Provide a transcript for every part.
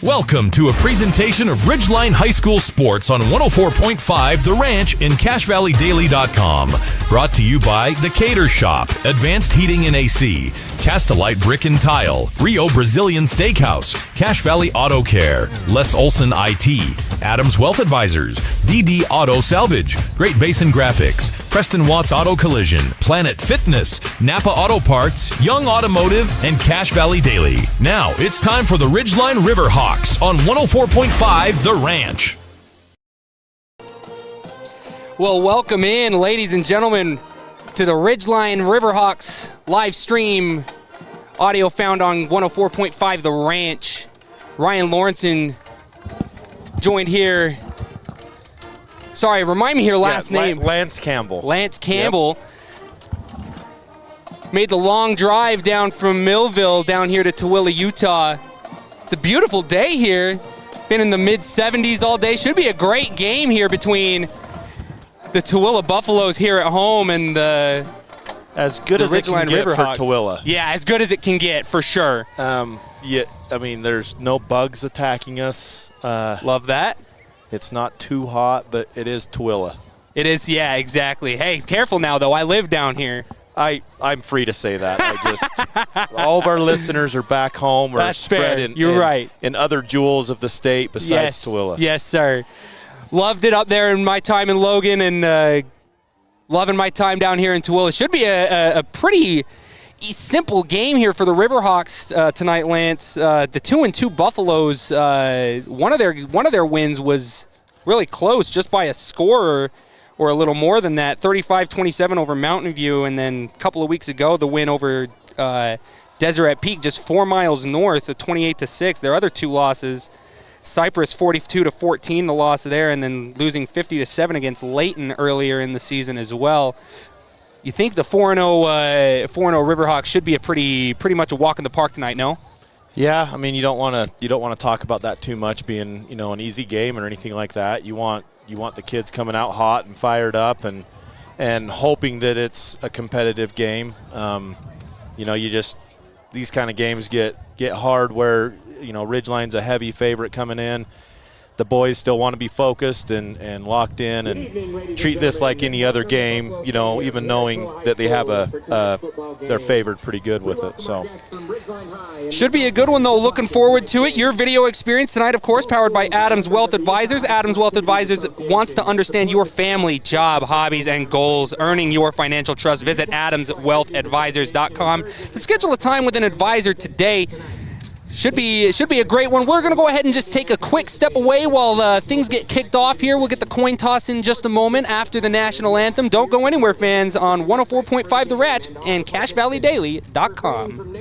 Welcome to a presentation of Ridgeline High School Sports on 104.5 The Ranch in CashValleyDaily.com. Brought to you by The Cater Shop, Advanced Heating and AC, Castelite Brick and Tile, Rio Brazilian Steakhouse, Cache Valley Auto Care, Les Olson IT, Adams Wealth Advisors, DD Auto Salvage, Great Basin Graphics, Preston Watts Auto Collision, Planet Fitness, Napa Auto Parts, Young Automotive, and Cache Valley Daily. Now it's time for the Ridgeline Riverhawks on 104.5 The Ranch. Well, welcome in, ladies and gentlemen, to the Ridgeline Riverhawks live stream. Audio found on 104.5 The Ranch. Ryan Lawrenson joined here. Sorry, remind me your last name. Lance Campbell. Lance Campbell. Yep. Made the long drive down from Millville down here to Tooele, Utah. It's a beautiful day here. Been in the mid-70s all day. Should be a great game here between the Tooele Buffaloes here at home and the as good as it can get for Tooele. Yeah, as good as it can get for sure. Yeah, I mean, there's no bugs attacking us. Love that. It's not too hot, but it is Tooele. It is, yeah, exactly. Hey, careful now, though. I live down here. I'm free to say that. I just all of our listeners are back home or That's spread fair. in other jewels of the state besides Tooele. Yes, sir. Loved it up there in my time in Logan and loving my time down here in Tooele. It should be a pretty simple game here for the Riverhawks tonight, Lance. The 2-2 Buffaloes, one of their wins was really close, just by a score or a little more than that, 35-27 over Mountain View, and then a couple of weeks ago the win over Deseret Peak, just 4 miles north, of 28-6. Their other two losses, Cypress 42-14, the loss there, and then losing 50-7 against Layton earlier in the season as well. You think the 4-0 Riverhawks should be a pretty much a walk in the park tonight, no? Yeah, I mean, you don't want to talk about that too much being, an easy game or anything like that. You want the kids coming out hot and fired up and hoping that it's a competitive game. These kind of games get hard where, Ridgeline's a heavy favorite coming in. The boys still want to be focused and locked in and treat this like any other game, even knowing that they have they're favored pretty good with it. So should be a good one, though. Looking forward to it. Your video experience tonight, of course, powered by Adams Wealth Advisors. Adams Wealth Advisors wants to understand your family, job, hobbies, and goals. Earning your financial trust. Visit AdamsWealthAdvisors.com to schedule a time with an advisor today. Should be a great one. We're going to go ahead and just take a quick step away while things get kicked off here. We'll get the coin toss in just a moment after the national anthem. Don't go anywhere, fans, on 104.5 The Ranch and CashValleyDaily.com.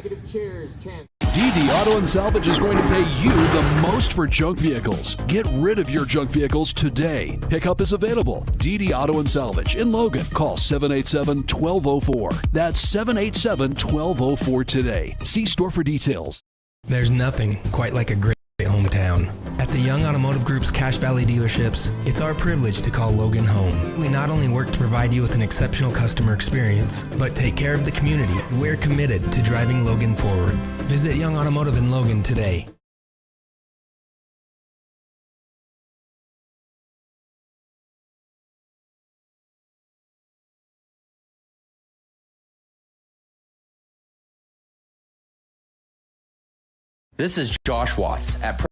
DD Auto and Salvage is going to pay you the most for junk vehicles. Get rid of your junk vehicles today. Pickup is available. DD Auto and Salvage in Logan. Call 787-1204. That's 787-1204 today. See store for details. There's nothing quite like a great hometown. At the Young Automotive Group's Cache Valley dealerships, it's our privilege to call Logan home. We not only work to provide you with an exceptional customer experience, but take care of the community. We're committed to driving Logan forward. Visit Young Automotive in Logan today. This is Josh Watts at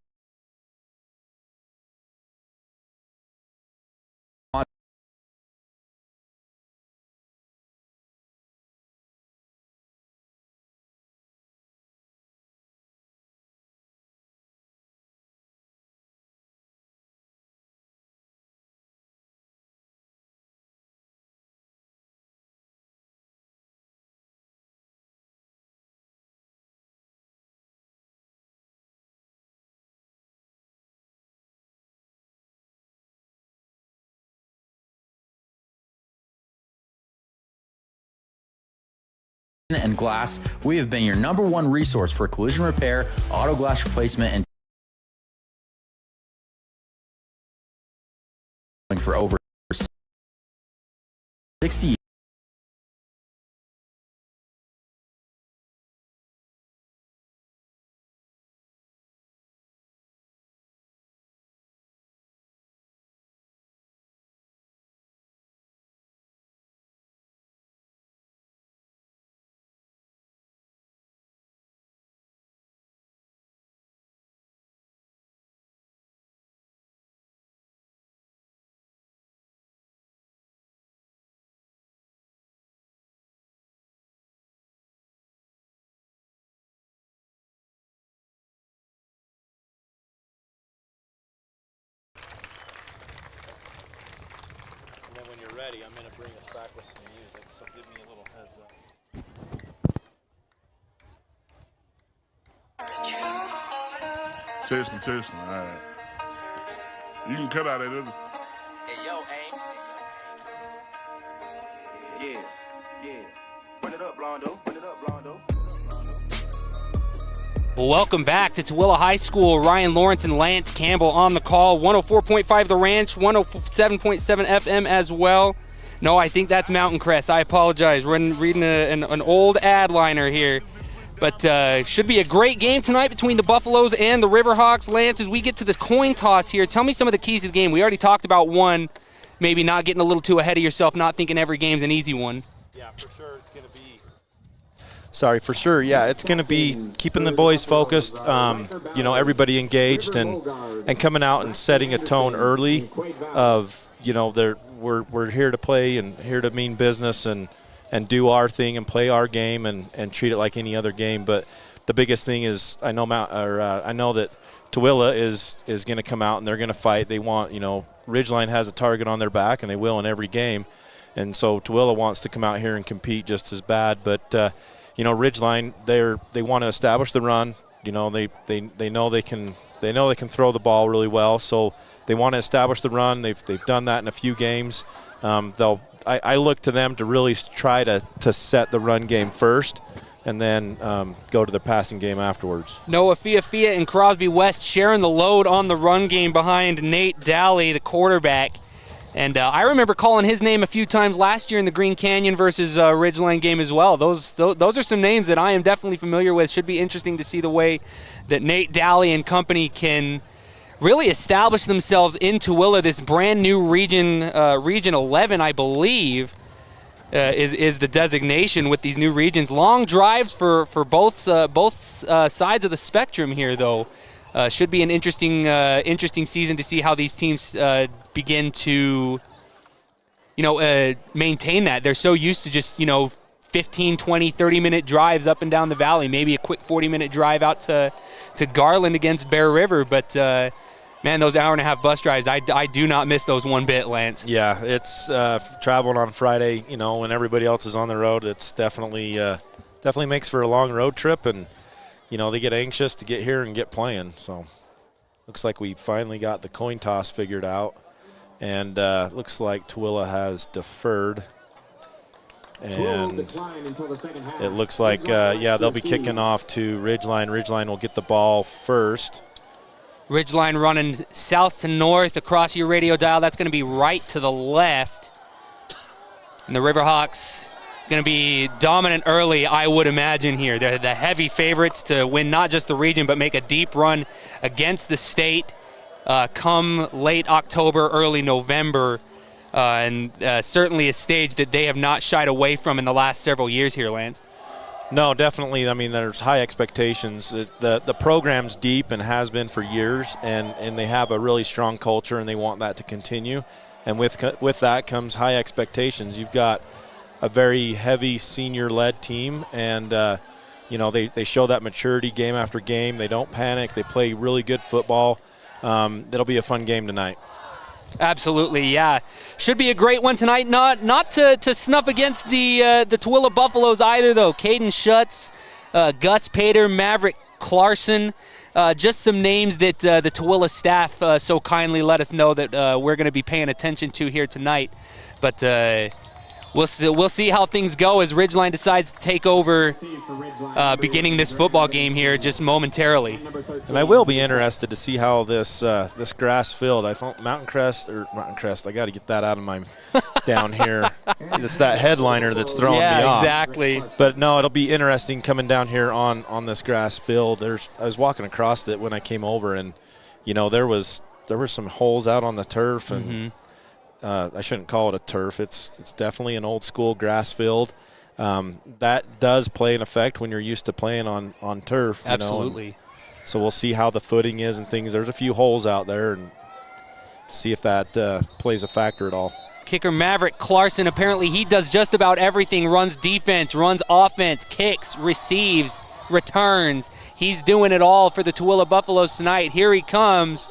and Glass. We have been your #1 resource for collision repair, auto glass replacement, and for over 60 years. ready, I'm going to bring us back with some music, so give me a little heads up. Testing. All right. You can cut out that other. Hey, yo, aim. Yeah. Run it up, Blondo. Welcome back to Tooele High School. Ryan Lawrence and Lance Campbell on the call. 104.5 The Ranch, 107.7 FM as well. No, I think that's Mountain Crest. I apologize. We're reading an old ad liner here. But should be a great game tonight between the Buffaloes and the Riverhawks. Lance, as we get to the coin toss here, tell me some of the keys to the game. We already talked about one, maybe not getting a little too ahead of yourself, not thinking every game's an easy one. Yeah, for sure it's going to be. Sorry, for sure. Yeah, it's going to be keeping the boys focused, everybody engaged and coming out and setting a tone early of, we're here to play and here to mean business and do our thing and play our game and treat it like any other game. But the biggest thing is I know that Tooele is going to come out and they're going to fight. They want, Ridgeline has a target on their back and they will in every game. And so Tooele wants to come out here and compete just as bad. But, Ridgeline, they want to establish the run. They know they can throw the ball really well. So they want to establish the run. They've done that in a few games. I look to them to really try to set the run game first and then go to the passing game afterwards. Noah Fiafia and Crosby West sharing the load on the run game behind Nate Daly, the quarterback. And I remember calling his name a few times last year in the Green Canyon versus Ridgeline game as well. Those are some names that I am definitely familiar with. Should be interesting to see the way that Nate Daly and company can really establish themselves in Tooele, this brand new region 11, I believe, is the designation with these new regions. Long drives for both sides of the spectrum here, though. Should be an interesting season to see how these teams begin to, maintain that. They're so used to just, 15, 20, 30-minute drives up and down the valley, maybe a quick 40-minute drive out to Garland against Bear River. But, man, those hour-and-a-half bus drives, I do not miss those one bit, Lance. Yeah, it's traveling on Friday, when everybody else is on the road. It's definitely makes for a long road trip, and, they get anxious to get here and get playing. So looks like we finally got the coin toss figured out, and looks like Tooele has deferred. And it looks like, they'll be kicking off to Ridgeline. Ridgeline will get the ball first. Ridgeline running south to north across your radio dial. That's going to be right to the left. And the Riverhawks going to be dominant early, I would imagine here. They're the heavy favorites to win not just the region, but make a deep run against the state come late October, early November. And certainly a stage that they have not shied away from in the last several years here, Lance. No, definitely. I mean, there's high expectations. The program's deep and has been for years, and they have a really strong culture, and they want that to continue. And with that comes high expectations. You've got a very heavy senior-led team, and they show that maturity game after game. They don't panic. They play really good football. It'll be a fun game tonight. Absolutely, yeah. Should be a great one tonight. Not to snuff against the Tooele Buffaloes either, though. Caden Schutz, Gus Pater, Maverick Clarkson, just some names that the Tooele staff so kindly let us know that we're going to be paying attention to here tonight. But we'll see how things go as Ridgeline decides to take over beginning this football game here just momentarily. And I will be interested to see how this grass field, I thought Mountain Crest, I got to get that out of my down here. It's that headliner that's throwing me off. Yeah, exactly. But no, it'll be interesting coming down here on this grass field. I was walking across it when I came over, and there were some holes out on the turf, and I shouldn't call it a turf. It's definitely an old school grass field. That does play an effect when you're used to playing on turf. Absolutely. So we'll see how the footing is and things. There's a few holes out there, and see if that plays a factor at all. Kicker Maverick Clarkson, apparently he does just about everything. Runs defense, runs offense, kicks, receives, returns. He's doing it all for the Tooele Buffaloes tonight. Here he comes,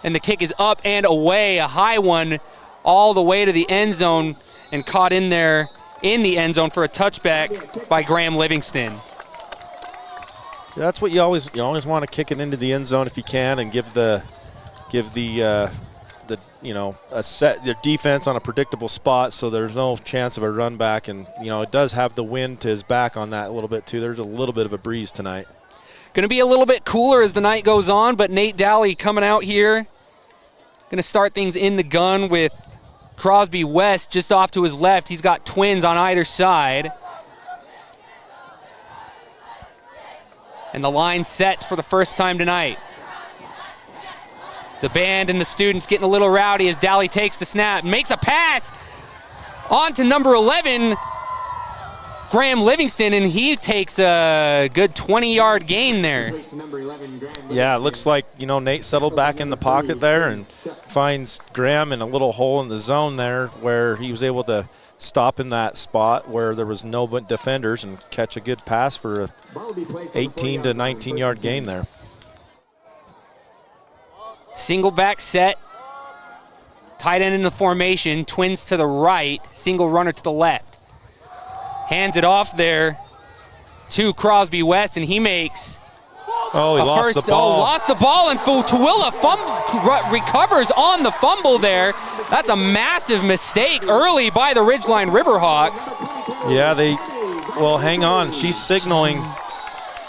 and the kick is up and away, a high one all the way to the end zone. and caught in there in the end zone for a touchback by Graham Livingston. That's what you always want to kick it into the end zone if you can, and give the set their defense on a predictable spot, so there's no chance of a run back. And it does have the wind to his back on that a little bit too. There's a little bit of a breeze tonight. Going to be a little bit cooler as the night goes on, but Nate Daly coming out here, going to start things in the gun with Crosby West just off to his left. He's got twins on either side. And the line sets for the first time tonight. The band and the students getting a little rowdy as Daly takes the snap, makes a pass on to number 11, Graham Livingston, and he takes a good 20-yard gain there. Yeah, it looks like, Nate settled back in the pocket there and finds Graham in a little hole in the zone there where he was able to stop in that spot where there was no defenders and catch a good pass for a 18 to 19-yard gain there. Single back set, tight end in the formation, twins to the right, single runner to the left. Hands it off there to Crosby West, and he makes lost the ball. Lost the ball, and Tooele recovers on the fumble there. That's a massive mistake early by the Ridgeline Riverhawks. Yeah, hang on. She's signaling.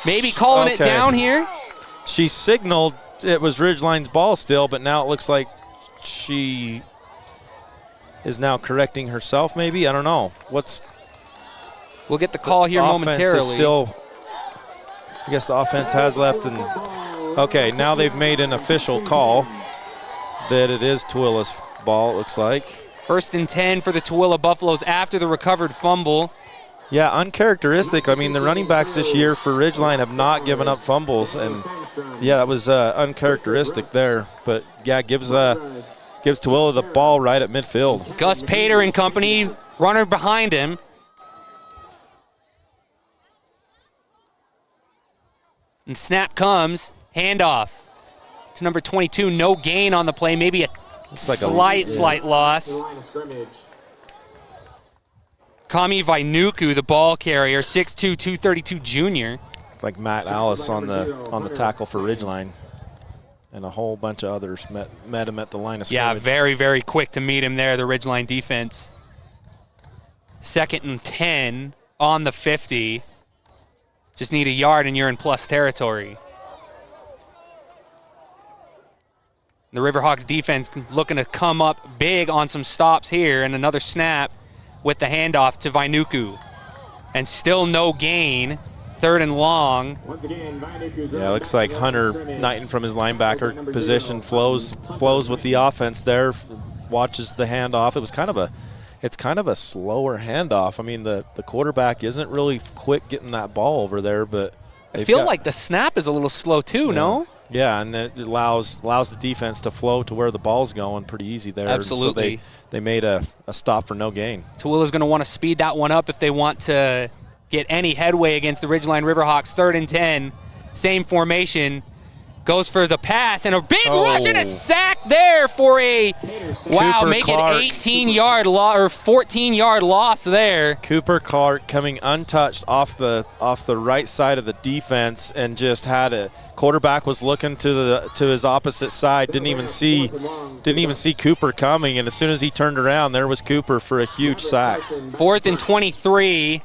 Maybe calling it down here? She signaled it was Ridgeline's ball still, but now it looks like she is now correcting herself maybe. I don't know. We'll get the call here momentarily. I guess the offense has left. And okay, now they've made an official call that it is Tooele's ball, it looks like. 1st and 10 for the Tooele Buffaloes after the recovered fumble. Yeah, uncharacteristic. I mean, the running backs this year for Ridgeline have not given up fumbles, and yeah, that was uncharacteristic there. But yeah, gives Tooele the ball right at midfield. Gus Pater and company, runner behind him. And snap comes, handoff to number 22. No gain on the play, maybe a slight loss. Kami Vainuku, the ball carrier, 6'2", 232 junior. Like Matt Alice on the tackle for Ridgeline. And a whole bunch of others met him at the line of scrimmage. Yeah, very, very quick to meet him there, the Ridgeline defense. 2nd and 10 on the 50. Just need a yard and you're in plus territory. The Riverhawks defense looking to come up big on some stops here, and another snap with the handoff to Vainuku. And still no gain. 3rd and long. Yeah, looks like Hunter Knighton from his linebacker position flows with the offense there, watches the handoff. It's kind of a slower handoff. I mean, the quarterback isn't really quick getting that ball over there, but I feel like the snap is a little slow too, no? Yeah, and it allows the defense to flow to where the ball's going pretty easy there. Absolutely. So they made a stop for no gain. Tooele's going to want to speed that one up if they want to get any headway against the Ridgeline Riverhawks. 3rd and 10, same formation. Goes for the pass, and a big rush and a sack there for make it 18-yard or 14-yard loss there. Cooper Clark coming untouched off the right side of the defense, and just had a quarterback was looking to his opposite side, didn't even see Cooper coming, and as soon as he turned around, there was Cooper for a huge sack. 4th and 23.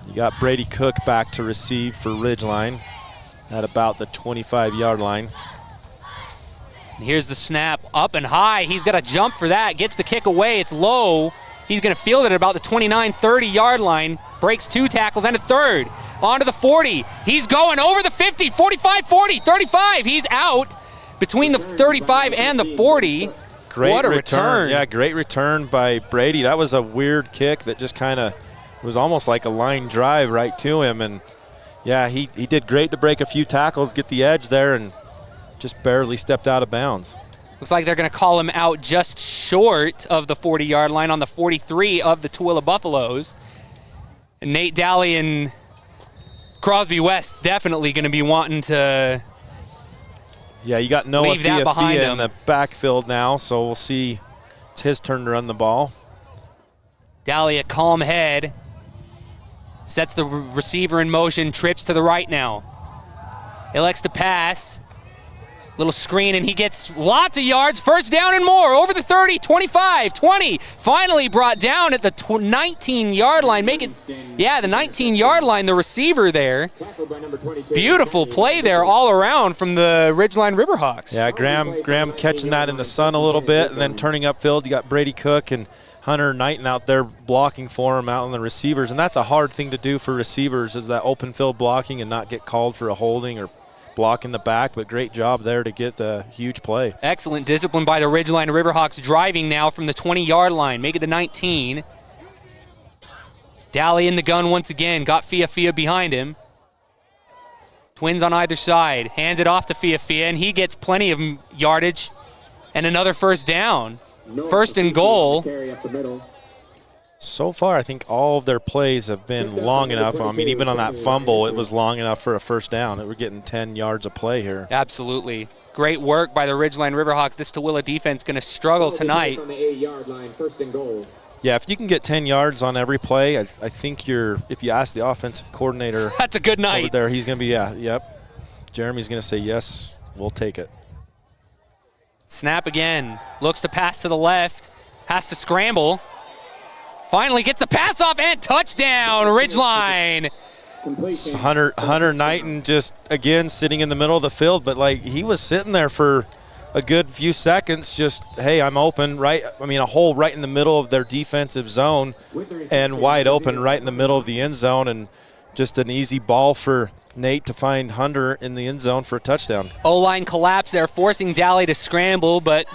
You got Brady Cook back to receive for Ridgeline at about the 25-yard line. And here's the snap, up and high. He's got to jump for that, gets the kick away. It's low. He's going to field it at about the 29, 30-yard line. Breaks 2 tackles and a third. Onto the 40. He's going over the 50, 45, 40, 35. He's out between the 35 and the 40. What a return. Yeah, great return by Brady. That was a weird kick that just kind of was almost like a line drive right to him. And yeah, he did great to break a few tackles, get the edge there, and just barely stepped out of bounds. Looks like they're going to call him out just short of the 40-yard line on the 43 of the Tooele Buffaloes. And Nate Daly and Crosby West definitely going to be wanting to Yeah, you got Noah leave that behind Fia him. in the backfield now, so we'll see. It's his turn to run the ball. Dahlia, calm head. Sets the receiver in motion, trips to the right now. Elects to pass. Little screen, and he gets lots of yards. First down and more. Over the 30, 25, 20. Finally brought down at the 19-yard line. Make it, the 19-yard line, the receiver there. Beautiful play there all around from the Ridgeline Riverhawks. Yeah, Graham catching that in the sun a little bit, and then turning upfield. You got Brady Cook and Hunter Knighton out there blocking for him out on the receivers, and that's a hard thing to do for receivers, is that open field blocking and not get called for a holding or block in the back, but great job there to get the huge play. Excellent discipline by the Ridgeline Riverhawks, driving now from the 20-yard line. Make it the 19. Dally in the gun once again. Got Fia behind him. Twins on either side. Hands it off to Fia, and he gets plenty of yardage and another first down. First and goal. So far, I think all of their plays have been long enough. I mean, even on that fumble, it was long enough for a first down. We're getting 10 yards of play here. Absolutely. Great work by the Ridgeline Riverhawks. This Tooele defense going to struggle tonight. Yeah, if you can get 10 yards on every play, I think if you ask the offensive coordinator that's a good night. over there, he's going to be, yep. Jeremy's going to say, yes, we'll take it. Snap again. Looks to pass to the left. Has to scramble. Finally gets the pass off and touchdown, Ridgeline. Hunter Knighton just, again, sitting in the middle of the field, but, he was sitting there for a good few seconds just, hey, I'm open, right? I mean, a hole right in the middle of their defensive zone and wide open right in the middle of the end zone, and just an easy ball for Nate to find Hunter in the end zone for a touchdown. O-line collapse there, forcing Dally to scramble, but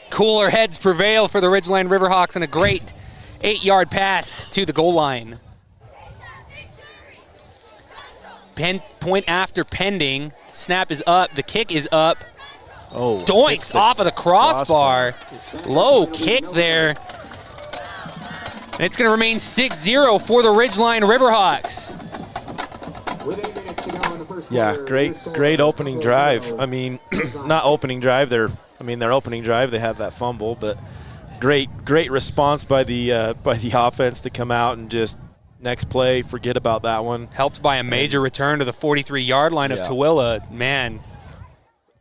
cooler heads prevail for the Ridgeline Riverhawks, and a great 8-yard pass to the goal line. Point after pending. Snap is up. The kick is up. Oh, Doinks off of the crossbar. Low kick there. And it's going to remain 6-0 for the Ridgeline Riverhawks. Yeah, great opening drive. I mean, not opening drive. Their opening drive, they had that fumble, but great response by the offense to come out and just next play, forget about that one. Helped by a major return to the 43-yard line of Tooele. Man,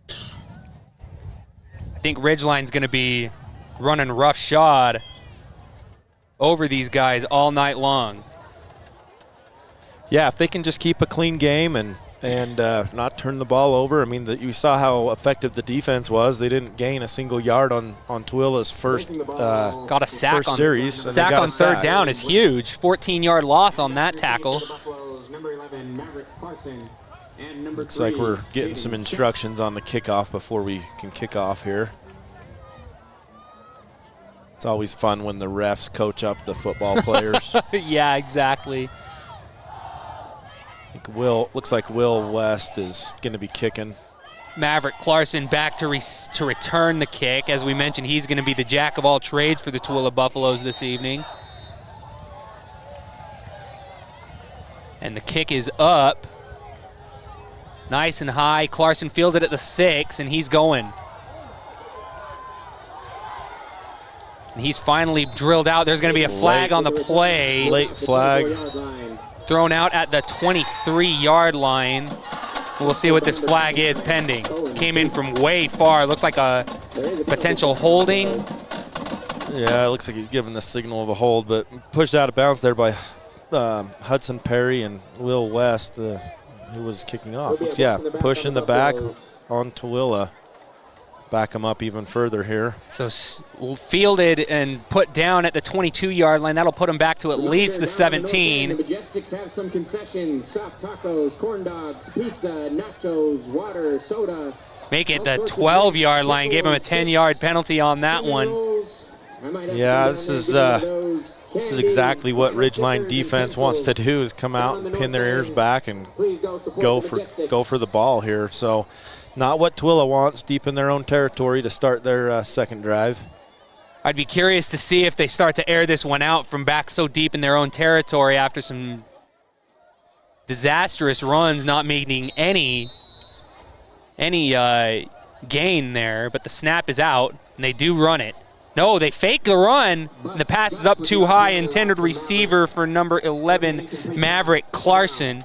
I think Ridgeline's going to be running roughshod over these guys all night long. Yeah, if they can just keep a clean game and not turn the ball over. I mean, you saw how effective the defense was. They didn't gain a single yard on Tooele's first got a sack first on series. Sack on third down is huge. 14-yard loss on that tackle. Looks like we're getting some instructions on the kickoff before we can kick off here. It's always fun when the refs coach up the football players. Yeah, exactly. I think looks like Will West is going to be kicking. Maverick Clarkson back to return the kick. As we mentioned, he's going to be the jack of all trades for the Tooele Buffaloes this evening. And the kick is up. Nice and high. Clarkson fields it at the 6, and he's going. And he's finally drilled out. There's going to be a flag on the play. Late flag. Thrown out at the 23-yard line. We'll see what this flag is pending. Came in from way far. Looks like a potential holding. Yeah, it looks like he's giving the signal of a hold, but pushed out of bounds there by Hudson Perry and Will West, who was kicking off. Push in the back on Tooele. Back him up even further here. So fielded and put down at the 22-yard line. That'll put him back to at least the 17. The Majestics have some concessions: soft tacos, corn dogs, pizza, nachos, water, soda. Make it the 12-yard line. Gave him a 10-yard penalty on that one. Yeah, this is exactly what Ridgeline defense wants to do, is come out and pin their ears back and go for the ball here. So not what Tooele wants, deep in their own territory to start their second drive. I'd be curious to see if they start to air this one out from back so deep in their own territory after some disastrous runs, not making any gain there, but the snap is out, and they do run it. No, they fake the run, and the pass is up too high. Intended receiver for number 11, Maverick Clarkson.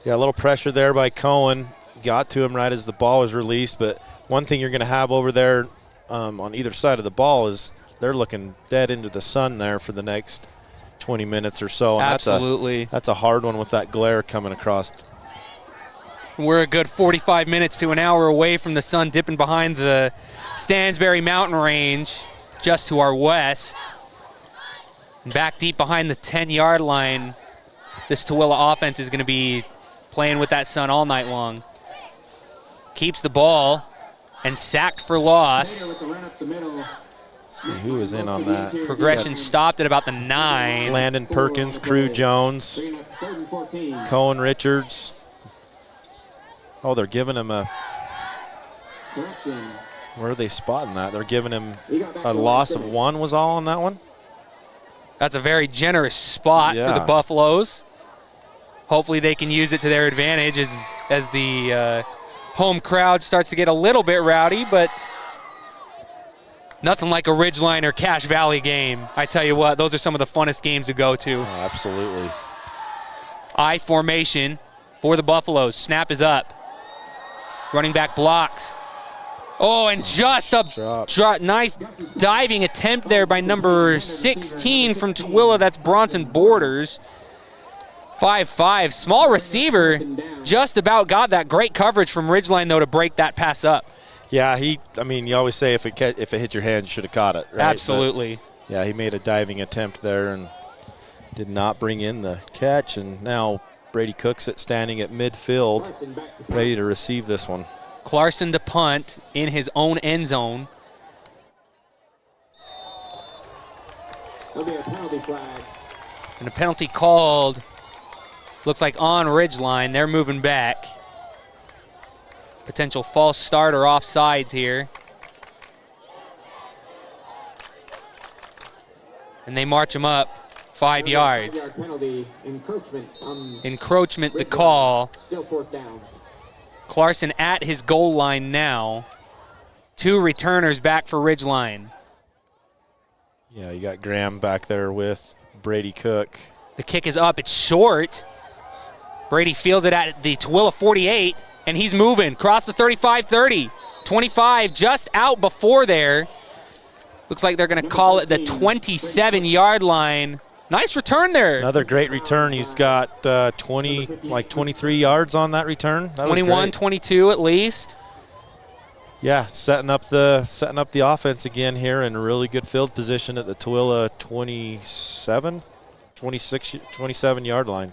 Yeah, a little pressure there by Cohen. Got to him right as the ball was released, but one thing you're going to have over there on either side of the ball is they're looking dead into the sun there for the next 20 minutes or so. And absolutely. That's a hard one with that glare coming across. We're a good 45 minutes to an hour away from the sun dipping behind the Stansbury Mountain Range just to our west. And back deep behind the 10-yard line, this Tooele offense is going to be playing with that sun all night long. Keeps the ball and sacked for loss. See who was in on that. Progression stopped at about the 9. Landon Perkins, Crew Jones, Cohen Richards. Oh, they're giving him a. Where are they spotting that? They're giving him a loss of 1 was all on that one? That's a very generous spot for the Buffaloes. Hopefully they can use it to their advantage as the home crowd starts to get a little bit rowdy, but nothing like a Ridgeline or Cache Valley game. I tell you what, those are some of the funnest games to go to. Oh, absolutely. I formation for the Buffaloes. Snap is up. Running back blocks. Oh, and just a nice diving attempt there by number 16 from Tooele. That's Bronson Borders. 5'5", small receiver. Just about got that great coverage from Ridgeline, though, to break that pass up. Yeah, you always say if it hit your hand, you should have caught it, right? Absolutely. But, yeah, he made a diving attempt there and did not bring in the catch, and now Brady Cooks standing at midfield, ready to receive this one. Clarkson to punt in his own end zone. There'll be a penalty flag. And a penalty called, looks like on Ridgeline. They're moving back. Potential false start or offsides here. And they march him up 5 yards. Encroachment the call. Still 4th down. Clarkson at his goal line now. 2 returners back for Ridgeline. Yeah, you got Graham back there with Brady Cook. The kick is up. It's short. Brady fields it at the Tooele 48, and he's moving. Cross the 35-30. 25 just out before there. Looks like they're going to call it the 27-yard line. Nice return there. Another great return. He's got 23 yards on that return. That 21, 22 at least. Yeah, setting up the offense again here in really good field position at the Tooele 27-yard line.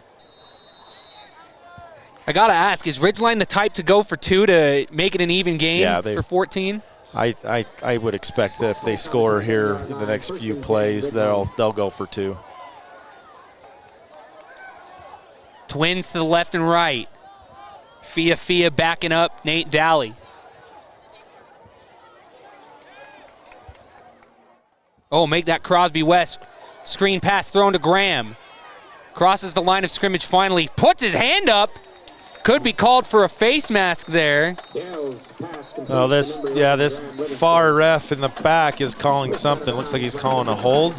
I got to ask, is Ridgeline the type to go for 2 to make it an even game for 14? I would expect that if they score here in the next few plays, they'll go for 2. Twins to the left and right. Fia backing up Nate Daly. Oh, make that Crosby West. Screen pass thrown to Graham. Crosses the line of scrimmage finally. Puts his hand up. Could be called for a face mask there. Oh, this far ref in the back is calling something. Looks like he's calling a hold.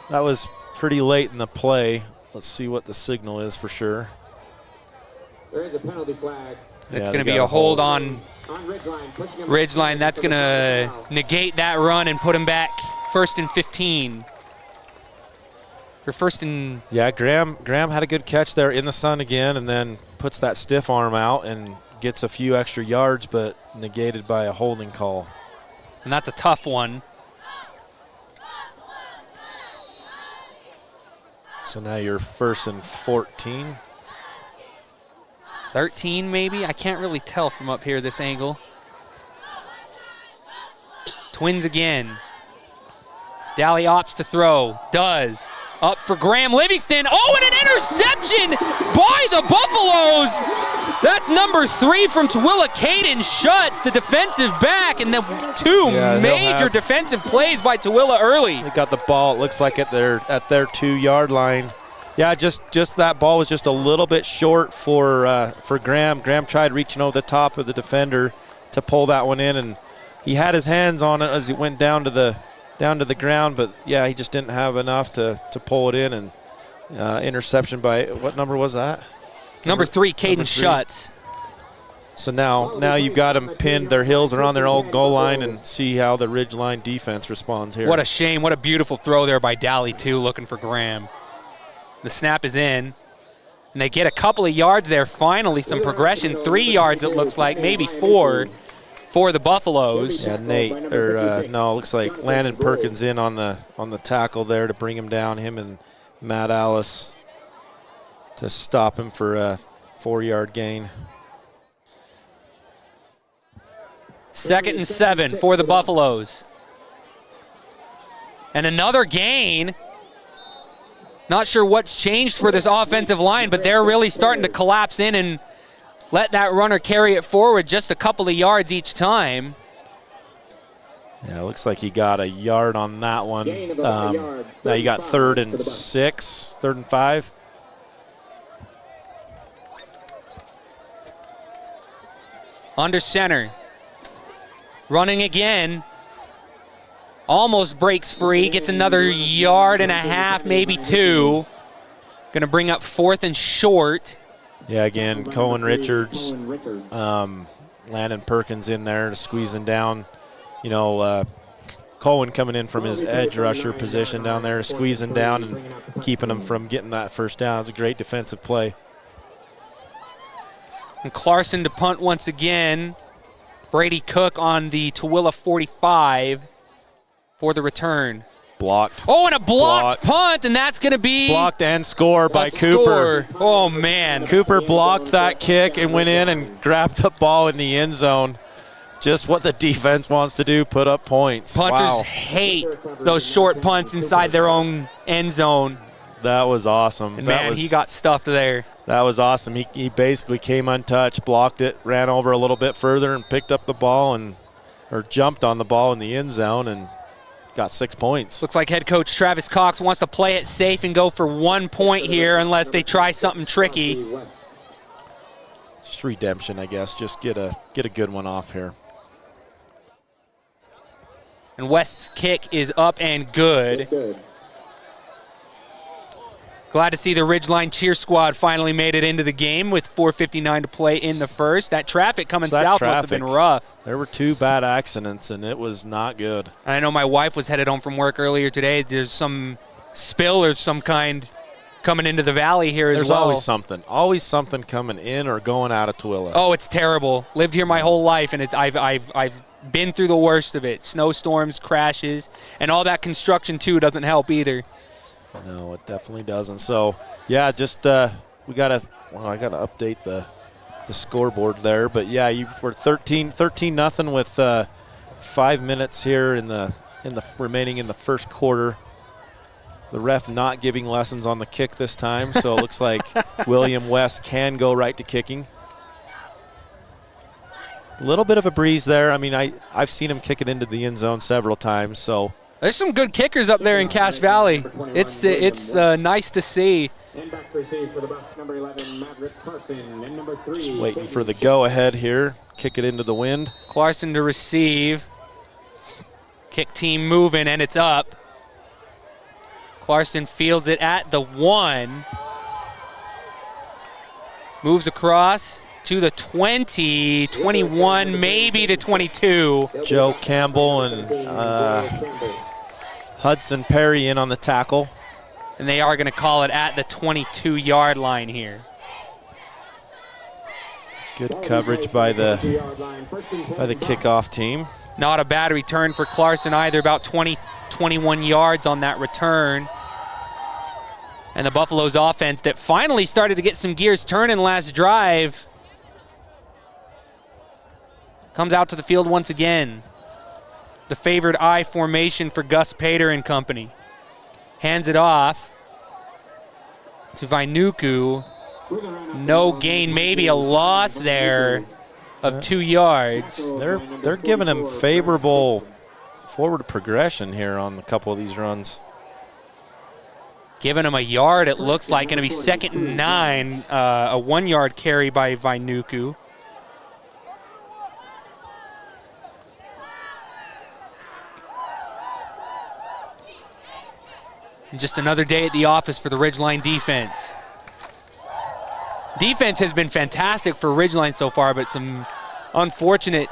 That was pretty late in the play. Let's see what the signal is for sure. There is a penalty flag. It's going to be a hold on Ridgeline. That's going to negate that run and put him back 1st and 15. Or 1st and... Yeah, Graham had a good catch there in the sun again, and then puts that stiff arm out and gets a few extra yards, but negated by a holding call. And that's a tough one. So now you're 1st and 14. 13 maybe? I can't really tell from up here, this angle. Twins again. Daly opts to throw. Does. Up for Graham Livingston. Oh, and an interception by the Buffaloes. That's number 3 from Tooele. Caden Schutz, the defensive back, and the 2 major defensive plays by Tooele early. They got the ball, it looks like, at their 2-yard line. Yeah, just that ball was just a little bit short for Graham. Graham tried reaching over the top of the defender to pull that one in, and he had his hands on it as it went down to the ground. But yeah, he just didn't have enough to pull it in, and interception by what number was that? Number 3, Caden Schutz. So now you've got them pinned. Their heels are on their own goal line, and see how the Ridgeline defense responds here. What a shame. What a beautiful throw there by Daly, too, looking for Graham. The snap is in, and they get a couple of yards there. Finally, some progression. 3 yards, it looks like, maybe 4 for the Buffaloes. Yeah, it looks like Landon Perkins in on the tackle there to bring him down. Him and Matt Alice to stop him for a 4-yard gain. 2nd and 7 for the Buffaloes. And another gain. Not sure what's changed for this offensive line, but they're really starting to collapse in and let that runner carry it forward just a couple of yards each time. Yeah, it looks like he got a yard on that one. Now you got 3rd and 6, 3rd and 5. Under center. Running again. Almost breaks free, gets another yard and a half, maybe 2. Going to bring up 4th and short. Yeah, again, Cohen Richards, Landon Perkins in there to squeezing down. You know, Cohen coming in from his edge rusher position down there, squeezing down and keeping them from getting that first down. It's a great defensive play. And Clarkson to punt once again. Brady Cook on the Tooele 45 for the return. Blocked. Oh, and a blocked punt, and that's going to be blocked and score by Cooper. Oh, man. Cooper blocked that kick and went in and grabbed the ball in the end zone. Just what the defense wants to do, put up points. Punters hate those short punts inside their own end zone. That was awesome. And man, he got stuffed there. That was awesome. He basically came untouched, blocked it, ran over a little bit further and picked up the ball or jumped on the ball in the end zone and got 6 points. Looks like head coach Travis Cox wants to play it safe and go for 1 point here unless they try something tricky. Just redemption, I guess. Just get a good one off here. And West's kick is up and good. Glad to see the Ridgeline cheer squad finally made it into the game with 4:59 to play in the first. That traffic coming south must have been rough. There were 2 bad accidents, and it was not good. I know my wife was headed home from work earlier today. There's some spill of some kind coming into the valley here as well. There's always something coming in or going out of Tooele. Oh, it's terrible. Lived here my whole life, and I've been through the worst of it. Snowstorms, crashes, and all that construction too doesn't help either. No, it definitely doesn't. So, yeah, just I gotta update the scoreboard there. But yeah, we're 13-0 with 5 minutes here in the remaining in the first quarter. The ref not giving lessons on the kick this time, so it looks like William West can go right to kicking. A little bit of a breeze there. I mean, I've seen him kick it into the end zone several times, so. There's some good kickers up there in Cache Valley. It's nice to see. Just waiting for the go-ahead here. Kick it into the wind. Clarkson to receive. Kick team moving, and it's up. Clarkson fields it at the 1. Moves across to the 20, 21, maybe the 22. Joe Campbell and Hudson Perry in on the tackle. And they are going to call it at the 22-yard line here. Good coverage by the kickoff team. Not a bad return for Clarkson either, about 20, 21 yards on that return. And the Buffaloes offense that finally started to get some gears turning last drive comes out to the field once again. The favored I formation for Gus Pater and company. Hands it off to Vainuku. No gain, maybe a loss there of 2 yards. They're giving him favorable forward progression here on a couple of these runs. Giving him a yard, it looks like. Going to be 2nd and 9. A 1-yard carry by Vainuku. And just another day at the office for the Ridgeline defense. Defense has been fantastic for Ridgeline so far, but some unfortunate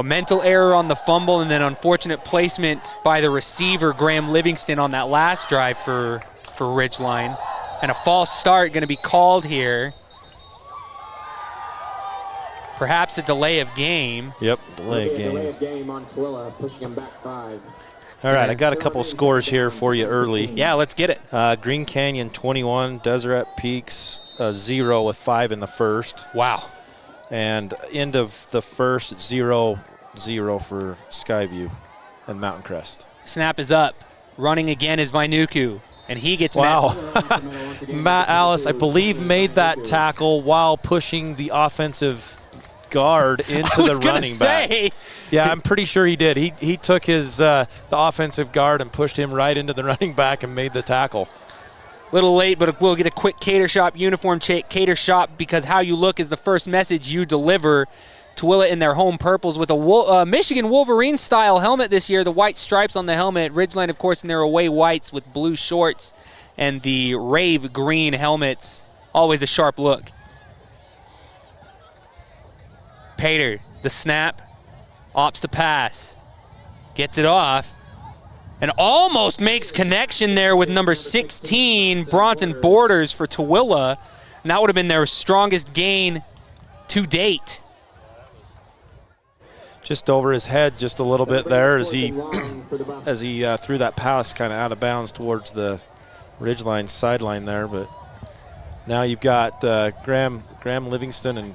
mental error on the fumble, and then unfortunate placement by the receiver, Graham Livingston, on that last drive for Ridgeline. And a false start going to be called here. Perhaps a delay of game. Yep, delay of Delay game. of game on Tooele, pushing him back 5. All right, I got a couple scores here for you early. Yeah, let's get it. Green Canyon 21, Deseret Peaks 0 with 5 in the first. Wow. And end of the first, 0-0 for Skyview and Mountain Crest. Snap is up. Running again is Vainuku, and he gets Wow. Matt Alice, I believe, made that tackle while pushing the offensive guard into the running back. Yeah, I'm pretty sure he did. He took his the offensive guard and pushed him right into the running back and made the tackle. Little late, but we'll get a quick Cater Shop uniform Cater Shop, because how you look is the first message you deliver. Tooele in their home purples with a Michigan Wolverine style helmet this year. The white stripes on the helmet. Ridgeline, of course, in their away whites with blue shorts and the rave green helmets. Always a sharp look. Pater, the snap, opts to pass, gets it off, and almost makes connection there with number 16, Bronson Borders for Tooele. And that would have been their strongest gain to date. Just over his head just a little bit there as he threw that pass kind of out of bounds towards the Ridgeline sideline there. But now you've got Graham Livingston and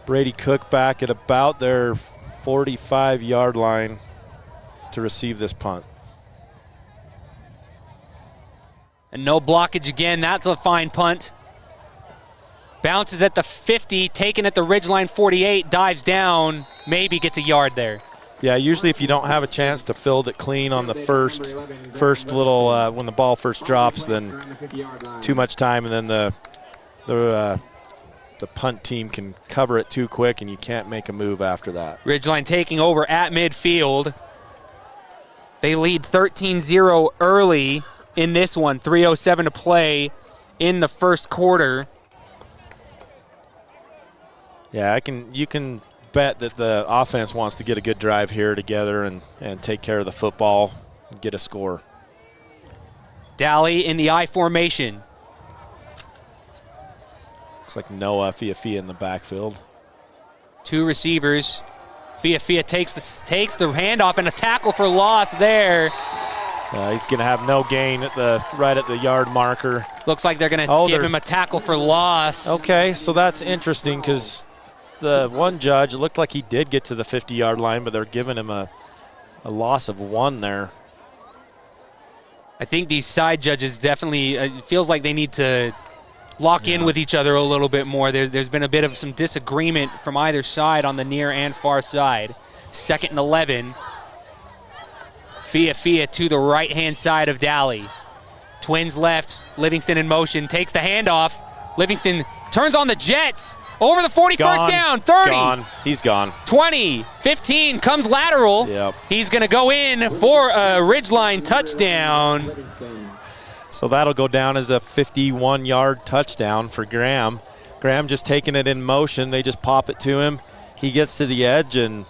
Brady Cook back at about their 45-yard line to receive this punt. And no blockage again. That's a fine punt. Bounces at the 50, taken at the Ridgeline 48, dives down, maybe gets a yard there. Yeah, usually if you don't have a chance to field it clean on the first little when the ball first drops, then too much time, and then the punt team can cover it too quick and you can't make a move after that. Ridgeline taking over at midfield. They lead 13-0 early in this one. 3:07 to play in the first quarter. Yeah, you can bet that the offense wants to get a good drive here together and take care of the football and get a score. Dally in the I formation. Looks like Noah Fiafia in the backfield. Two receivers. Fiafia takes the handoff and a tackle for loss there. He's going to have no gain right at the yard marker. Looks like they're going to give him a tackle for loss. Okay, so that's interesting because the one judge, it looked like he did get to the 50-yard line, but they're giving him a loss of 1 there. I think these side judges definitely, it feels like they need to lock in with each other a little bit more. There's been a bit of some disagreement from either side on the near and far side. 2nd and 11. Fiafia to the right-hand side of Dally. Twins left, Livingston in motion, takes the handoff. Livingston turns on the Jets. Over the 40, first down, 30. Gone. He's gone. 20, 15, comes lateral. Yep. He's going to go in for a Ridgeline touchdown. So that'll go down as a 51-yard touchdown for Graham. Graham just taking it in motion. They just pop it to him. He gets to the edge and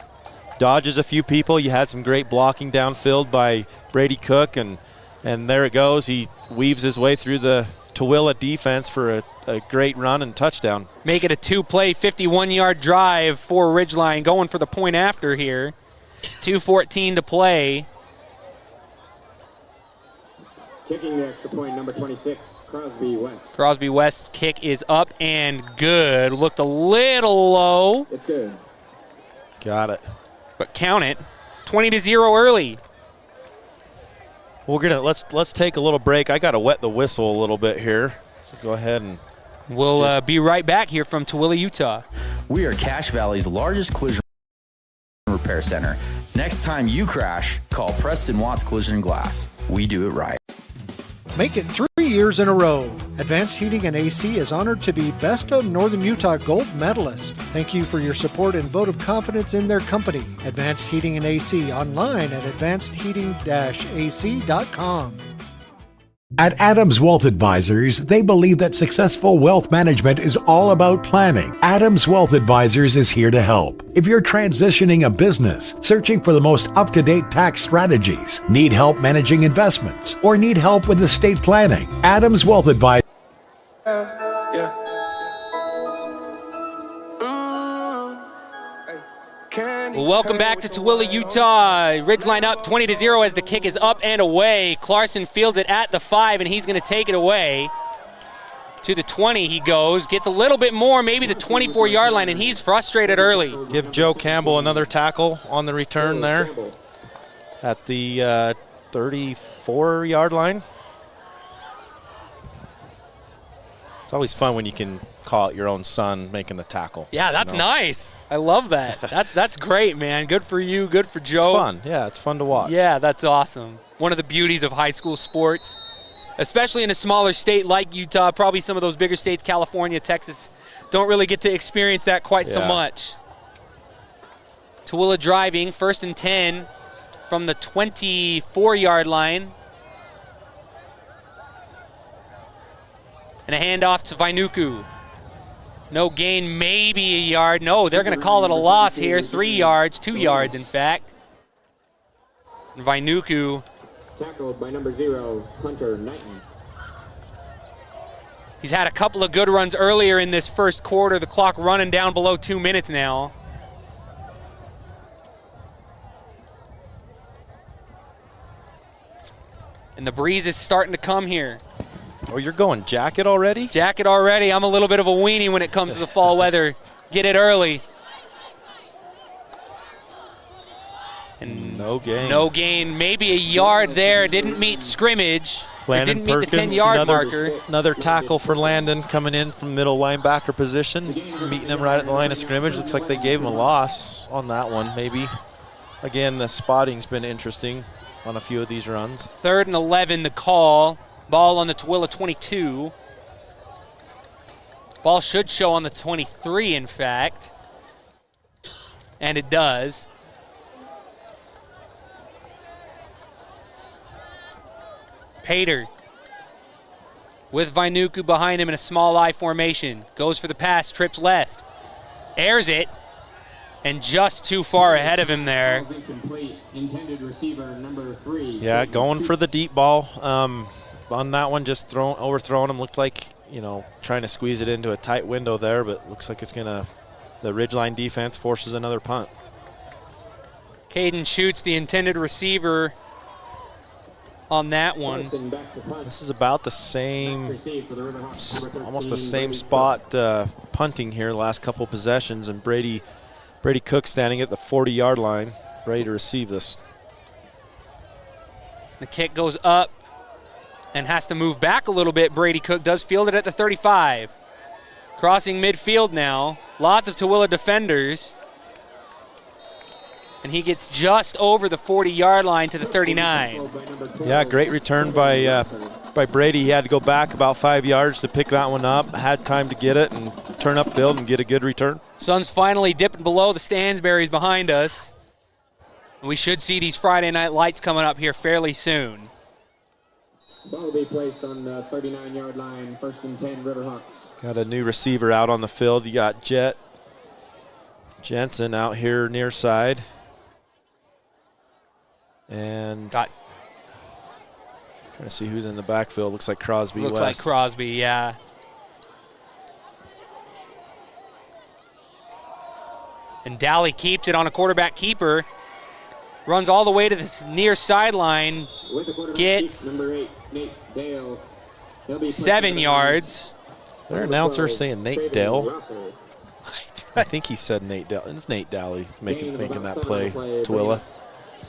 dodges a few people. You had some great blocking downfield by Brady Cook, and there it goes. He weaves his way through the Tooele defense for a great run and touchdown. Make it a 2-play, 51-yard drive for Ridgeline, going for the point after here. 2:14 to play. Kicking the extra point, number 26, Crosby West. Crosby West's kick is up and good. Looked a little low. It's good. Got it. But count it. 20-0 early. We're gonna let's take a little break. I gotta wet the whistle a little bit here. So go ahead and we'll be right back here from Tooele, Utah. We are Cache Valley's largest collision repair center. Next time you crash, call Preston Watts Collision and Glass. We do it right. Make it 3 years in a row. Advanced Heating and AC is honored to be Best of Northern Utah Gold Medalist. Thank you for your support and vote of confidence in their company. Advanced Heating and AC, online at advancedheating-ac.com. At Adams Wealth Advisors, they believe that successful wealth management is all about planning. Adams Wealth Advisors is here to help. If you're transitioning a business, searching for the most up-to-date tax strategies, need help managing investments, or need help with estate planning, Adams Wealth Advisors. Welcome back to Tooele, Utah. Ridgeline up 20-0 as the kick is up and away. Clarkson fields it at the 5, and he's going to take it away. To the 20 he goes, gets a little bit more, maybe the 24-yard line, and he's frustrated early. Give Joe Campbell another tackle on the return there at the 34-yard line. It's always fun when you can call out your own son making the tackle. Yeah, that's nice. I love that. That's great, man. Good for you. Good for Joe. It's fun. Yeah, it's fun to watch. Yeah, that's awesome. One of the beauties of high school sports, especially in a smaller state like Utah. Probably some of those bigger states, California, Texas, don't really get to experience that quite so much. Tooele driving, 1st and 10 from the 24-yard line. And a handoff to Vainuku. No gain, maybe a yard. No, they're going to call it a loss here. 3 yards, 2 yards, in fact. And Vainuku. Tackled by number 0, Hunter Knighton. He's had a couple of good runs earlier in this first quarter. The clock running down below 2 minutes now. And the breeze is starting to come here. Oh, you're going jacket already? Jacket already. I'm a little bit of a weenie when it comes to the fall weather. Get it early. And no gain. No gain. Maybe a yard there. Didn't meet scrimmage. Landon didn't meet the Perkins, 10-yard marker. Another tackle for Landon coming in from middle linebacker position, meeting him right at the line of scrimmage. Looks like they gave him a loss on that one, maybe. Again, the spotting's been interesting on a few of these runs. 3rd and 11, the call. Ball on the Tooele 22. Ball should show on the 23, in fact. And it does. Pater with Vainuku behind him in a small I formation. Goes for the pass, trips left. Airs it. And just too far ahead of him there. Intended receiver number 3. Yeah, going for the deep ball. On that one, just overthrowing him. Looked like, trying to squeeze it into a tight window there, but looks like it's going to, the Ridgeline defense forces another punt. Caden shoots the intended receiver on that one. This is about the same, almost the same spot punting here the last couple possessions, and Brady Cook standing at the 40-yard line, ready to receive this. The kick goes up and has to move back a little bit. Brady Cook does field it at the 35. Crossing midfield now. Lots of Tooele defenders. And he gets just over the 40-yard line to the 39. Yeah, great return by Brady. He had to go back about 5 yards to pick that one up. Had time to get it and turn upfield and get a good return. Sun's finally dipping below the Stansberries behind us. We should see these Friday night lights coming up here fairly soon. Ball will be placed on the 39-yard line, 1st and 10, Riverhawks. Got a new receiver out on the field. You got Jensen out here near side. And trying to see who's in the backfield. Looks like Crosby Looks West. like Crosby, yeah. And Dally keeps it on a quarterback keeper. Runs all the way to the near sideline. Gets number 8, Nate Dale. 7 yards. Their announcer saying Nate Dale. I think he said Nate Dale. It's Nate Dally making that play, Tooele.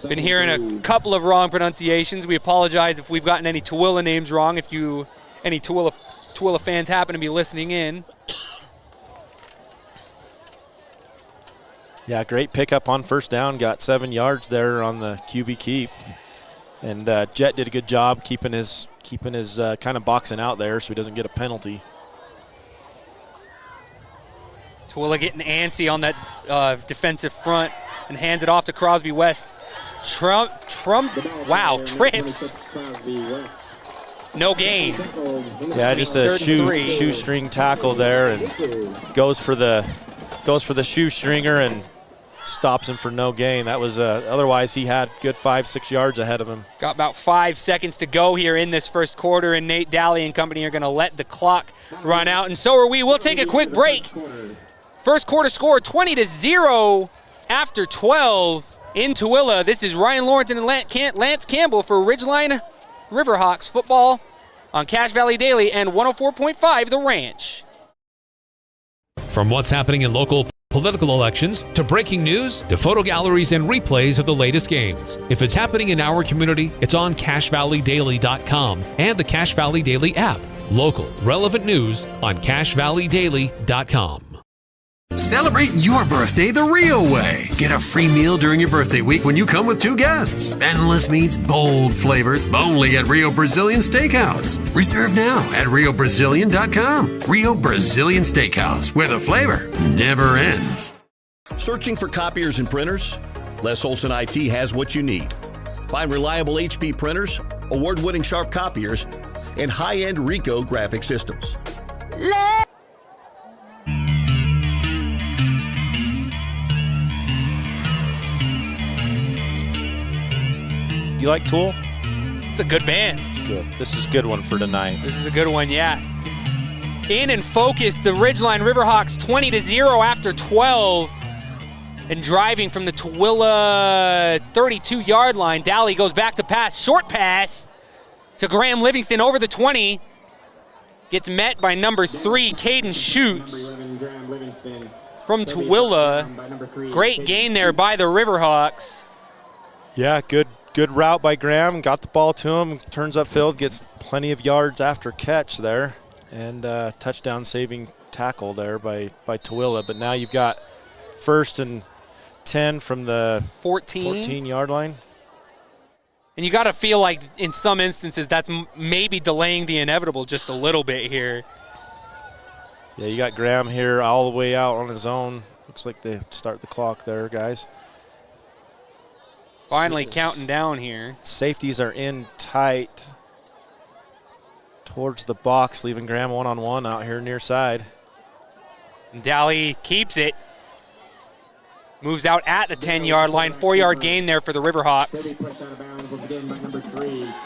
Been hearing a couple of wrong pronunciations. We apologize if we've gotten any Tooele names wrong, if any Tooele fans happen to be listening in. Yeah, great pickup on first down. Got 7 yards there on the QB keep. And Jet did a good job keeping his keeping his kind of boxing out there so he doesn't get a penalty. Tooele getting antsy on that defensive front and hands it off to Crosby West. Wow, trips. No gain. Yeah, just a shoestring tackle there, and goes for the shoestringer and stops him for no gain. That was otherwise he had good 5-6 yards ahead of him. Got about 5 seconds to go here in this first quarter, and Nate Daly and company are going to let the clock run out, and so are we. We'll take a quick break. First quarter score 20-0 after 12 in Tooele. This is Ryan Lawrence and Lance Campbell for Ridgeline Riverhawks football on Cache Valley Daily and 104.5 The Ranch. From what's happening in local political elections to breaking news to photo galleries and replays of the latest games. If it's happening in our community, it's on CacheValleyDaily.com and the Cache Valley Daily app. Local, relevant news on CacheValleyDaily.com. Celebrate your birthday the real way. Get a free meal during your birthday week when you come with 2 guests. Endless meats, bold flavors, only at Rio Brazilian Steakhouse. Reserve now at RioBrazilian.com. Rio Brazilian Steakhouse, where the flavor never ends. Searching for copiers and printers? Les Olson IT has what you need. Find reliable HP printers, award-winning Sharp copiers, and high-end Ricoh graphic systems. You like Toole? It's a good band. It's good. This is a good one for tonight. This is a good one, yeah. In and focus, the Ridgeline Riverhawks 20-0 after 12. And driving from the Tooele 32-yard line. Daly goes back to pass. Short pass to Graham Livingston over the 20. Gets met by number 3, Caden Schutz from Tooele. Great gain there by the Riverhawks. Yeah, good route by Graham. Got the ball to him. Turns upfield, gets plenty of yards after catch there. And touchdown saving tackle there by Tooele. But now you've got 1st and 10 from the 14-yard line. And you got to feel like in some instances that's maybe delaying the inevitable just a little bit here. Yeah, you got Graham here all the way out on his own. Looks like they start the clock there, guys. Finally counting down here. Safeties are in tight towards the box, leaving Graham one-on-one out here near side. And Daly keeps it. Moves out at the 10-yard line. 4-yard gain there for the Riverhawks.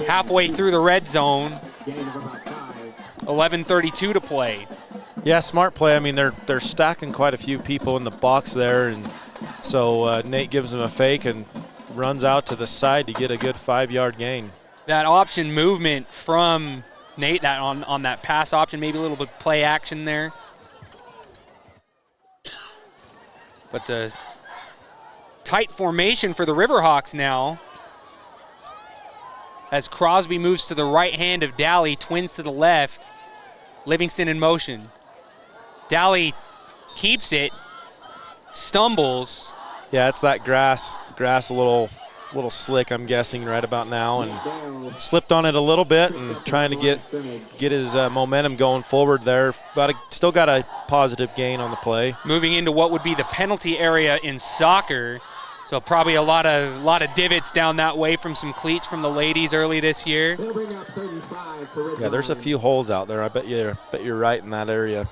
Halfway through the red zone. 11:32 to play. Yeah, smart play. I mean, they're stacking quite a few people in the box there, and so Nate gives them a fake and runs out to the side to get a good 5-yard gain. That option movement from Nate, that on that pass option, maybe a little bit play action there. But the tight formation for the Riverhawks now. As Crosby moves to the right hand of Daly, twins to the left. Livingston in motion. Daly keeps it, stumbles. Yeah, it's that grass. The grass a little slick, I'm guessing, right about now, and slipped on it a little bit and trying to get his momentum going forward there. But still got a positive gain on the play. Moving into what would be the penalty area in soccer, so probably a lot of divots down that way from some cleats from the ladies early this year. Yeah, there's a few holes out there. I bet you're right in that area.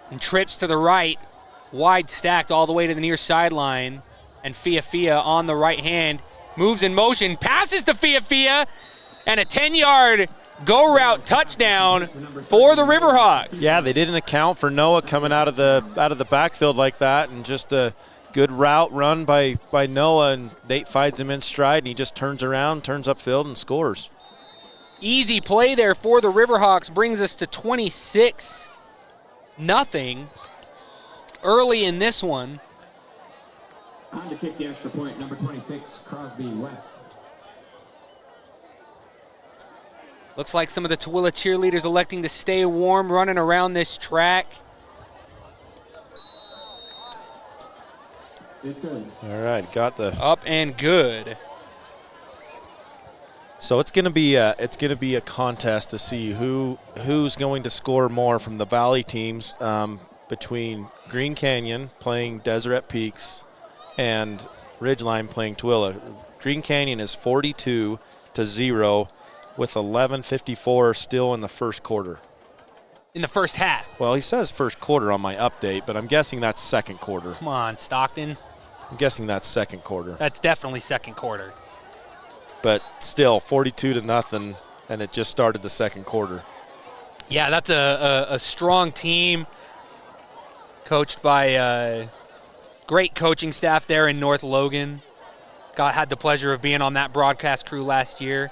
And trips to the right, wide stacked all the way to the near sideline. And Fia on the right hand, moves in motion, passes to Fia, and a 10-yard go route touchdown for the Riverhawks. Yeah, they didn't account for Noah coming out of the backfield like that, and just a good route run by Noah, and Nate finds him in stride, and he just turns around, turns upfield, and scores. Easy play there for the Riverhawks, brings us to 26-0 early in this one. On to kick the extra point, number 26, Crosby West. Looks like some of the Tooele cheerleaders electing to stay warm, running around this track. It's good. All right, got the up and good. So it's going to be a contest to see who's going to score more from the Valley teams between Green Canyon playing Deseret Peaks and Ridgeline playing Tooele. Green Canyon is 42-0 with 11:54 still in the first quarter. In the first half. Well, he says first quarter on my update, but I'm guessing that's second quarter. Come on, Stockton. I'm guessing that's second quarter. That's definitely second quarter. But still, 42-0, and it just started the second quarter. Yeah, that's a strong team coached by a great coaching staff there in North Logan. Had the pleasure of being on that broadcast crew last year.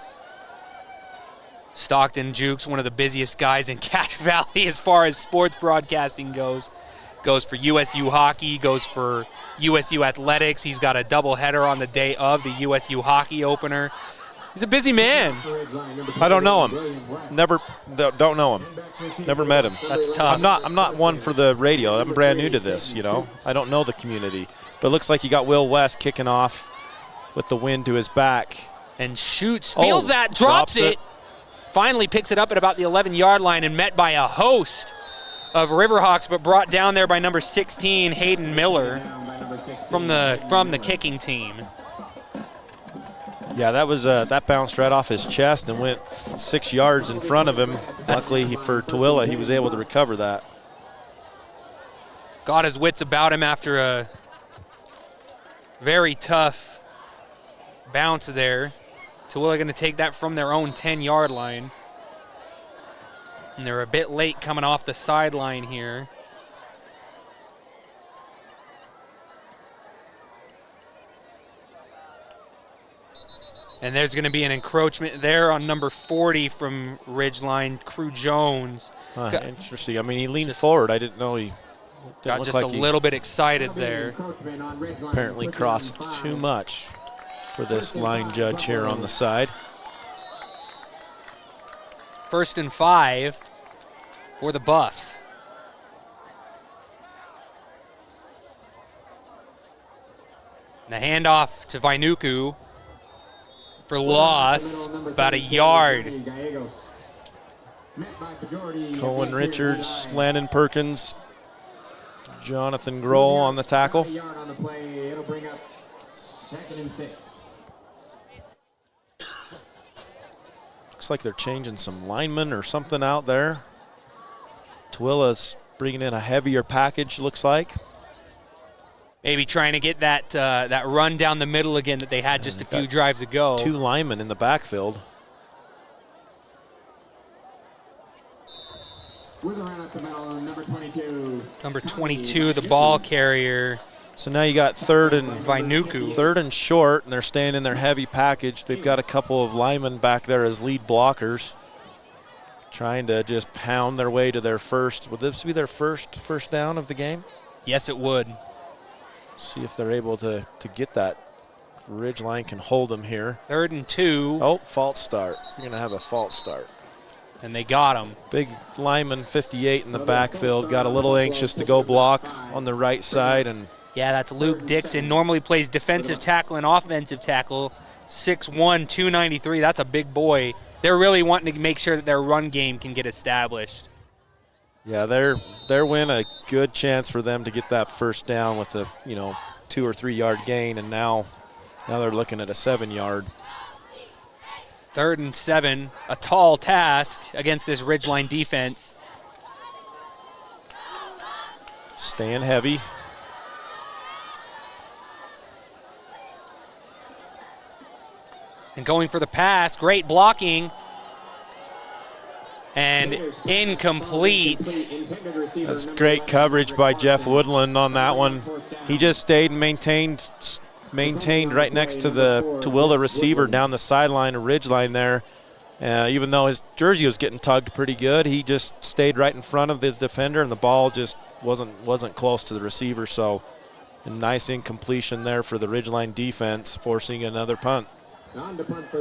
Stockton Jukes, one of the busiest guys in Cache Valley as far as sports broadcasting goes. Goes for USU hockey, goes for USU athletics. He's got a doubleheader on the day of the USU hockey opener. He's a busy man. I don't know him. Don't know him. Never met him. That's tough. I'm not one for the radio. I'm brand new to this, I don't know the community. But it looks like you got Will West kicking off with the wind to his back. And shoots, feels that, drops it. Finally picks it up at about the 11-yard line and met by a host of Riverhawks, but brought down there by number 16, Hayden Miller, from the kicking team. Yeah, that bounced right off his chest and went 6 yards in front of him. Luckily for Tooele, he was able to recover that. Got his wits about him after a very tough bounce there. Tooele going to take that from their own 10-yard line. And they're a bit late coming off the sideline here. And there's going to be an encroachment there on number 40 from Ridgeline, Crew Jones. Interesting. I mean, he leaned forward. I didn't know he got just a little bit excited there. Apparently crossed too much for this line judge here on the side. 1st and 5 for the Buffs. And the handoff to Vainuku for loss, about a yard. Cohen Richards, Landon Perkins, Jonathan Grohl on the tackle. It'll bring up 2nd and 6. Looks like they're changing some linemen or something out there. Tooele's bringing in a heavier package, looks like. Maybe trying to get that run down the middle again that they had just a few drives ago. 2 linemen in the backfield. Number 22, the ball carrier. So now you got 3rd and Vainuku. 3rd and short, and they're staying in their heavy package. They've got a couple of linemen back there as lead blockers, trying to just pound their way to their first. Would this be their first down of the game? Yes, it would. See if they're able to get that. Ridgeline can hold them here. 3rd and 2. Oh, false start. You're going to have a false start. And they got him. Big lineman, 58 in the backfield. Got a little anxious to go block on the right side. And yeah, that's Luke Dixon. Normally plays defensive tackle and offensive tackle. 6'1", 293. That's a big boy. They're really wanting to make sure that their run game can get established. Yeah, their win a good chance for them to get that first down with a 2 or 3 yard gain, and now they're looking at a 7-yard. 3rd and 7, a tall task against this Ridgeline defense. Staying heavy. And going for the pass, great blocking. And incomplete. That's great coverage by Jeff Woodland on that one. He just stayed and maintained right next to the Tooele receiver down the sideline of Ridgeline there. Even though his jersey was getting tugged pretty good, he just stayed right in front of the defender, and the ball just wasn't close to the receiver. So a nice incompletion there for the Ridgeline defense, forcing another punt.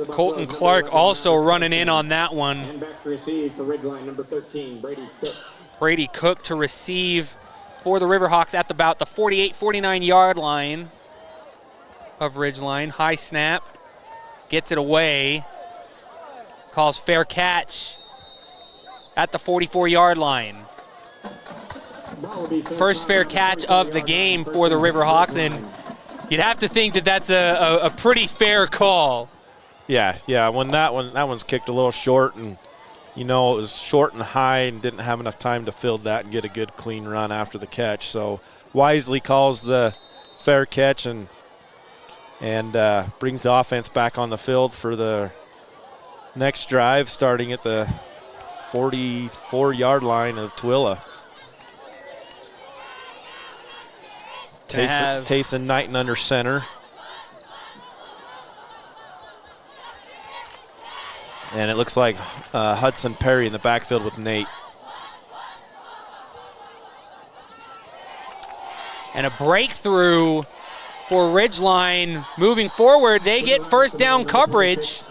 Colton Clark also running in on that one. And back to receive for Ridgeline, number 13, Brady Cook. Brady Cook to receive for the Riverhawks at about the 48, 49-yard line of Ridgeline. High snap, gets it away. calls fair catch at the 44-yard line. First fair catch of the game for the Riverhawks, and you'd have to think that that's a pretty fair call. Yeah. When that one's kicked a little short, and it was short and high, and didn't have enough time to field that and get a good clean run after the catch. So wisely calls the fair catch and brings the offense back on the field for the next drive, starting at the 44-yard line of Tooele. Tayson Knighton under center. And it looks like Hudson Perry in the backfield with Nate. And a breakthrough for Ridgeline moving forward. They get first down coverage.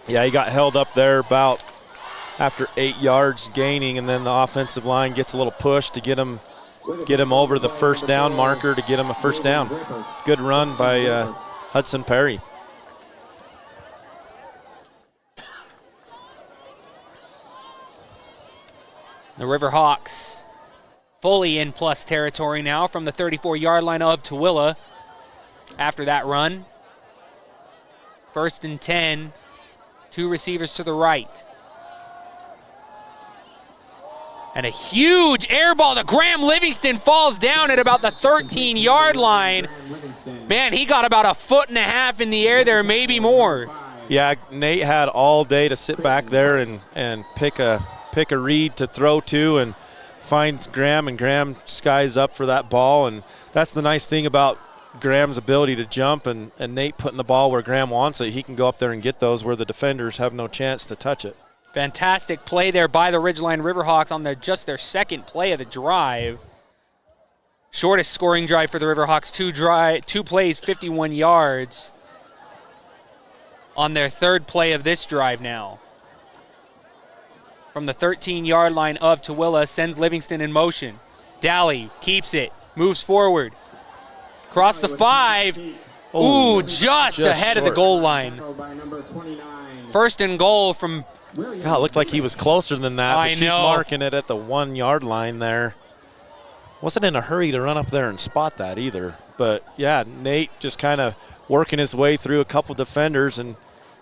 Yeah, he got held up there about after 8 yards gaining, and then the offensive line gets a little push to get him over the first down marker to get him a first down. Good run by Hudson Perry. The Riverhawks fully in plus territory now from the 34-yard line of Tooele after that run. 1st and 10, 2 receivers to the right. And a huge air ball to Graham Livingston, falls down at about the 13-yard line. Man, he got about 1.5 feet in the air there, maybe more. Yeah, Nate had all day to sit back there and pick a read to throw to, and finds Graham, and Graham skies up for that ball. And that's the nice thing about Graham's ability to jump, and Nate putting the ball where Graham wants it. He can go up there and get those where the defenders have no chance to touch it. Fantastic play there by the Ridgeline Riverhawks on just their second play of the drive. Shortest scoring drive for the Riverhawks, two plays, 51 yards on their third play of this drive now. From the 13-yard line of Tooele, sends Livingston in motion. Daly keeps it, moves forward. Across the 5. Ooh, just ahead short of the goal line. 1st and goal from... God, it looked like he was closer than that, but she's marking it at the 1-yard line there. Wasn't in a hurry to run up there and spot that either. But, yeah, Nate just kind of working his way through a couple defenders and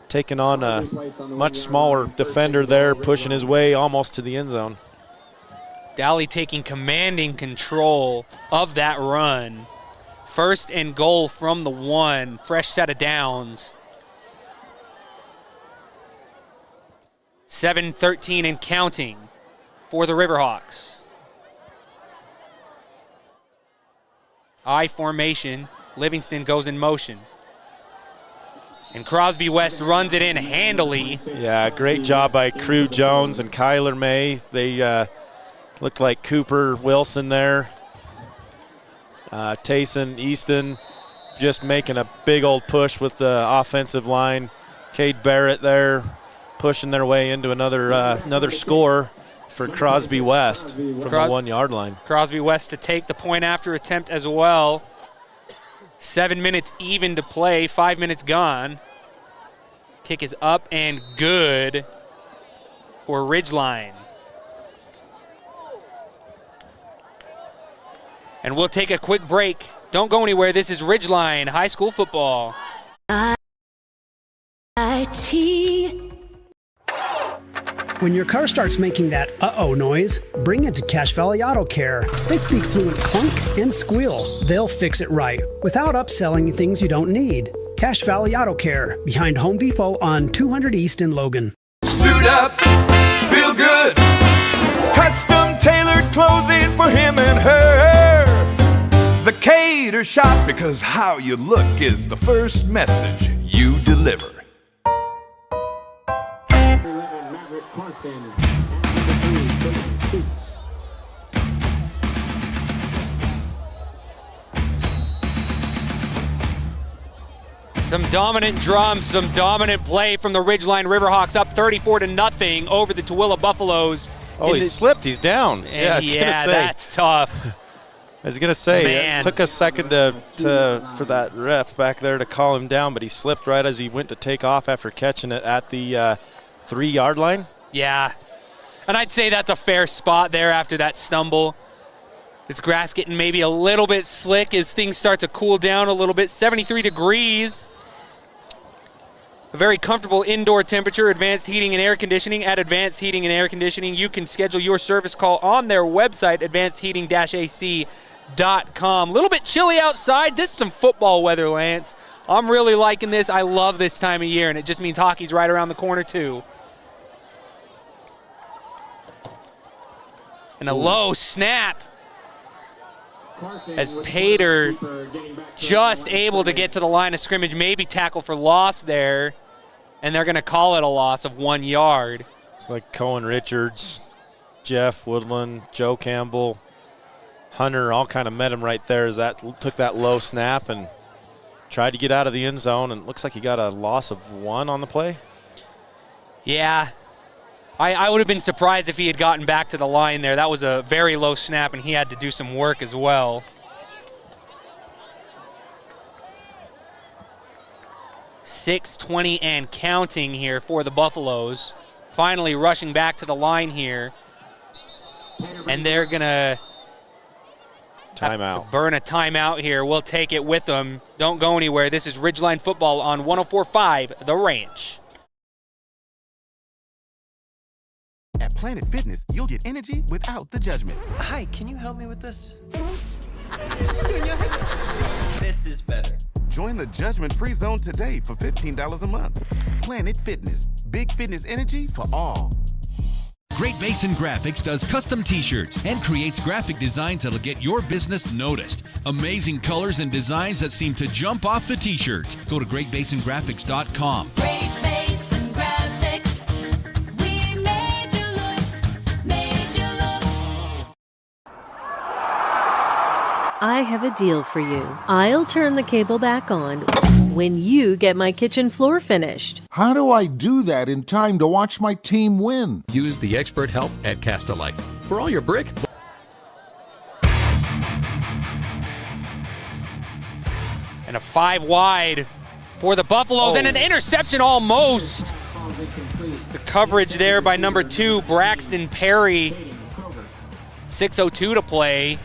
taking on a much smaller defender there, pushing his way almost to the end zone. Daly taking commanding control of that run. 1st and goal from the 1, fresh set of downs. 7-13 and counting for the Riverhawks. I formation, Livingston goes in motion. And Crosby West runs it in handily. Yeah, great job by Crew Jones and Kyler May. They looked like Cooper Wilson there. Tayson Easton just making a big old push with the offensive line. Cade Barrett there pushing their way into another score for Crosby West from the 1-yard line. Crosby West to take the point after attempt as well. 7 minutes even to play, 5 minutes gone. Kick is up and good for Ridgeline. And we'll take a quick break. Don't go anywhere. This is Ridgeline High School Football. When your car starts making that uh-oh noise, bring it to Cache Valley Auto Care. They speak fluent clunk and squeal. They'll fix it right without upselling things you don't need. Cache Valley Auto Care, behind Home Depot on 200 East in Logan. Suit up, feel good. Custom tailored clothing for him and her. The Cater Shop, because how you look is the first message you deliver. Some dominant drums, some dominant play from the Ridgeline Riverhawks, up 34-0 over the Tooele Buffaloes. Oh, he slipped. He's down. Yeah, I was gonna say. That's tough. I was going to say, Man. it took a second for that ref back there to call him down, but he slipped right as he went to take off after catching it at the 3-yard line. Yeah. And I'd say that's a fair spot there after that stumble. This grass getting maybe a little bit slick as things start to cool down a little bit. 73 degrees. A very comfortable indoor temperature. Advanced Heating and Air Conditioning. At Advanced Heating and Air Conditioning, you can schedule your service call on their website, advancedheating-ac.com. A little bit chilly outside. This is some football weather, Lance. I'm really liking this. I love this time of year, and it just means hockey's right around the corner, too. And a low snap as Pater just able to get to the line of scrimmage, maybe tackle for loss there, and they're going to call it a loss of 1 yard. It's like Cohen Richards, Jeff Woodland, Joe Campbell, Hunter all kind of met him right there as that took that low snap and tried to get out of the end zone, and it looks like he got a loss of 1 on the play. Yeah. I would have been surprised if he had gotten back to the line there. That was a very low snap, and he had to do some work as well. .6:20 and counting here for the Buffaloes. Finally rushing back to the line here. And they're going to timeout. Burn a timeout here. We'll take it with them. Don't go anywhere. This is Ridgeline Football on 104.5 The Ranch. At Planet Fitness, you'll get energy without the judgment. Hi, can you help me with this? This is better. Join the judgment-free zone today for $15 a month. Planet Fitness, big fitness energy for all. Great Basin Graphics does custom t-shirts and creates graphic designs that'll get your business noticed. Amazing colors and designs that seem to jump off the t-shirt. Go to greatbasingraphics.com. Great Basin Graphics. We made you look. I have a deal for you. I'll turn the cable back on when you get my kitchen floor finished. How do I do that in time to watch my team win? Use the expert help at Castelite. For all your brick... And a 5 wide for the Buffaloes, and an interception almost. The coverage there by number 2, Braxton Perry. 6:02 to play.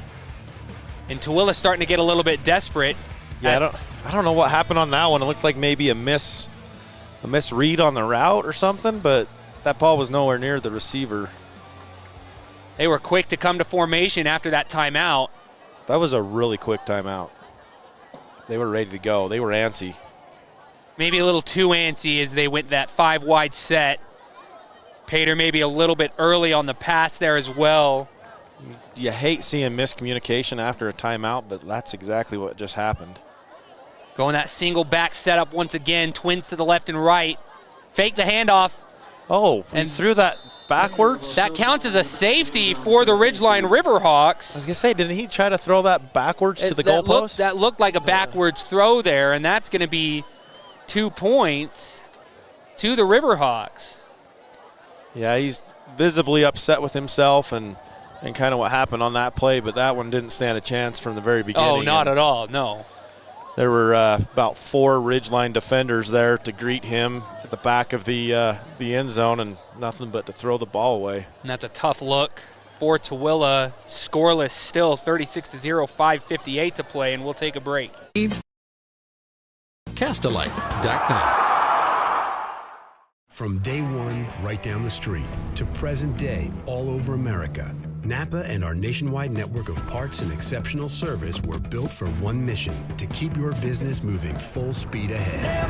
And Tooele starting to get a little bit desperate. Yeah, I don't know what happened on that one. It looked like maybe a misread on the route or something, but that ball was nowhere near the receiver. They were quick to come to formation after that timeout. That was a really quick timeout. They were ready to go. They were antsy. Maybe a little too antsy as they went that 5 wide set. Pater maybe a little bit early on the pass there as well. You hate seeing miscommunication after a timeout, but that's exactly what just happened. Going that single back setup once again, twins to the left and right. Fake the handoff. Oh, and threw that backwards? That counts as a safety for the Ridgeline Riverhawks. I was going to say, didn't he try to throw that backwards to the goalpost? That looked like a backwards throw there, and that's going to be 2 points to the Riverhawks. Yeah, he's visibly upset with himself and kind of what happened on that play, but that one didn't stand a chance from the very beginning. Oh, not at all, no. There were about 4 Ridgeline defenders there to greet him at the back of the end zone, and nothing but to throw the ball away. And that's a tough look for Tooele. Scoreless still, 36-0, 5:58 to play, and we'll take a break. Castelite.com. From day one, right down the street, to present day, all over America, Napa and our nationwide network of parts and exceptional service were built for one mission: to keep your business moving full speed ahead.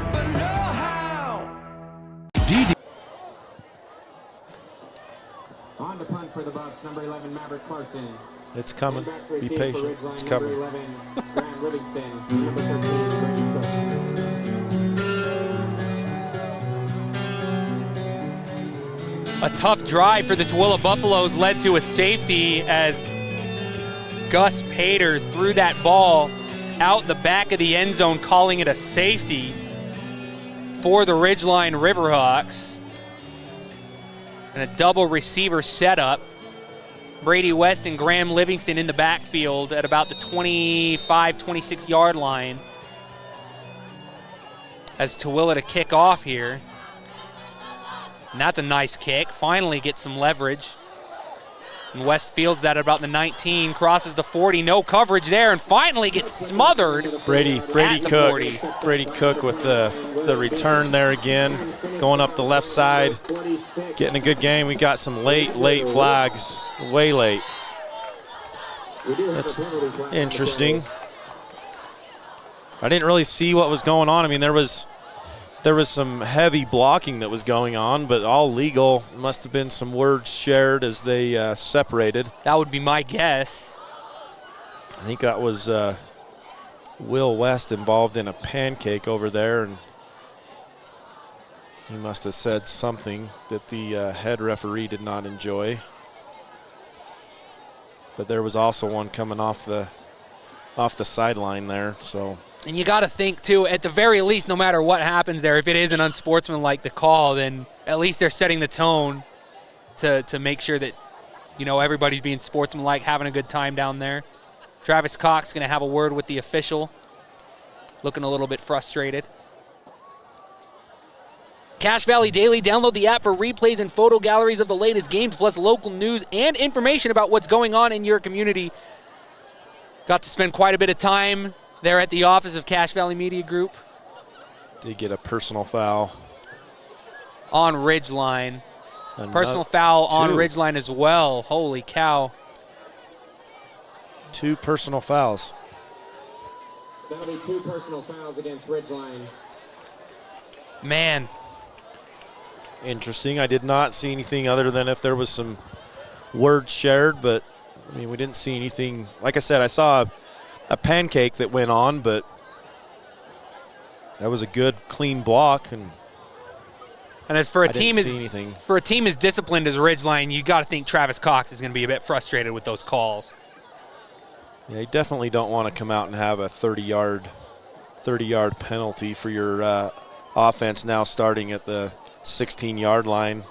On to punt for the Bucks, number 11, Maverick Carson. It's coming. Be patient. It's coming. Number 11, Grant Livingston. Number 13, Brady Cook. A tough drive for the Tooele Buffaloes led to a safety as Gus Pater threw that ball out the back of the end zone, calling it a safety for the Ridgeline Riverhawks. And a double receiver setup. Brady West and Graham Livingston in the backfield at about the 25, 26-yard line. As Tooele to kick off here. And that's a nice kick. Finally gets some leverage. And West fields that at about the 19, crosses the 40, no coverage there, and finally gets smothered. Brady Cook. Brady Cook with the return there again, going up the left side, getting a good game. We got some late flags, way late. That's interesting. I didn't really see what was going on. I mean, there was some heavy blocking that was going on, but all legal. Must have been some words shared as they separated. That would be my guess. I think that was Will West involved in a pancake over there, and he must have said something that the head referee did not enjoy. But there was also one coming off the sideline there, so. And you got to think, too, at the very least, no matter what happens there, if it is an unsportsmanlike the call, then at least they're setting the tone to make sure that, you know, everybody's being sportsmanlike, having a good time down there. Travis Cox going to have a word with the official, looking a little bit frustrated. Cache Valley Daily, download the app for replays and photo galleries of the latest games, plus local news and information about what's going on in your community. Got to spend quite a bit of time there at the office of Cache Valley Media Group. Did get a personal foul. On Ridgeline. Personal foul on Ridgeline as well. Holy cow. 2 personal fouls. That'll be 2 personal fouls against Ridgeline. Man. Interesting. I did not see anything other than if there was some words shared, but I mean, we didn't see anything. Like I said, I saw a pancake that went on, but that was a good, clean block. And as for a team as disciplined as Ridgeline, you got to think Travis Cox is going to be a bit frustrated with those calls. Yeah, you definitely don't want to come out and have a 30-yard penalty for your offense now starting at the 16-yard line.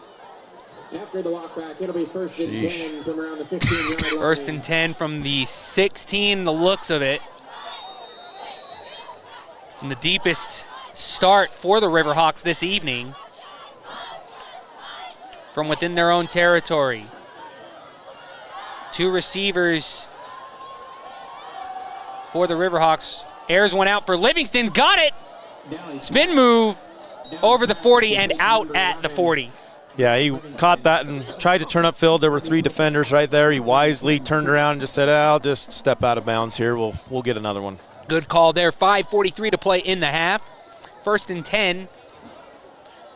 After the walk back, it'll be first and 10 from around the 15-yard line. First and 10 from the 16, the looks of it. And the deepest start for the Riverhawks this evening from within their own territory. 2 receivers for the Riverhawks. Airs one out for Livingston, got it! Spin move over the 40 and out at the 40. Yeah, he caught that and tried to turn upfield. There were 3 defenders right there. He wisely turned around and just said, I'll just step out of bounds here. We'll get another one. Good call there. 5:43 to play in the half. First and 10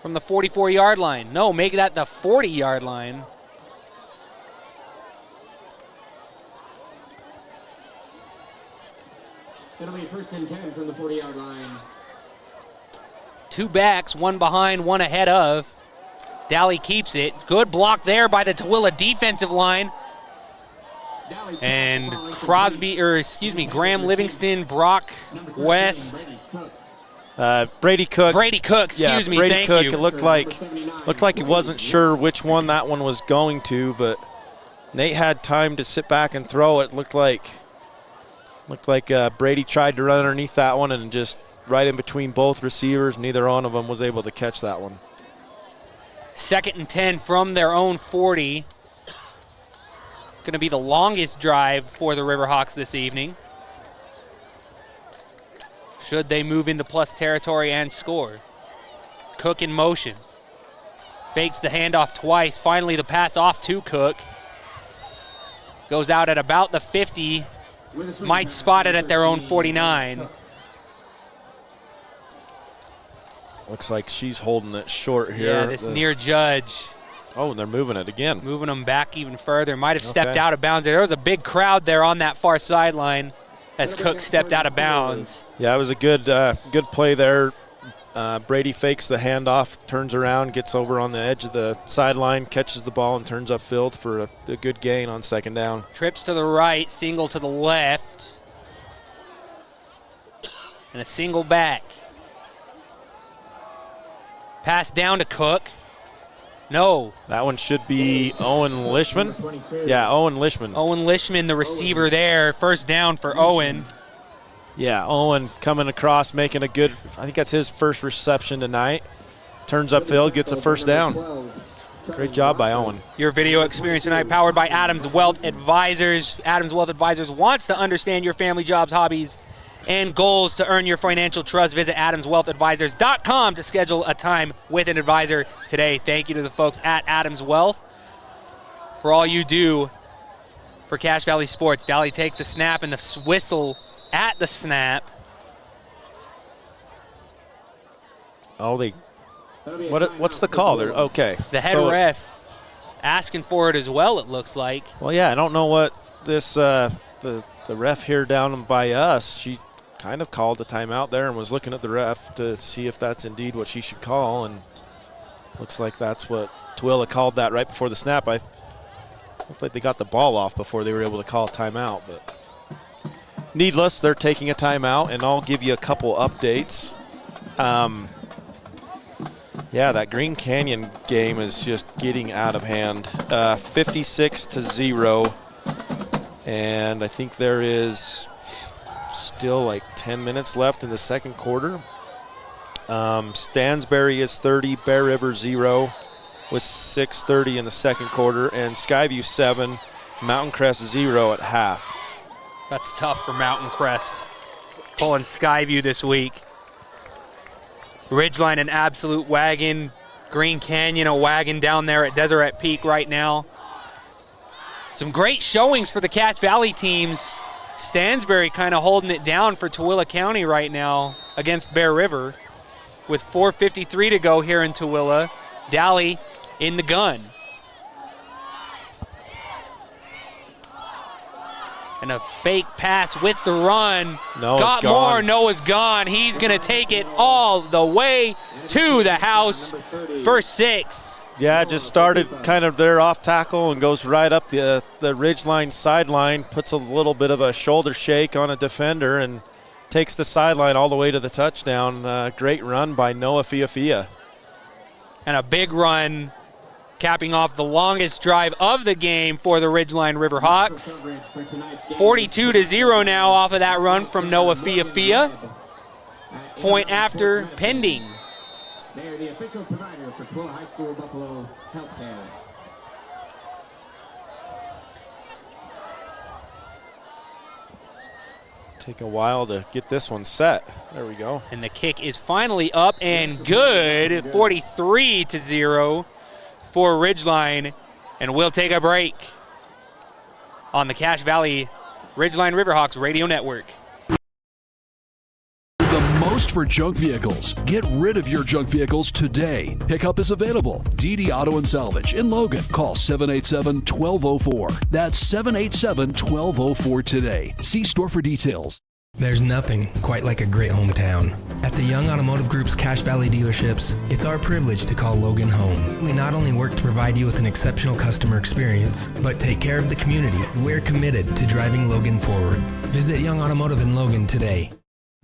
from the 44-yard line. No, make that the 40-yard line. It'll be first and 10 from the 40-yard line. 2 backs, 1 behind, 1 ahead of. Dally keeps it. Good block there by the Tooele defensive line. And Graham Livingston, Brock West. Brady Cook. Brady Cook, excuse me, Brady thank Cook, you. It looked like he wasn't sure which one that one was going to, but Nate had time to sit back and throw it. Looked like Brady tried to run underneath that one and just right in between both receivers. Neither one of them was able to catch that one. Second and 10 from their own 40. Going to be the longest drive for the Riverhawks this evening. Should they move into plus territory and score. Cook in motion. Fakes the handoff twice. Finally the pass off to Cook. Goes out at about the 50. Might spot it at their own 49. Looks like she's holding it short here. Yeah, this near judge. Oh, and they're moving it again. Moving them back even further. Might have stepped out of bounds there. There was a big crowd there on that far sideline as Cook stepped out of bounds. Yeah, it was a good play there. Brady fakes the handoff, turns around, gets over on the edge of the sideline, catches the ball, and turns upfield for a good gain on second down. Trips to the right, single to the left, and a single back. Pass down to Cook. No. That one should be Owen Lishman. Yeah, Owen Lishman. Owen Lishman, the receiver there. First down for Owen. Yeah, Owen coming across, making a good, I think that's his first reception tonight. Turns upfield, gets a first down. Great job by Owen. Your video experience tonight powered by Adams Wealth Advisors. Adams Wealth Advisors wants to understand your family, jobs, hobbies, and goals to earn your financial trust. Visit adamswealthadvisors.com to schedule a time with an advisor today. Thank you to the folks at Adams Wealth for all you do for Cache Valley Sports. Dally takes the snap and the whistle at the snap. Oh, what's the call there? Okay. The head ref asking for it as well, it looks like. Well, yeah, I don't know what this the ref here down by us, she kind of called the timeout there and was looking at the ref to see if that's indeed what she should call, and looks like that's what Tooele called that right before the snap. I looked like they got the ball off before they were able to call a timeout, but needless, they're taking a timeout, and I'll give you a couple updates. Yeah, that Green Canyon game is just getting out of hand. 56-0, and I think there is still like 10 minutes left in the second quarter. Stansbury is 30, Bear River 0 with 6:30 in the second quarter, and Skyview 7, Mountain Crest 0 at half. That's tough for Mountain Crest, pulling Skyview this week. Ridgeline an absolute wagon. Green Canyon a wagon down there at Deseret Peak right now. Some great showings for the Cache Valley teams. Stansbury kind of holding it down for Tooele County right now against Bear River with 4:53 to go here in Tooele. Dally in the gun. And a fake pass with the run. Got more, Noah's gone. He's going to take it all the way to the house for 6. Yeah, just started kind of there off tackle and goes right up the Ridgeline sideline, puts a little bit of a shoulder shake on a defender and takes the sideline all the way to the touchdown. Great run by Noah Fiafia. And a big run capping off the longest drive of the game for the Ridgeline Riverhawks. 42-0 now off of that run from Noah Fiafia. Point after pending. They are the official provider for Tooele High School Buffalo Healthcare. Take a while to get this one set. There we go. And the kick is finally up and good. 43-0 for Ridgeline. And we'll take a break on the Cache Valley Ridgeline Riverhawks Radio Network. The most for junk vehicles. Get rid of your junk vehicles today. Pickup is available. DD Auto and Salvage in Logan. Call 787-1204. That's 787-1204 today. See store for details. There's nothing quite like a great hometown. At the Young Automotive Group's Cache Valley dealerships, it's our privilege to call Logan home. We not only work to provide you with an exceptional customer experience, but take care of the community. We're committed to driving Logan forward. Visit Young Automotive in Logan today.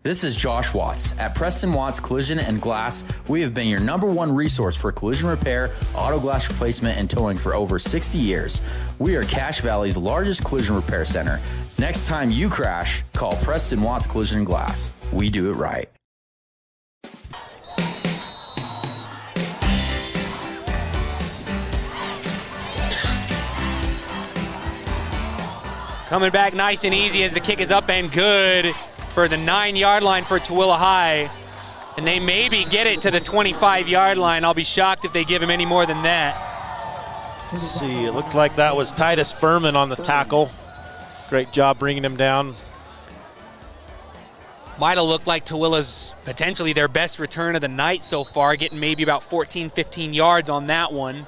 This is Josh Watts. At Preston Watts Collision and Glass, we have been your #1 resource for collision repair, auto glass replacement, and towing for over 60 years. We are Cache Valley's largest collision repair center. Next time you crash, call Preston Watts Collision and Glass. We do it right. Coming back nice and easy as the kick is up and good for the 9-yard line for Tooele High. And they maybe get it to the 25-yard line. I'll be shocked if they give him any more than that. Let's see, it looked like that was Titus Furman on the tackle. Great job bringing him down. Might have looked like Tooele's potentially their best return of the night so far, getting maybe about 14, 15 yards on that one.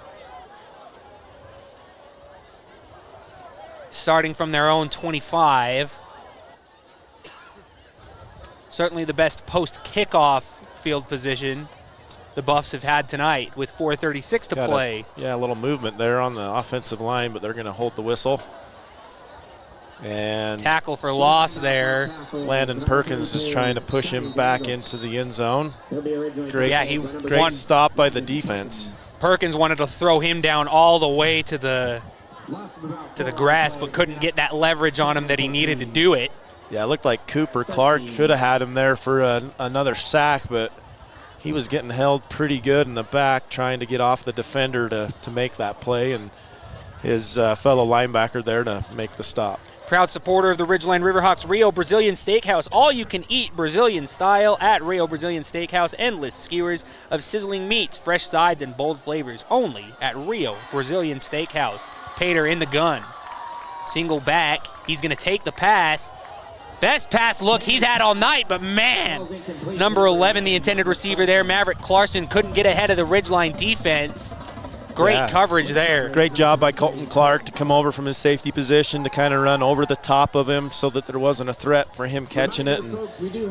Starting from their own 25. Certainly the best post-kickoff field position the Buffs have had tonight with 4:36 to play. A little movement there on the offensive line, but they're going to hold the whistle. And tackle for loss there. Landon Perkins is trying to push him back into the end zone. Great stop by the defense. Perkins wanted to throw him down all the way to the grass, but couldn't get that leverage on him that he needed to do it. Yeah, it looked like Cooper Clark could have had him there for another sack, but he was getting held pretty good in the back trying to get off the defender to make that play, and his fellow linebacker there to make the stop. Proud supporter of the Ridgeline Riverhawks Rio Brazilian Steakhouse. All you can eat Brazilian style at Rio Brazilian Steakhouse. Endless skewers of sizzling meats, fresh sides, and bold flavors. Only at Rio Brazilian Steakhouse. Pater in the gun. Single back. He's going to take the pass. Best pass look he's had all night, but man, number 11, the intended receiver there, Maverick Clarkson, couldn't get ahead of the Ridgeline defense. Great coverage there. Great job by Colton Clark to come over from his safety position to kind of run over the top of him so that there wasn't a threat for him catching it.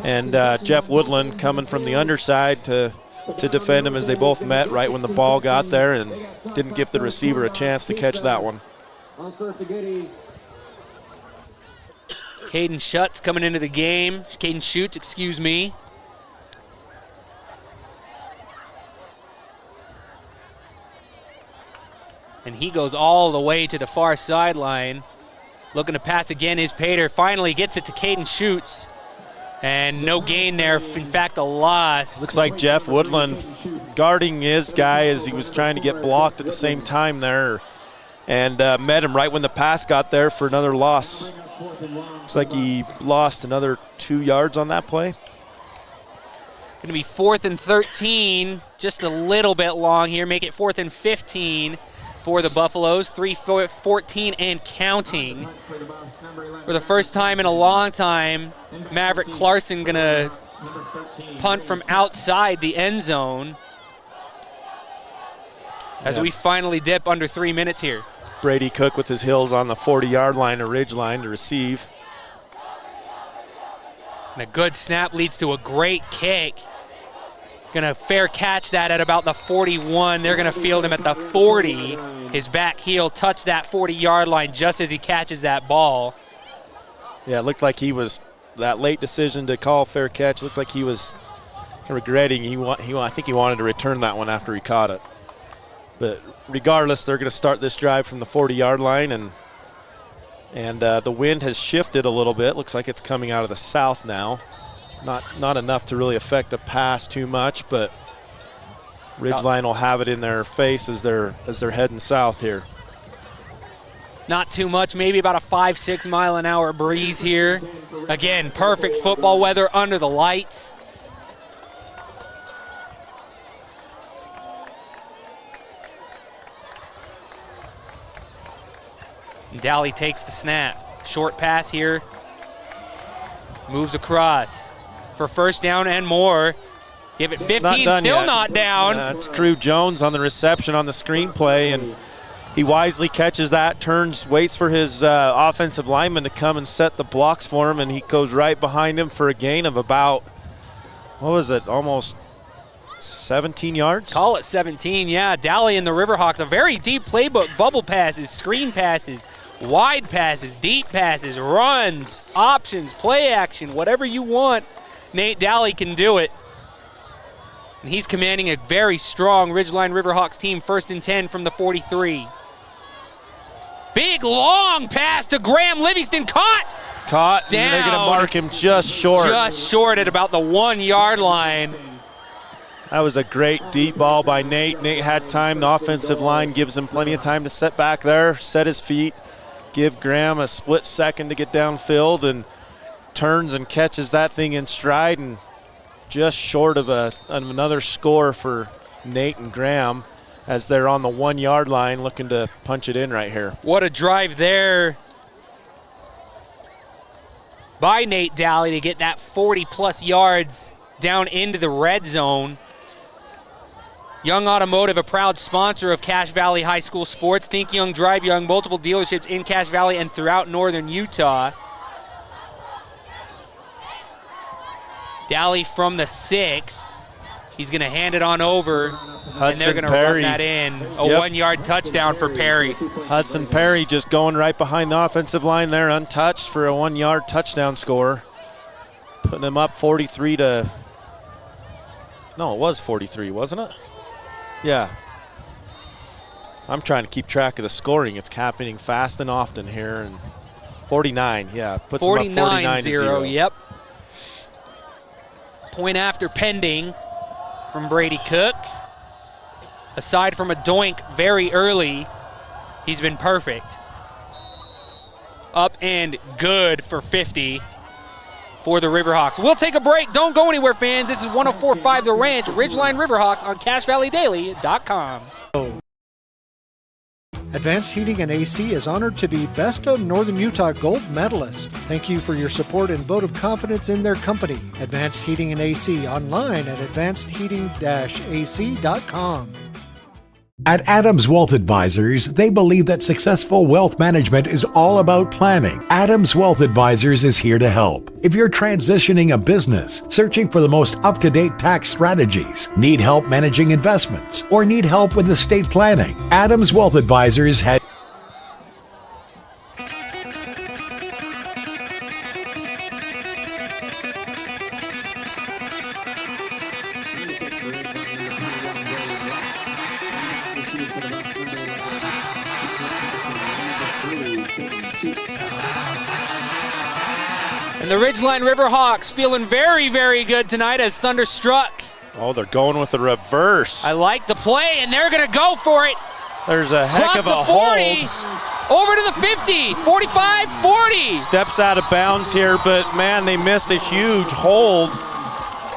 And Jeff Woodland coming from the underside to defend him as they both met right when the ball got there and didn't give the receiver a chance to catch that one. Caden Schutz coming into the game. Caden Schutz, excuse me. And he goes all the way to the far sideline. Looking to pass again is Pater. Finally gets it to Caden Schutz. And no gain there. In fact, a loss. Looks like Jeff Woodland guarding his guy as he was trying to get blocked at the same time there. And met him right when the pass got there for another loss. Looks like he lost another 2 yards on that play. Going to be 4th and 13. Just a little bit long here. Make it 4th and 15. For the Buffaloes, 3:14 and counting. For the first time in a long time, Maverick Clarkson gonna punt from outside the end zone as we finally dip under 3 minutes here. Brady Cook with his heels on the 40-yard line or ridge line to receive. And a good snap leads to a great kick. Gonna fair catch that at about the 41. They're gonna field him at the 40. His back heel touched that 40-yard line just as he catches that ball. Yeah, it looked like he was, that late decision to call fair catch, looked like he was regretting. I think he wanted to return that one after he caught it. But regardless, they're gonna start this drive from the 40-yard line, and the wind has shifted a little bit. Looks like it's coming out of the south now. Not enough to really affect a pass too much, but Ridgeline will have it in their face as they're heading south here. Not too much, maybe about a 5-6 mile an hour breeze here. Again, perfect football weather under the lights. And Dally takes the snap. Short pass here. Moves across for first down and more. Give it 15, still not down. It's Crew Jones on the reception on the screen play, and he wisely catches that, turns, waits for his offensive lineman to come and set the blocks for him, and he goes right behind him for a gain of about, what was it, almost 17 yards? Call it 17, yeah. Dally and the Riverhawks, a very deep playbook, bubble passes, screen passes, wide passes, deep passes, runs, options, play action, whatever you want. Nate Dally can do it. And he's commanding a very strong Ridgeline Riverhawks team, 1st and 10 from the 43. Big, long pass to Graham Livingston, caught. Caught, down. And they're going to mark him just short. Just short at about the 1 yard line. That was a great deep ball by Nate. Nate had time. The offensive line gives him plenty of time to set back there, set his feet, give Graham a split second to get downfield, and turns and catches that thing in stride, and just short of another score for Nate and Graham as they're on the 1 yard line looking to punch it in right here. What a drive there by Nate Dally to get that 40-plus yards down into the red zone. Young Automotive, a proud sponsor of Cache Valley High School sports. Think Young, Drive Young, multiple dealerships in Cache Valley and throughout northern Utah. Dally from the 6. He's going to hand it on over, and they're going to run that in. A 1 yard touchdown for Perry. Hudson Perry just going right behind the offensive line there, untouched for a 1 yard touchdown score. Putting them up 43 to, no, it was 43, wasn't it? Yeah. I'm trying to keep track of the scoring. It's happening fast and often here. And 49, yeah, puts them up 49-0. Yep. Point after pending from Brady Cook. Aside from a doink very early, he's been perfect. Up and good for 50 for the Riverhawks. We'll take a break. Don't go anywhere, fans. This is 104.5 The Ranch, Ridgeline Riverhawks on CashValleyDaily.com. Advanced Heating and AC is honored to be Best of Northern Utah Gold Medalist. Thank you for your support and vote of confidence in their company. Advanced Heating and AC, online at advancedheating-ac.com. At Adams Wealth Advisors, they believe that successful wealth management is all about planning. Adams Wealth Advisors is here to help. If you're transitioning a business, searching for the most up-to-date tax strategies, need help managing investments, or need help with estate planning, Adams Wealth Advisors has And the Ridgeline Riverhawks feeling very, very good tonight as Thunderstruck. Oh, they're going with the reverse. I like the play, and they're going to go for it. There's a heck of a Across the 40, hold. over to the 50, 45, 40. Steps out of bounds here, but man, they missed a huge hold.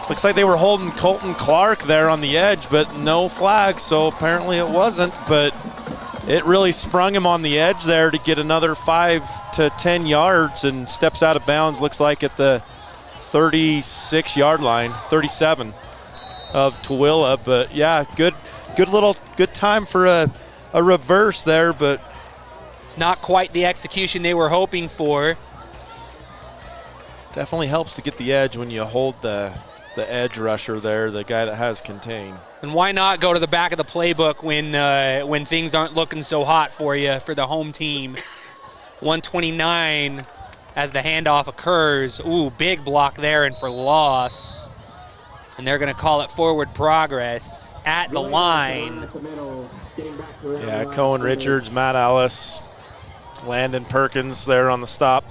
Looks like they were holding Colton Clark there on the edge, but no flag, so apparently it wasn't. But it really sprung him on the edge there to get another 5 to 10 yards and steps out of bounds, looks like at the 36-yard line, 37 of Tooele. But yeah, good time for a reverse there, but not quite the execution they were hoping for. Definitely helps to get the edge when you hold the edge rusher there, the guy that has contain. And why not go to the back of the playbook when things aren't looking so hot for you for the home team? 129 as the handoff occurs. Ooh, big block there and for loss. And they're going to call it forward progress at the line. Yeah, Cohen Richards, Matt Ellis, Landon Perkins there on the stop.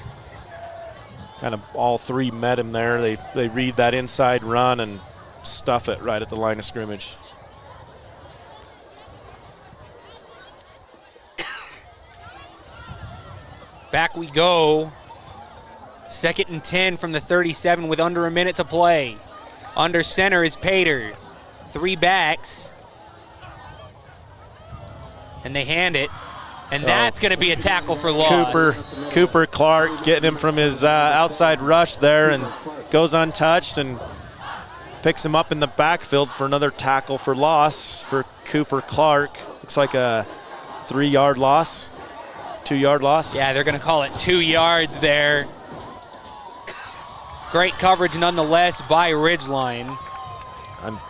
Kind of all three met him there. They read that inside run and stuff it right at the line of scrimmage. Back we go. 2nd and 10 from the 37 with under a minute to play. Under center is Pater. 3 backs. And they hand it. And that's going to be a tackle for loss. Cooper Clark getting him from his outside rush there and goes untouched and picks him up in the backfield for another tackle for loss for Cooper Clark. Looks like a 3-yard loss, 2-yard loss. Yeah, they're going to call it 2 yards there. Great coverage nonetheless by Ridgeline.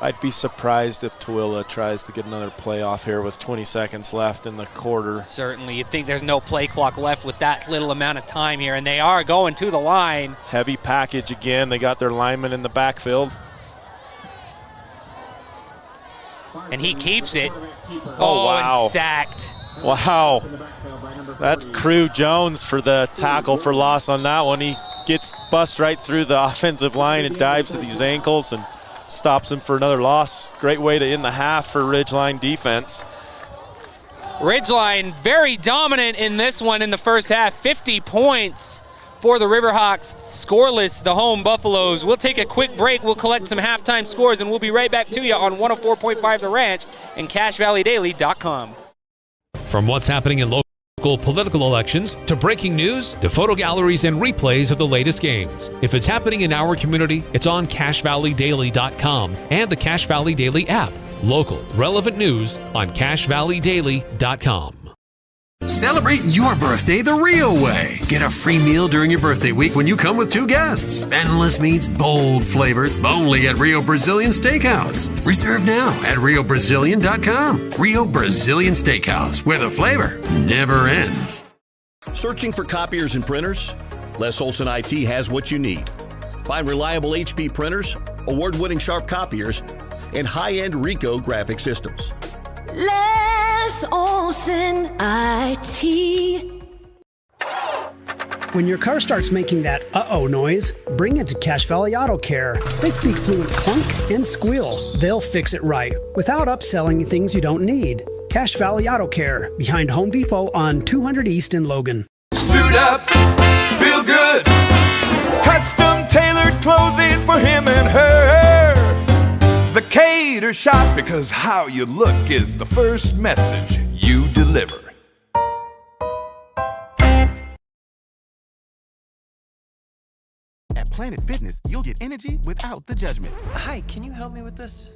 I'd be surprised if Tooele tries to get another play off here with 20 seconds left in the quarter. Certainly. You'd think there's no play clock left with that little amount of time here, and they are going to the line. Heavy package again. They got their lineman in the backfield. And he keeps it. Oh, wow. And sacked. Wow. That's Crew Jones for the tackle for loss on that one. He gets bust right through the offensive line and dives to these ankles and stops him for another loss. Great way to end the half for Ridgeline defense. Ridgeline very dominant in this one in the first half. 50 points for the Riverhawks. Scoreless, the home Buffaloes. We'll take a quick break. We'll collect some halftime scores, and we'll be right back to you on 104.5 The Ranch and CashValleyDaily.com. From what's happening in local political elections, to breaking news, to photo galleries and replays of the latest games. If it's happening in our community, it's on CashValleyDaily.com and the Cache Valley Daily app. Local, relevant news on CashValleyDaily.com. Celebrate your birthday the real way. Get a free meal during your birthday week when you come with 2 guests. Endless meats, bold flavors, only at Rio Brazilian Steakhouse. Reserve now at RioBrazilian.com. Rio Brazilian Steakhouse, where the flavor never ends. Searching for copiers and printers? Les Olson IT has what you need. Find reliable HP printers, award-winning sharp copiers, and high-end Ricoh graphic systems. Les Olson Olsen IT. When your car starts making that uh-oh noise, bring it to Cache Valley Auto Care. They speak fluent clunk and squeal. They'll fix it right without upselling things you don't need. Cache Valley Auto Care, behind Home Depot on 200 East in Logan. Suit up, feel good. Custom tailored clothing for him and her. The Cater Shop, because how you look is the first message you deliver. At Planet Fitness, you'll get energy without the judgment. Hi, can you help me with this?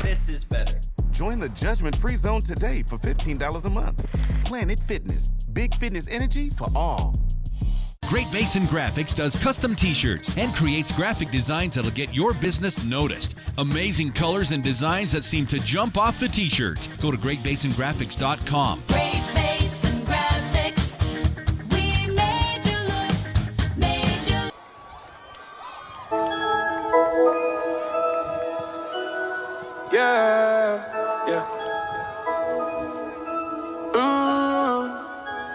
This is better. Join the judgment-free zone today for $15 a month. Planet Fitness, big fitness energy for all. Great Basin Graphics does custom t-shirts and creates graphic designs that'll get your business noticed. Amazing colors and designs that seem to jump off the t-shirt. Go to greatbasingraphics.com. Great Basin Graphics. We made you look, made you.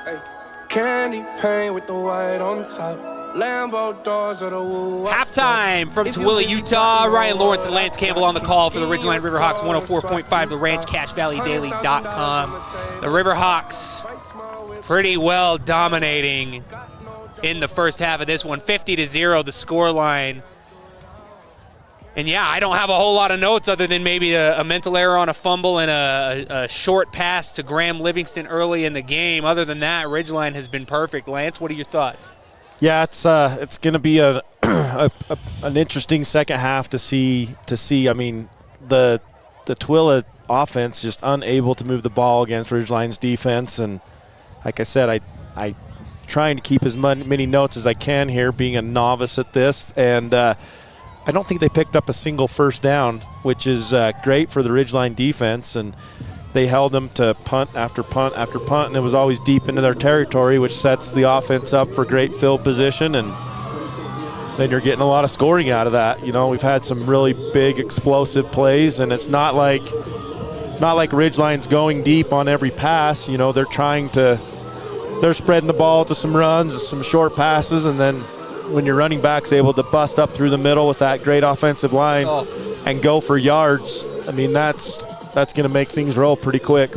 Hey. Candy paint with the white on top. Lambo doors or the woo. Halftime from Tooele, Utah. Ryan Lawrence and Lance Campbell on the call for the Ridgeline Riverhawks, 104.5 The Ranch, CacheValleyDaily.com. The Riverhawks pretty well dominating in the first half of this one, 50-0 the score line. And yeah, I don't have a whole lot of notes other than maybe a mental error on a fumble and a short pass to Graham Livingston early in the game. Other than that, Ridgeline has been perfect. Lance, what are your thoughts? Yeah, it's going to be an interesting second half to see. I mean, the Tooele offense just unable to move the ball against Ridgeline's defense, and like I said, I trying to keep as many notes as I can here, being a novice at this, and I don't think they picked up a single first down, which is great for the Ridgeline defense, and they held them to punt after punt after punt, and it was always deep into their territory, which sets the offense up for great field position, and then you're getting a lot of scoring out of that. You know, we've had some really big explosive plays, and it's not like Ridgeline's going deep on every pass. You know, they're spreading the ball to some runs, some short passes, and then when your running back's able to bust up through the middle with that great offensive line and go for yards, I mean, that's going to make things roll pretty quick.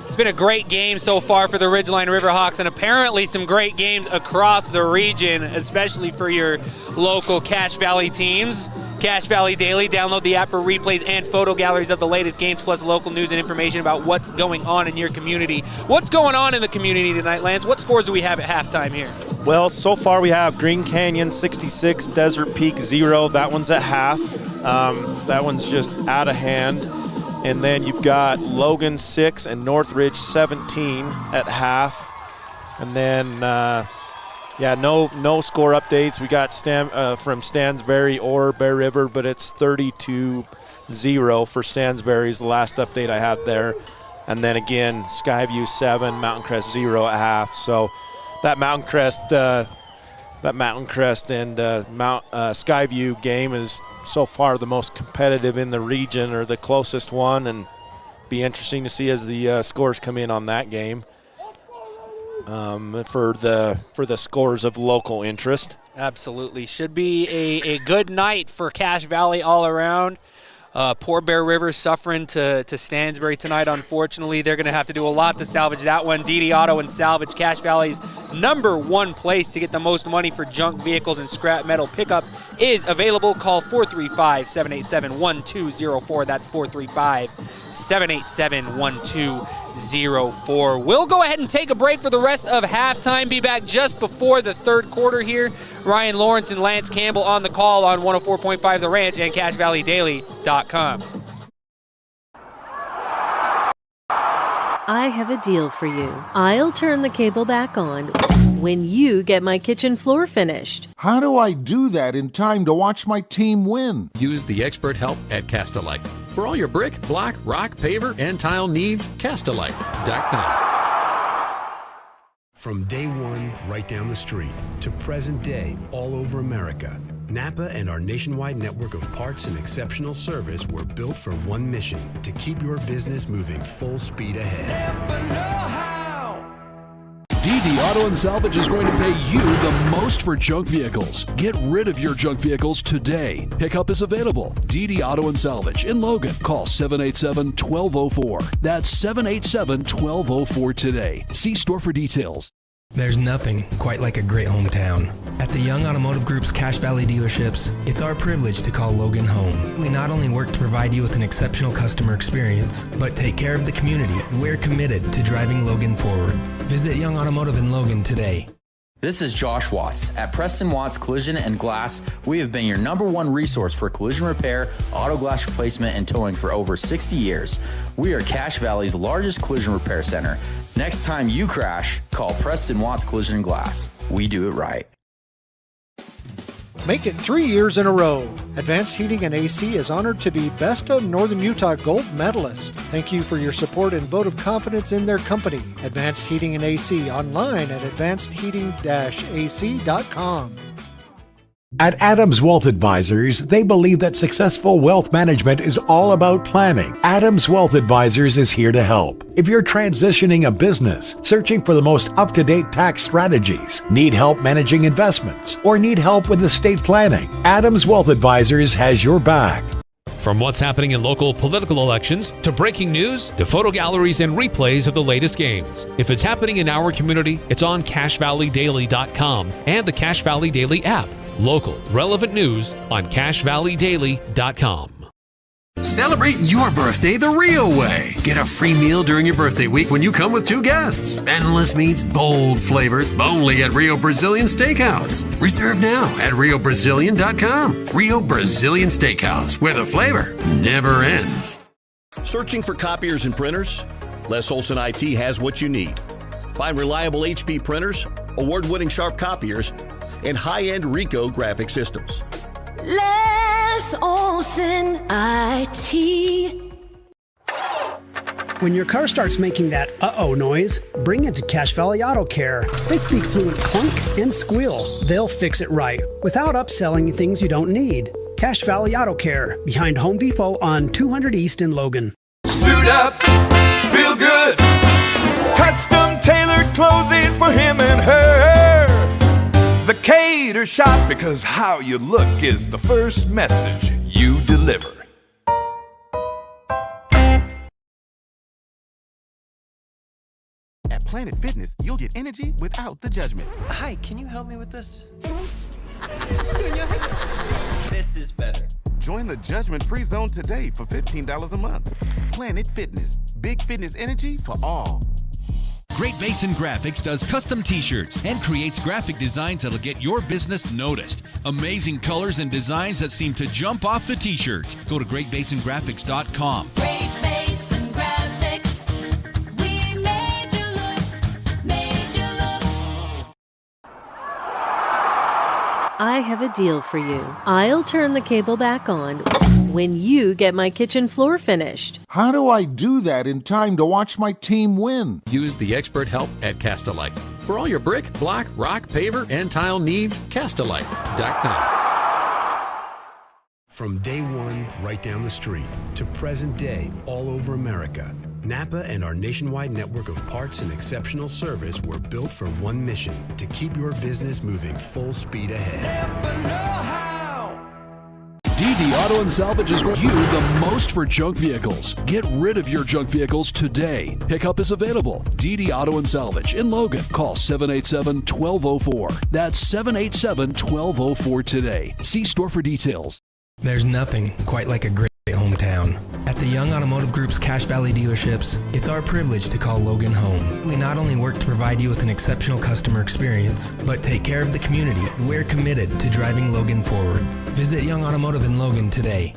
It's been a great game so far for the Ridgeline Riverhawks, and apparently some great games across the region, especially for your local Cache Valley teams. Cache Valley Daily, download the app for replays and photo galleries of the latest games, plus local news and information about what's going on in your community. What's going on in the community tonight, Lance? What scores do we have at halftime here? Well, so far we have Green Canyon 66, Desert Peak 0. That one's at half. That one's just out of hand. And then you've got Logan 6 and Northridge 17 at half. And then, no score updates. We got from Stansbury or Bear River, but it's 32-0 for Stansbury's the last update I had there. And then again, Skyview 7, Mountain Crest 0 at half. So that Mountain Crest and Skyview game is so far the most competitive in the region, or the closest one, and be interesting to see as the scores come in on that game for the scores of local interest. Absolutely. Should be a good night for Cache Valley all around. Poor Bear River suffering to Stansbury tonight, unfortunately. They're going to have to do a lot to salvage that one. DD Auto and Salvage, Cache Valley's #1 place to get the most money for junk vehicles and scrap metal pickup, is available. Call 435-787-1204. That's 435-787-1204. We'll go ahead and take a break for the rest of halftime. Be back just before the third quarter here. Ryan Lawrence and Lance Campbell on the call on 104.5 The Ranch and CacheValleyDaily.com. I have a deal for you. I'll turn the cable back on when you get my kitchen floor finished. How do I do that in time to watch my team win? Use the expert help at Castalite. For all your brick, block, rock, paver, and tile needs, Castalite.com. From day one, right down the street, to present day, all over America, Napa and our nationwide network of parts and exceptional service were built for one mission: to keep your business moving full speed ahead. DD Auto and Salvage is going to pay you the most for junk vehicles. Get rid of your junk vehicles today. Pickup is available. DD Auto and Salvage in Logan. Call 787-1204. That's 787-1204 today. See store for details. There's nothing quite like a great hometown. At the Young Automotive Group's Cache Valley dealerships, it's our privilege to call Logan home. We not only work to provide you with an exceptional customer experience, but take care of the community. We're committed to driving Logan forward. Visit Young Automotive in Logan today. This is Josh Watts. At Preston Watts Collision and Glass, we have been your #1 resource for collision repair, auto glass replacement, and towing for over 60 years. We are Cache Valley's largest collision repair center. Next time you crash, call Preston Watts Collision and Glass. We do it right. Make it 3 years in a row. Advanced Heating and AC is honored to be Best of Northern Utah Gold Medalist. Thank you for your support and vote of confidence in their company. Advanced Heating and AC online at advancedheating-ac.com. At Adams Wealth Advisors, they believe that successful wealth management is all about planning. Adams Wealth Advisors is here to help. If you're transitioning a business, searching for the most up-to-date tax strategies, need help managing investments, or need help with estate planning, Adams Wealth Advisors has your back. From what's happening in local political elections, to breaking news, to photo galleries and replays of the latest games. If it's happening in our community, it's on CacheValleyDaily.com and the Cache Valley Daily app. Local, relevant news on CacheValleyDaily.com. Celebrate your birthday the real way. Get a free meal during your birthday week when you come with 2 guests. Endless meats, bold flavors, only at Rio Brazilian Steakhouse. Reserve now at RioBrazilian.com. Rio Brazilian Steakhouse, where the flavor never ends. Searching for copiers and printers? Les Olson IT has what you need. Find reliable HP printers, award-winning Sharp copiers, and high-end Ricoh graphic systems. Les Olson IT. When your car starts making that uh-oh noise, bring it to Cache Valley Auto Care. They speak fluent clunk and squeal. They'll fix it right without upselling things you don't need. Cache Valley Auto Care, behind Home Depot on 200 East in Logan. Suit up, feel good. Custom tailored clothing for him and her. The Cater Shop, because how you look is the first message you deliver. At Planet Fitness, you'll get energy without the judgment. Hi, can you help me with this? This is better. Join the judgment-free zone today for $15 a month. Planet Fitness, big fitness energy for all. Great Basin Graphics does custom t-shirts and creates graphic designs that'll get your business noticed. Amazing colors and designs that seem to jump off the t-shirt. Go to GreatBasinGraphics.com. Great Basin Graphics. We made you look, made you look. I have a deal for you. I'll turn the cable back on when you get my kitchen floor finished. How do I do that in time to watch my team win? Use the expert help at Castalite. For all your brick, block, rock, paver, and tile needs, Castalite.com. From day one, right down the street, to present day, all over America, Napa and our nationwide network of parts and exceptional service were built for one mission: to keep your business moving full speed ahead. DD Auto and Salvage is going you the most for junk vehicles. Get rid of your junk vehicles today. Pickup is available. DD Auto and Salvage in Logan. Call 787-1204. That's 787-1204 today. See store for details. There's nothing quite like a great hometown. At the Young Automotive Group's Cache Valley dealerships, it's our privilege to call Logan home. We not only work to provide you with an exceptional customer experience, but take care of the community. We're committed to driving Logan forward. Visit Young Automotive in Logan today.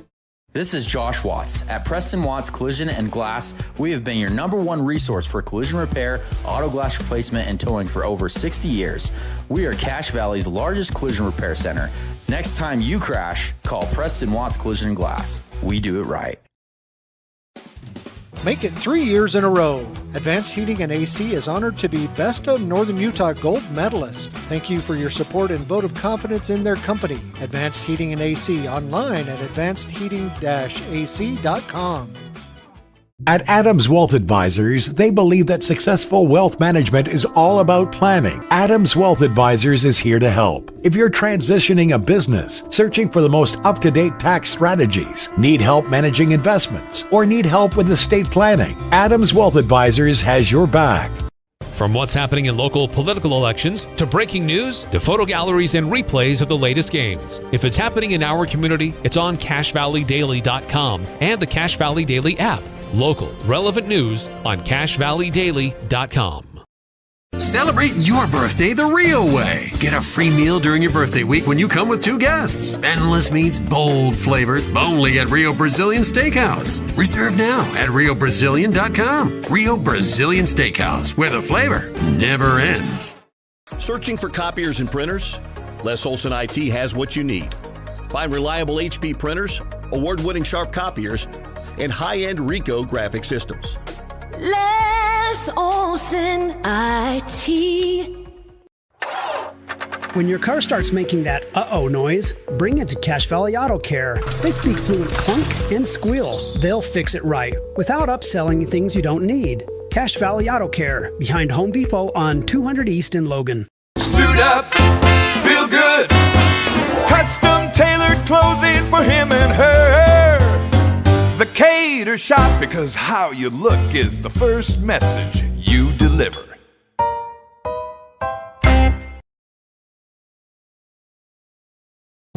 This is Josh Watts. At Preston Watts Collision and Glass, we have been your #1 resource for collision repair, auto glass replacement, and towing for over 60 years. We are Cache Valley's largest collision repair center. Next time you crash, call Preston Watts Collision and Glass. We do it right. Make it 3 years in a row. Advanced Heating and AC is honored to be Best of Northern Utah Gold Medalist. Thank you for your support and vote of confidence in their company. Advanced Heating and AC online at advancedheating-ac.com. At Adams Wealth Advisors, they believe that successful wealth management is all about planning. Adams Wealth Advisors is here to help. If you're transitioning a business, searching for the most up-to-date tax strategies, need help managing investments, or need help with estate planning, Adams Wealth Advisors has your back. From what's happening in local political elections, to breaking news, to photo galleries and replays of the latest games. If it's happening in our community, it's on CashValleyDaily.com and the Cache Valley Daily app. Local, relevant news on CashValleyDaily.com. Celebrate your birthday the real way. Get a free meal during your birthday week when you come with 2 guests. Endless meats, bold flavors, only at Rio Brazilian Steakhouse. Reserve now at RioBrazilian.com. Rio Brazilian Steakhouse, where the flavor never ends. Searching for copiers and printers? Les Olson IT has what you need. Find reliable HP printers, award-winning sharp copiers, and high-end Ricoh graphic systems. Les Olson IT. When your car starts making that uh-oh noise, bring it to Cache Valley Auto Care. They speak fluent clunk and squeal. They'll fix it right without upselling things you don't need. Cache Valley Auto Care, behind Home Depot on 200 East in Logan. Suit up, feel good. Custom tailored clothing for him and her. The Cater Shop, because how you look is the first message you deliver.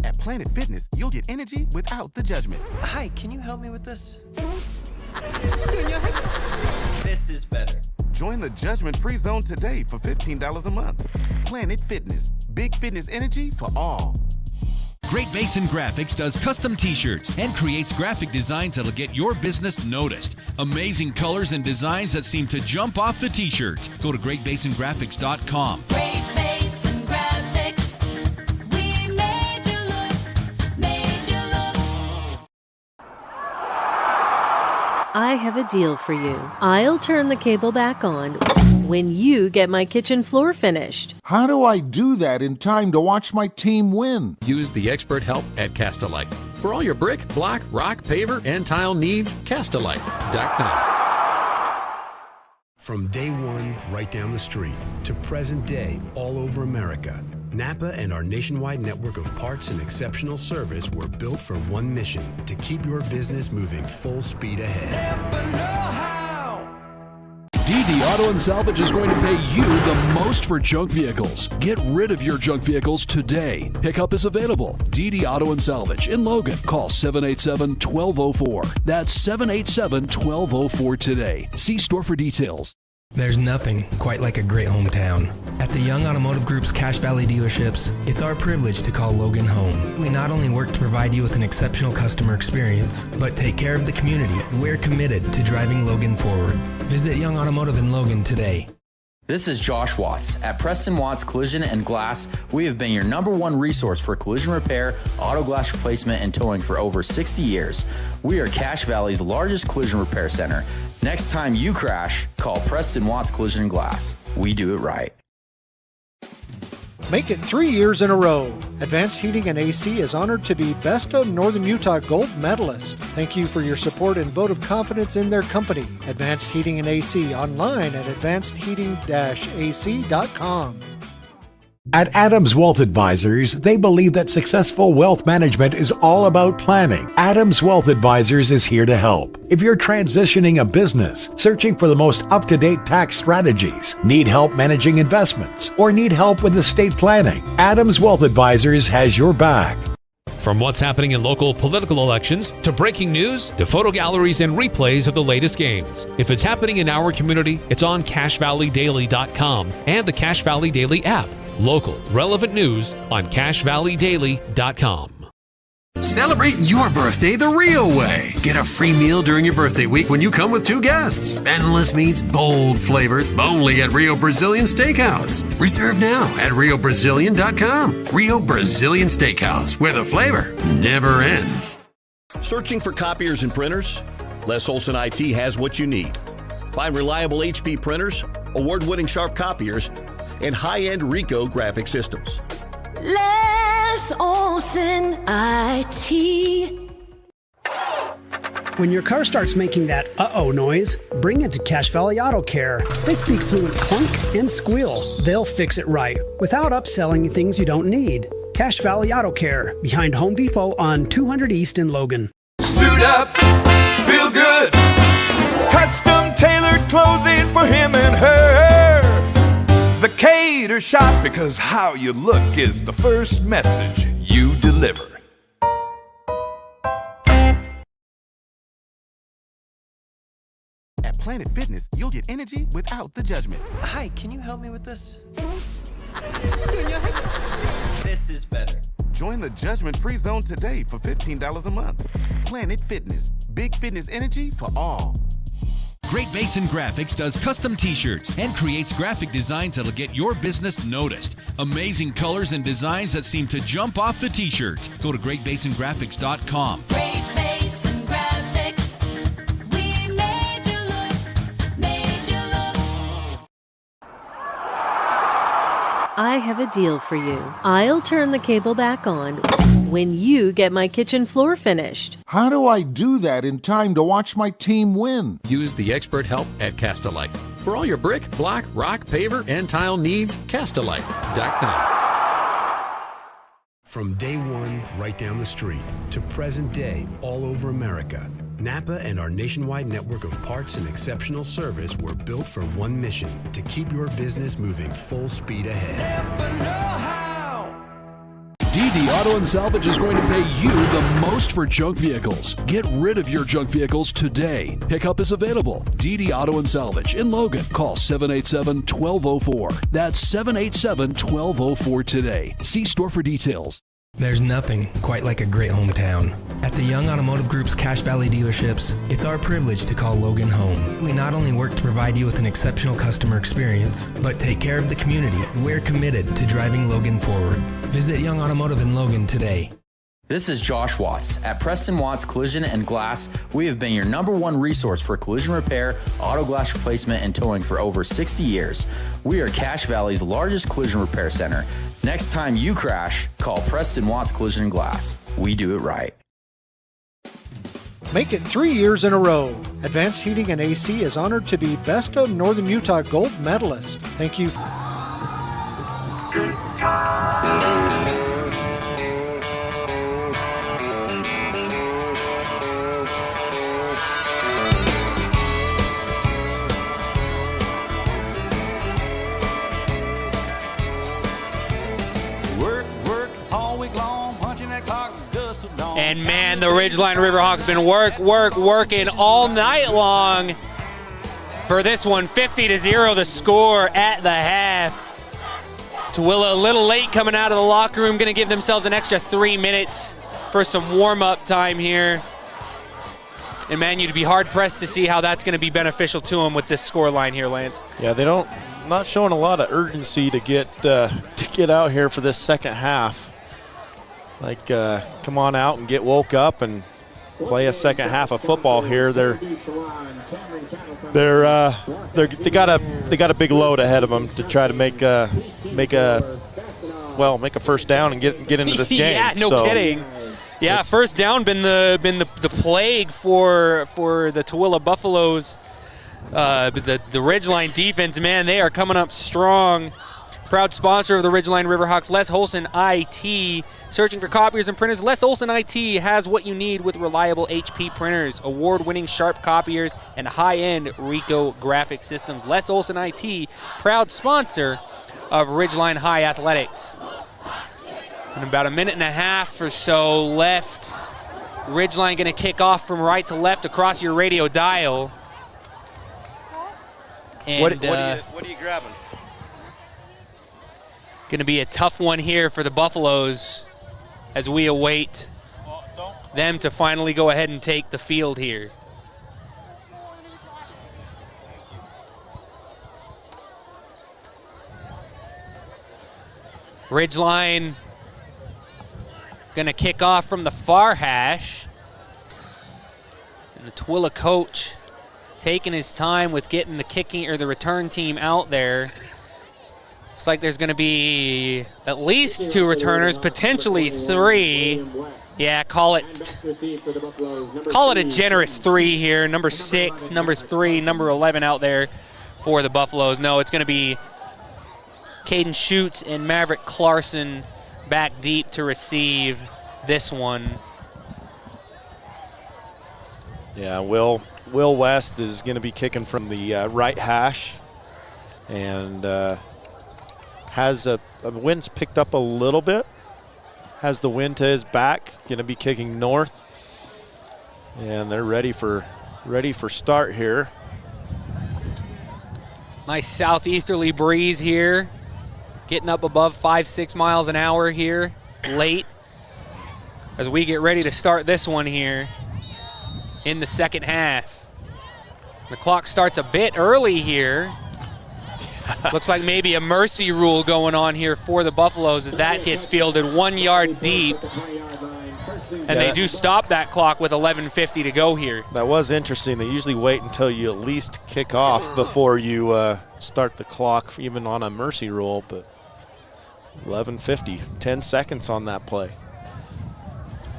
At Planet Fitness, you'll get energy without the judgment. Hi, can you help me with this? This is better. Join the judgment-free zone today for $15 a month. Planet Fitness, big fitness energy for all. Great Basin Graphics does custom t-shirts and creates graphic designs that'll get your business noticed. Amazing colors and designs that seem to jump off the t-shirt. Go to GreatBasinGraphics.com. Great Basin Graphics. We made you look, made you look. I have a deal for you. I'll turn the cable back on when you get my kitchen floor finished. How do I do that in time to watch my team win? Use the expert help at Castalite. For all your brick, block, rock, paver, and tile needs, Castalite.com. From day one, right down the street, to present day, all over America, Napa and our nationwide network of parts and exceptional service were built for one mission: to keep your business moving full speed ahead. DD Auto and Salvage is going to pay you the most for junk vehicles. Get rid of your junk vehicles today. Pickup is available. DD Auto and Salvage in Logan. Call 787-1204. That's 787-1204 today. See store for details. There's nothing quite like a great hometown. At the Young Automotive Group's Cache Valley dealerships, it's our privilege to call Logan home. We not only work to provide you with an exceptional customer experience, but take care of the community. We're committed to driving Logan forward. Visit Young Automotive in Logan today. This is Josh Watts. At Preston Watts Collision and Glass, we have been your #1 resource for collision repair, auto glass replacement, and towing for over 60 years. We are Cache Valley's largest collision repair center. Next time you crash, call Preston Watts Collision and Glass. We do it right. Make it 3 years in a row. Advanced Heating and AC is honored to be Best of Northern Utah Gold Medalist. Thank you for your support and vote of confidence in their company. Advanced Heating and AC online at advancedheating-ac.com. At Adams Wealth Advisors, they believe that successful wealth management is all about planning. Adams Wealth Advisors is here to help. If you're transitioning a business, searching for the most up-to-date tax strategies, need help managing investments, or need help with estate planning, Adams Wealth Advisors has your back. From what's happening in local political elections, to breaking news, to photo galleries and replays of the latest games. If it's happening in our community, it's on CashValleyDaily.com and the Cache Valley Daily app. Local, relevant news on CashValleyDaily.com. Celebrate your birthday the real way. Get a free meal during your birthday week when you come with 2 guests. Endless meats, bold flavors, only at Rio Brazilian Steakhouse. Reserve now at RioBrazilian.com. Rio Brazilian Steakhouse, where the flavor never ends. Searching for copiers and printers? Les Olson IT has what you need. Find reliable HP printers, award-winning sharp copiers, and high-end Rico graphic systems. Les Olson IT. When your car starts making that uh-oh noise, bring it to Cache Valley Auto Care. They speak fluent clunk and squeal. They'll fix it right without upselling things you don't need. Cache Valley Auto Care, behind Home Depot on 200 East in Logan. Suit up, feel good. Custom tailored clothing for him and her. The Cater Shop, because how you look is the first message you deliver. At Planet Fitness, you'll get energy without the judgment. Hi, can you help me with this? This is better. Join the judgment-free zone today for $15 a month. Planet Fitness, big fitness energy for all. Great Basin Graphics does custom t-shirts and creates graphic designs that'll get your business noticed. Amazing colors and designs that seem to jump off the t-shirt. Go to greatbasingraphics.com. Great Basin Graphics. We made you look, made you look. I have a deal for you. I'll turn the cable back on when you get my kitchen floor finished. How do I do that in time to watch my team win? Use the expert help at Castalite. For all your brick, block, rock, paver, and tile needs, Castalite.com. From day one, right down the street, to present day, all over America, Napa and our nationwide network of parts and exceptional service were built for one mission: to keep your business moving full speed ahead. DD Auto and Salvage is going to pay you the most for junk vehicles. Get rid of your junk vehicles today. Pickup is available. DD Auto and Salvage in Logan. Call 787-1204. That's 787-1204 today. See store for details. There's nothing quite like a great hometown. At the Young Automotive Group's Cache Valley dealerships, it's our privilege to call Logan home. We not only work to provide you with an exceptional customer experience, but take care of the community. We're committed to driving Logan forward. Visit Young Automotive in Logan today. This is Josh Watts. At Preston Watts Collision and Glass, we have been your #1 resource for collision repair, auto glass replacement, and towing for over 60 years. We are Cache Valley's largest collision repair center. Next time you crash, call Preston Watts Collision and Glass. We do it right. Make it 3 years in a row. Advanced Heating and AC is honored to be Best of Northern Utah Gold Medalist. Thank you. And man, the Ridgeline Riverhawks been working all night long for this one. 50-0 the score at the half. Tooele a little late coming out of the locker room, going to give themselves an extra 3 minutes for some warm-up time here. And man, you'd be hard-pressed to see how that's going to be beneficial to them with this score line here, Lance. Yeah, they not showing a lot of urgency to get out here for this second half. Like, come on out and get woke up and play a second half of football here. They got a big load ahead of them to try to make a first down and get into this game. Yeah, no kidding. Yeah, first down been the plague for the Tooele Buffaloes. The Ridgeline defense, man, they are coming up strong. Proud sponsor of the Ridgeline Riverhawks, Les Olson IT. Searching for copiers and printers, Les Olson IT has what you need with reliable HP printers, award-winning sharp copiers, and high-end Rico graphic systems. Les Olson IT, proud sponsor of Ridgeline High Athletics. And about a minute and a half or so left. Ridgeline going to kick off from right to left across your radio dial. And, what are you grabbing? Going to be a tough one here for the Buffaloes as we await them to finally go ahead and take the field here. Ridgeline going to kick off from the far hash. And the Tooele coach taking his time with getting the kicking or the return team out there. Looks like there's going to be at least 2 returners, potentially 3. Yeah, call it a generous 3 here. Number 6, number 3, number 11 out there for the Buffaloes. No, it's going to be Caden Schutz and Maverick Clarkson back deep to receive this one. Yeah, Will West is going to be kicking from the right hash, and has the wind's picked up a little bit. Has the wind to his back. Going to be kicking north, and they're ready for start here. Nice southeasterly breeze here, getting up above 5-6 miles an hour here late as we get ready to start this one here in the second half. The clock starts a bit early here. Looks like maybe a mercy rule going on here for the Buffaloes as that gets fielded 1 yard deep. And they do stop that clock with 11:50 to go here. That was interesting. They usually wait until you at least kick off before you start the clock, even on a mercy rule, but 11:50, 10 seconds on that play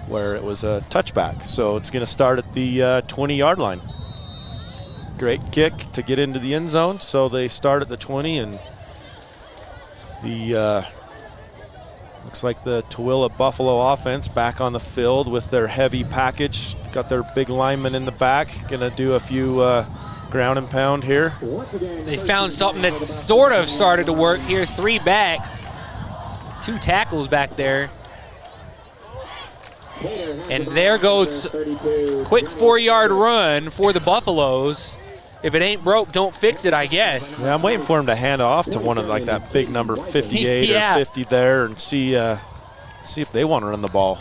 where it was a touchback. So it's going to start at the 20-yard line. Great kick to get into the end zone, so they start at the 20, and the looks like the Tooele Buffalo offense back on the field with their heavy package. Got their big linemen in the back. Gonna do a few ground and pound here. They found something that sort of started to work here. 3 backs, 2 tackles back there. And there goes quick 4-yard run for the Buffaloes. If it ain't broke, don't fix it, I guess. Yeah, I'm waiting for him to hand it off to one of like that big number 58 or 50 there and see if they want to run the ball.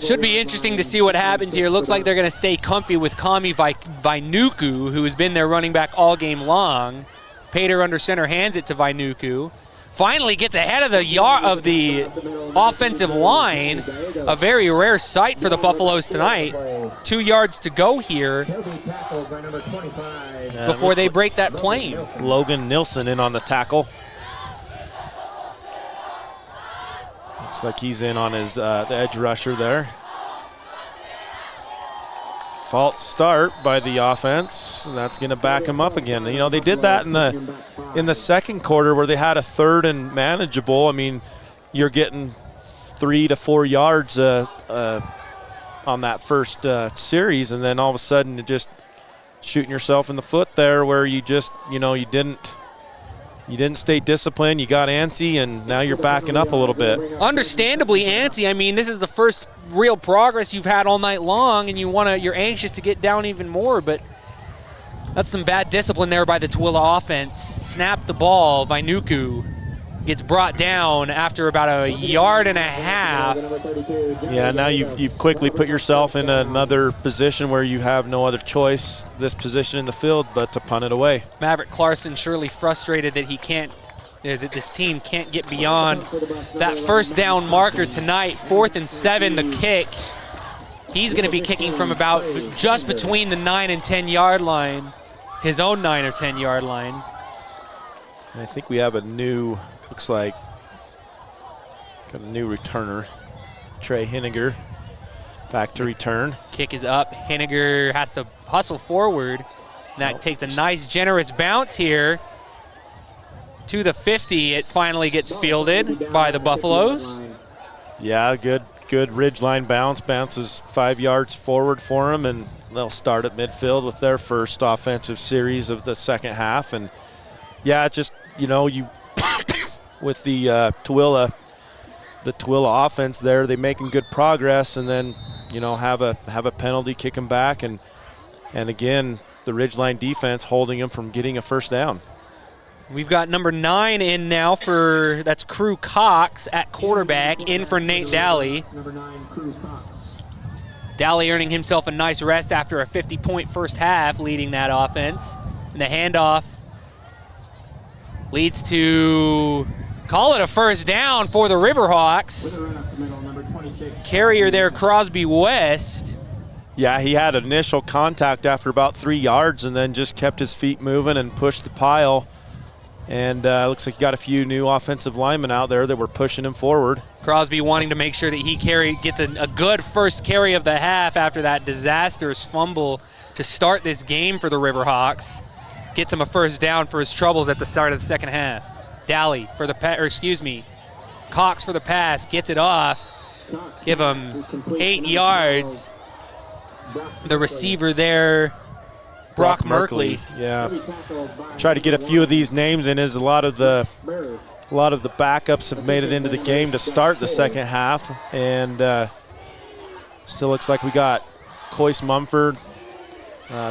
Should be interesting to see what happens here. Looks like they're going to stay comfy with Kami Vainuku, who has been their running back all game long. Pater under center hands it to Vainuku. Finally gets ahead of the offensive line. A very rare sight for the Buffaloes tonight. 2 yards to go here before they break that plane. Logan Nilsson in on the tackle. Looks like he's in on his the edge rusher there. False start by the offense. That's going to back him up again. You know, they did that in the second quarter where they had a 3rd and manageable. I mean, you're getting 3 to 4 yards on that first series, and then all of a sudden it just shooting yourself in the foot there where you just, you know, you didn't stay disciplined. You got antsy, and now you're backing up a little bit. Understandably antsy. I mean, this is the first real progress you've had all night long, and you're anxious to get down even more, but that's some bad discipline there by the Tooele offense. Snap the ball. Vainuku gets brought down after about a yard and a half. Yeah, now you've quickly put yourself in another position where you have no other choice, this position in the field, but to punt it away. Maverick Clarkson surely frustrated that that this team can't get beyond that first down marker tonight. 4th and 7, the kick. He's going to be kicking from about just between the 9 and 10-yard line, his own 9 or 10-yard line. And I think we have a new, looks like, got a new returner, Trey Henniger, back to return. Kick is up. Henniger has to hustle forward. And that takes a nice, generous bounce here. To the 50, it finally gets fielded by the Buffaloes. Yeah, good Ridgeline bounce. Bounces 5 yards forward for them, and they'll start at midfield with their first offensive series of the second half. And yeah, just, you know, you with the Tooele offense there, they're making good progress, and then, you know, have a penalty, kick them back, and again, the Ridgeline defense holding them from getting a first down. We've got number 9 in now that's Crew Cox at quarterback, in for Nate Daly. Number 9, Crew Cox. Daly earning himself a nice rest after a 50-point first half, leading that offense. And the handoff leads to, call it a first down for the Riverhawks. Carrier there, Crosby West. Yeah, he had initial contact after about 3 yards and then just kept his feet moving and pushed the pile. And looks like he got a few new offensive linemen out there that were pushing him forward. Crosby wanting to make sure that he gets a good first carry of the half after that disastrous fumble to start this game for the Riverhawks. Gets him a first down for his troubles at the start of the second half. Cox for the pass, gets it off. Give him 8 yards. The receiver there, Brock Merkley. Yeah, try to get a few of these names in, as a lot of the backups have made it into the game to start the second half, and still looks like we got Coyce Mumford,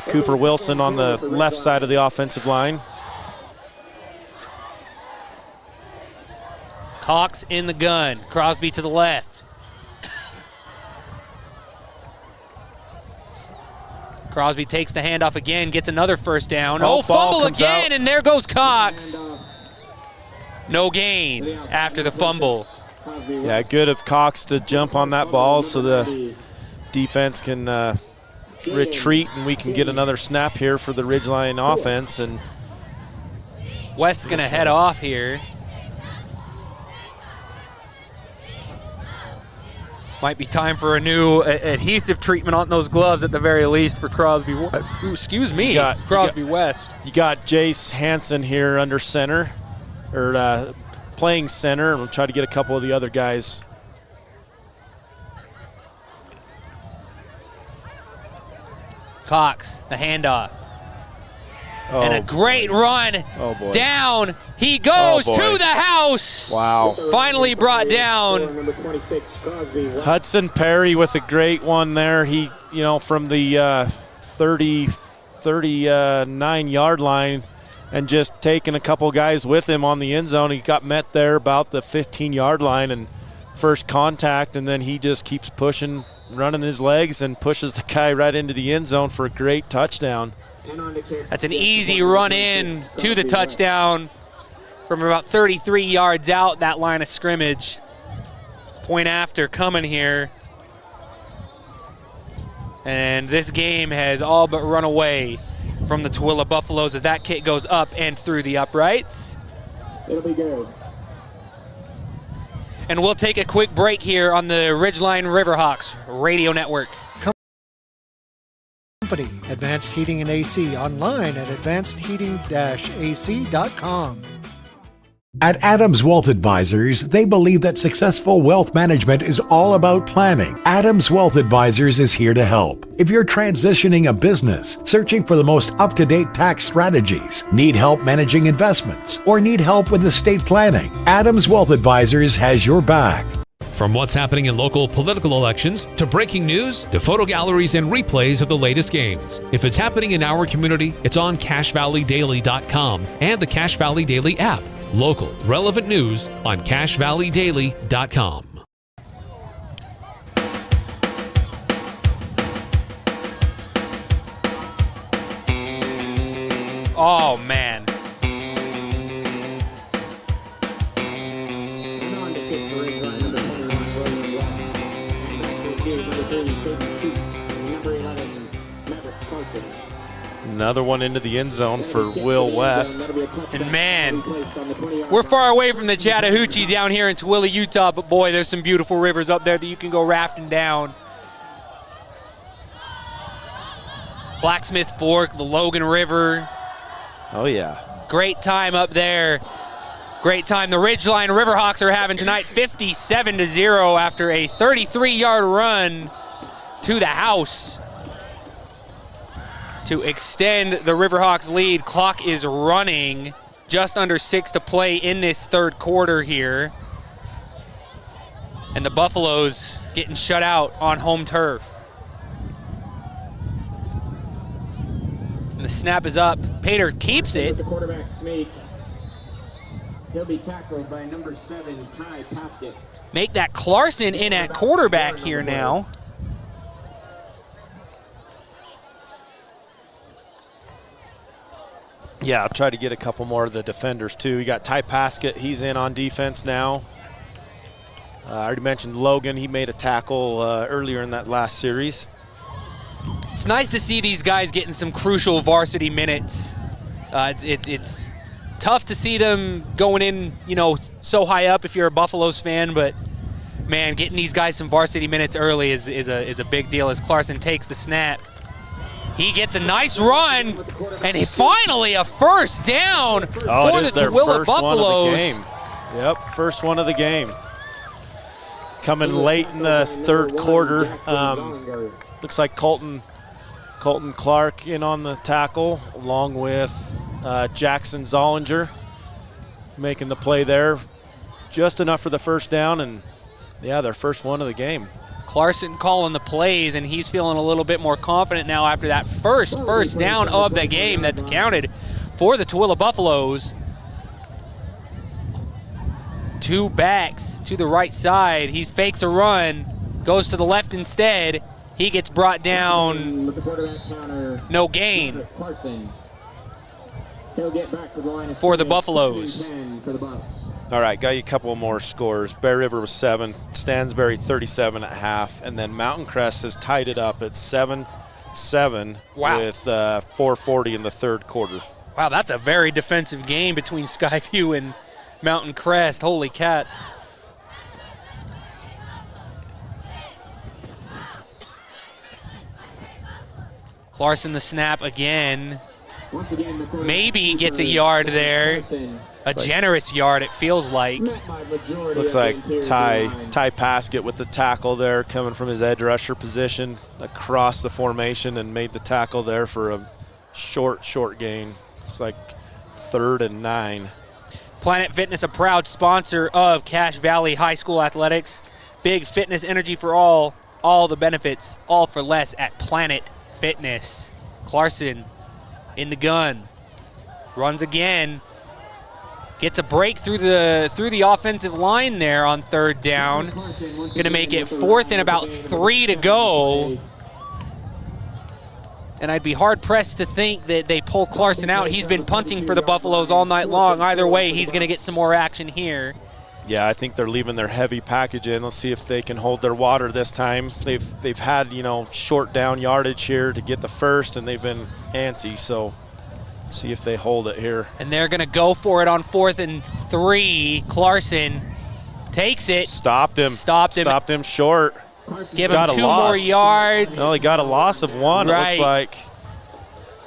Cooper Wilson on the left side of the offensive line. Cox in the gun, Crosby to the left. Crosby takes the handoff again, gets another first down. Fumble again, and there goes Cox. No gain after the fumble. Yeah, good of Cox to jump on that ball so the defense can retreat and we can get another snap here for the Ridgeline offense. And West's going to head off here. Might be time for a new adhesive treatment on those gloves at the very least for Crosby. Crosby West. You got Jace Hansen here under center, or playing center, and we'll try to get a couple of the other guys. Cox, the handoff. And a great run down. He goes to the house. Wow. Finally brought down. Hudson Perry with a great one there. He, from the 39-yard line and just taking a couple guys with him on the end zone. He got met there about the 15-yard line and first contact, and then he just keeps pushing, running his legs, and pushes the guy right into the end zone for a great touchdown. That's an easy run in to the touchdown from about 33 yards out that line of scrimmage. Point after coming here. And this game has all but run away from the Tooele Buffaloes as that kick goes up and through the uprights. It'll be good. And we'll take a quick break here on the Ridgeline Riverhawks Radio Network. Company, Advanced Heating and AC, online at advancedheating-ac.com. At Adams Wealth Advisors, they believe that successful wealth management is all about planning. Adams Wealth Advisors is here to help. If you're transitioning a business, searching for the most up-to-date tax strategies, need help managing investments, or need help with estate planning, Adams Wealth Advisors has your back. From what's happening in local political elections, to breaking news, to photo galleries and replays of the latest games. If it's happening in our community, it's on CashValleyDaily.com and the Cache Valley Daily app. Local, relevant news on CashValleyDaily.com. Oh, man. Another one into the end zone for Will West. And man, we're far away from the Chattahoochee down here in Tooele, Utah, but boy, there's some beautiful rivers up there that you can go rafting down. Blacksmith Fork, the Logan River. Oh, yeah. Great time up there. Great time the Ridgeline Riverhawks are having tonight, 57-0 after a 33-yard run to the house to extend the Riverhawks lead. Clock is running, just under 6 to play in this third quarter here. And the Buffaloes getting shut out on home turf. And the snap is up. Pater keeps it. The quarterback sneak. He'll be tackled by number 7, Ty Paskett. Make that Clarkson in at quarterback here now. Yeah, I'll try to get a couple more of the defenders too. You got Ty Paskett, he's in on defense now. I already mentioned Logan, he made a tackle earlier in that last series. It's nice to see these guys getting some crucial varsity minutes. It's tough to see them going in, so high up if you're a Buffaloes fan, but man, getting these guys some varsity minutes early is a big deal as Clarkson takes the snap. He gets a nice run, and finally a first down for the Tooele Buffaloes. One of the game. Yep, first one of the game. Coming late in the third quarter. Looks like Colton Clark in on the tackle, along with Jackson Zollinger making the play there. Just enough for the first down, and yeah, their first one of the game. Clarkson calling the plays, and he's feeling a little bit more confident now after that first down of the game that's counted for the Tooele Buffaloes. Two backs to the right side. He fakes a run, goes to the left instead. He gets brought down, no gain for the Buffaloes. All right, got you a couple more scores. Bear River was 7, Stansbury 37 at half, and then Mountain Crest has tied it up at 7-7 with 4:40 in the third quarter. Wow, that's a very defensive game between Skyview and Mountain Crest. Holy cats. Clarkson the snap again. Maybe gets a yard there. A generous yard, it feels like. Looks like Ty Paskett with the tackle there, coming from his edge rusher position across the formation, and made the tackle there for a short gain. It's like 3rd and 9. Planet Fitness, a proud sponsor of Cache Valley High School Athletics. Big fitness energy for all the benefits, all for less at Planet Fitness. Clarkson in the gun, runs again. Gets a break through the offensive line there on 3rd down. Going to make it 4th and about 3 to go. And I'd be hard-pressed to think that they pull Clarkson out. He's been punting for the Buffaloes all night long. Either way, he's going to get some more action here. Yeah, I think they're leaving their heavy package in. Let's see if they can hold their water this time. They've had, short down yardage here to get the first, and they've been antsy, so see if they hold it here. And they're going to go for it on 4th and 3. Clarkson takes it. Stopped him short. Give him 2 more yards. No, he got a loss of 1, right. It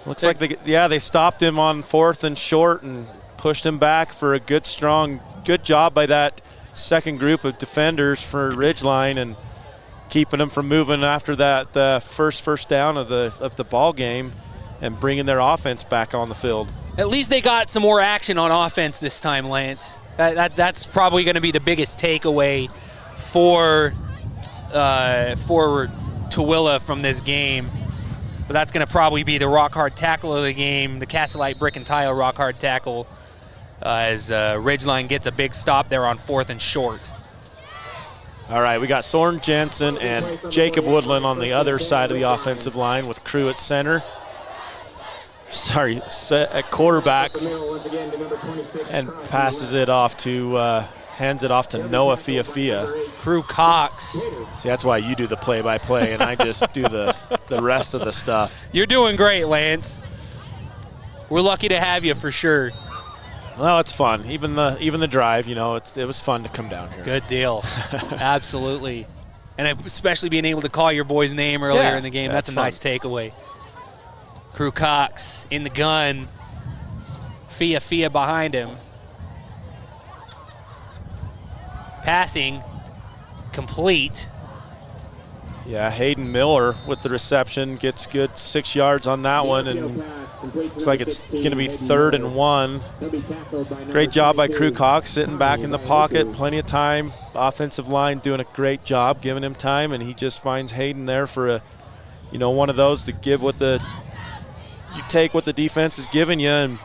looks like they stopped him on 4th and short and pushed him back for a good job by that second group of defenders for Ridgeline, and keeping them from moving after that first down of the ball game, and bringing their offense back on the field. At least they got some more action on offense this time, Lance. That's probably going to be the biggest takeaway for Tooele from this game. But that's going to probably be the rock-hard tackle of the game, the Castellite brick and tile rock-hard tackle, as Ridgeline gets a big stop there on 4th and short. All right, we got Soren Jensen and Jacob Woodland on the other side of the offensive line with Crew at center. At quarterback, and passes it off to, hands it off to Noah Fiafia. Crew Cox. See, that's why you do the play-by-play, and I just do the rest of the stuff. You're doing great, Lance. We're lucky to have you for sure. Well, it's fun. Even the drive, it was fun to come down here. Good deal. Absolutely. And especially being able to call your boy's name earlier in the game, that's a nice takeaway. Crew Cox in the gun. Fia behind him. Passing complete. Yeah, Hayden Miller with the reception gets good 6 yards on that one, and looks like it's going to be 3rd and 1. Great job by Crew Cox, sitting back in the pocket, plenty of time. Offensive line doing a great job, giving him time, and he just finds Hayden there for one of those to give you take what the defense is giving you, and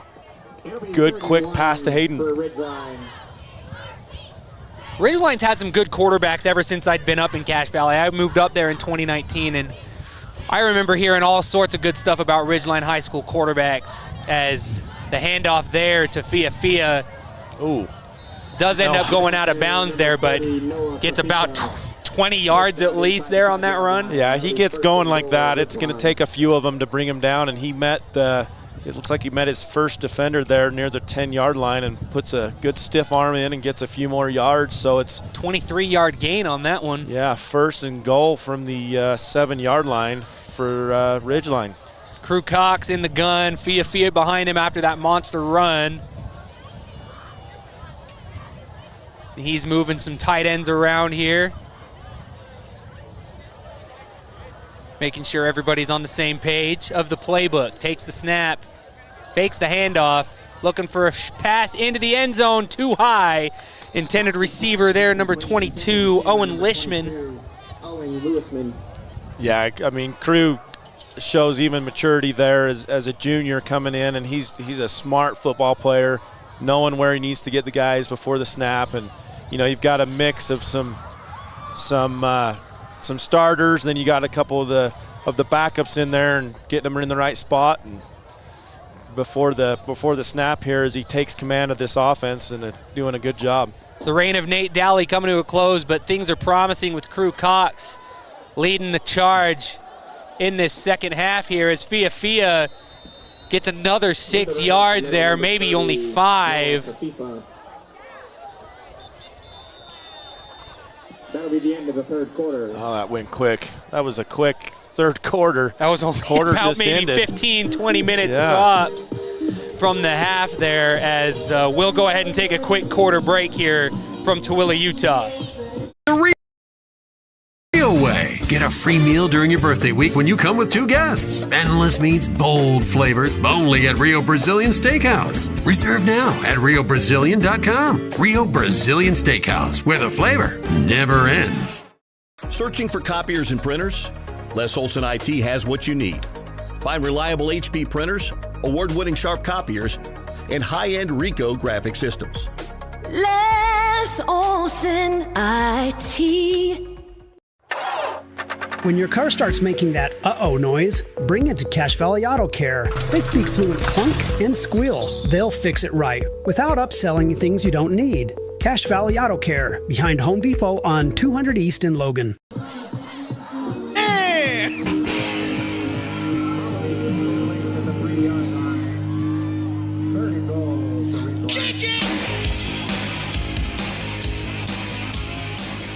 good quick pass to Hayden. Ridgeline's had some good quarterbacks ever since I'd been up in Cache Valley. I moved up there in 2019, and I remember hearing all sorts of good stuff about Ridgeline High School quarterbacks, as the handoff there to Fia does end up going out of bounds there, but gets about 20 yards at least there on that run. Yeah, he gets going like that. It's going to take a few of them to bring him down, and he met it looks like he met his first defender there near the 10-yard line and puts a good stiff arm in and gets a few more yards. So it's 23-yard gain on that one. Yeah, 1st and goal from the 7-yard line for Ridgeline. Crew Cox in the gun, Fia behind him after that monster run. He's moving some tight ends around here, making sure everybody's on the same page of the playbook. Takes the snap, fakes the handoff, looking for a pass into the end zone, too high. Intended receiver there, number 22, Owen Lishman. Yeah, I mean, Crew shows even maturity there as a junior coming in, and he's a smart football player, knowing where he needs to get the guys before the snap. And you know, you've got a mix of some starters, then you got a couple of the backups in there and getting them in the right spot. And before the snap here, as he takes command of this offense and doing a good job. The reign of Nate Dowley coming to a close, but things are promising with Crew Cox leading the charge in this second half here as Fia gets another 6 yards there, maybe only 5. That'll be the end of the third quarter. Oh, that went quick. That was a quick third quarter. That was only about maybe 15, 20 minutes tops from the half there, as we'll go ahead and take a quick quarter break here from Tooele, Utah. The real way. Get a free meal during your birthday week when you come with 2 guests. Endless meats, bold flavors, only at Rio Brazilian Steakhouse. Reserve now at riobrazilian.com. Rio Brazilian Steakhouse, where the flavor never ends. Searching for copiers and printers? Les Olson IT has what you need. Find reliable HP printers, award-winning Sharp copiers, and high-end Ricoh graphic systems. Les Olson IT. When your car starts making that uh-oh noise, bring it to Cache Valley Auto Care. They speak fluent clunk and squeal. They'll fix it right without upselling things you don't need. Cache Valley Auto Care, behind Home Depot on 200 East in Logan.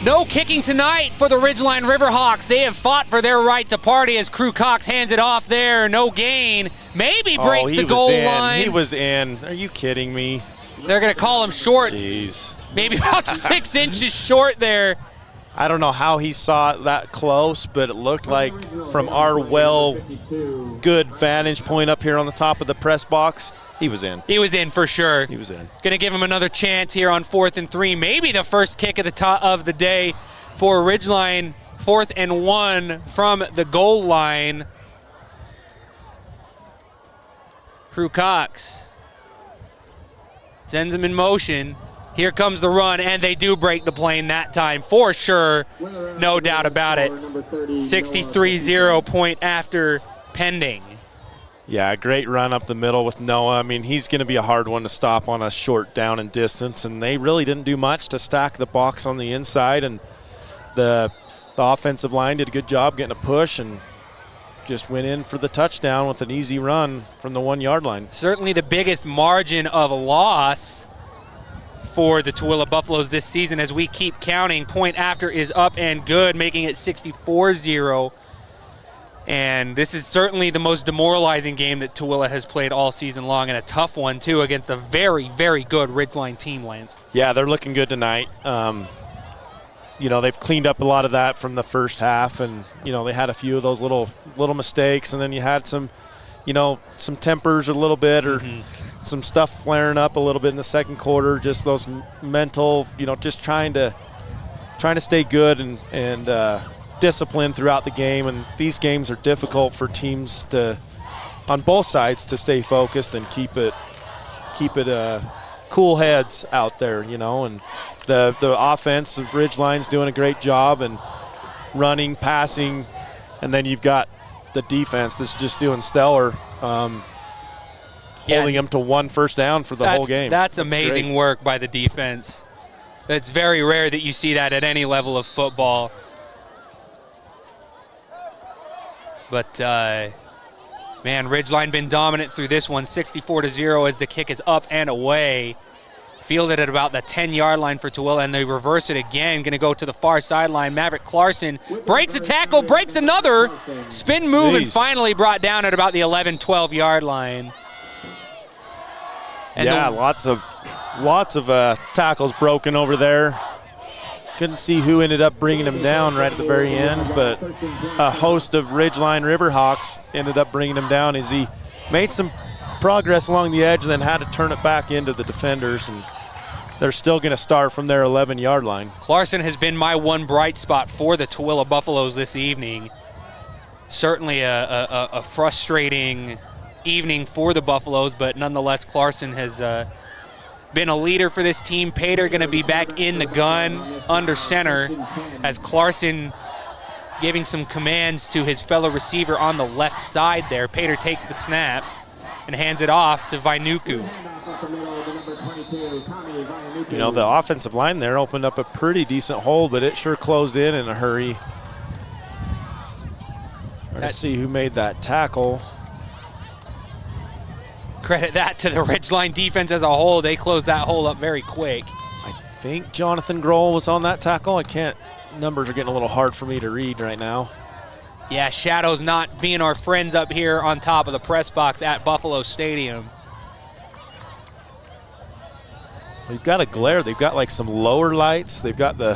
No kicking tonight for the Ridgeline Riverhawks. They have fought for their right to party as Crew Cox hands it off there. No gain. Maybe breaks the goal line. He was in. Are you kidding me? They're going to call him short. Jeez. Maybe about 6 inches short there. I don't know how he saw it that close, but it looked like from our good vantage point up here on the top of the press box, he was in. He was in for sure. He was in. Going to give him another chance here on 4th and 3. Maybe the first kick of the day for Ridgeline. 4th and 1 from the goal line. Crew Cox sends him in motion. Here comes the run, and they do break the plane that time for sure. No doubt about it. 63-0 point after pending. Yeah, great run up the middle with Noah. I mean, he's going to be a hard one to stop on a short down and distance, and they really didn't do much to stack the box on the inside, and the offensive line did a good job getting a push and just went in for the touchdown with an easy run from the 1-yard line. Certainly the biggest margin of loss for the Tooele Buffaloes this season as we keep counting. Point after is up and good, making it 64-0. And this is certainly the most demoralizing game that Tooele has played all season long, and a tough one, too, against a very, very good Ridgeline team, Lance. Yeah, they're looking good tonight. You know, they've cleaned up a lot of that from the first half, and, you know, they had a few of those little mistakes, and then you had some, you know, some tempers a little bit or some stuff flaring up a little bit in the second quarter, just those mental, you know, just trying to stay good and discipline throughout the game, and these games are difficult for teams on both sides to stay focused and keep it cool heads out there, you know. And the offense, the Ridgeline's doing a great job and running, passing, and then you've got the defense that's just doing stellar, holding them to 1 first down for the whole game. That's amazing work by the defense. It's very rare that you see that at any level of football. But, man, Ridgeline been dominant through this one, 64-0 as the kick is up and away. Fielded at about the 10-yard line for Tooele, and they reverse it again. Going to go to the far sideline. Maverick Clarkson breaks a tackle, breaks another. Spin move, and finally brought down at about the 11, 12-yard line. And yeah, lots of tackles broken over there. Couldn't see who ended up bringing him down right at the very end, but a host of Ridgeline Riverhawks ended up bringing him down as he made some progress along the edge and then had to turn it back into the defenders, and they're still going to start from their 11-yard line. Clarkson has been my one bright spot for the Tooele Buffaloes this evening. Certainly a frustrating evening for the Buffaloes, but nonetheless, Clarkson has been a leader for this team. Pater going to be back in the gun under center as Clarkson giving some commands to his fellow receiver on the left side there. Pater takes the snap and hands it off to Vainuku. You know, the offensive line there opened up a pretty decent hole, but it sure closed in a hurry. Let's see who made that tackle. Credit that to the Ridgeline defense as a whole. They closed that hole up very quick. I think Jonathan Grohl was on that tackle. Numbers are getting a little hard for me to read right now. Yeah, shadows not being our friends up here on top of the press box at Buffalo Stadium. They've got a glare. They've got like some lower lights. They've got a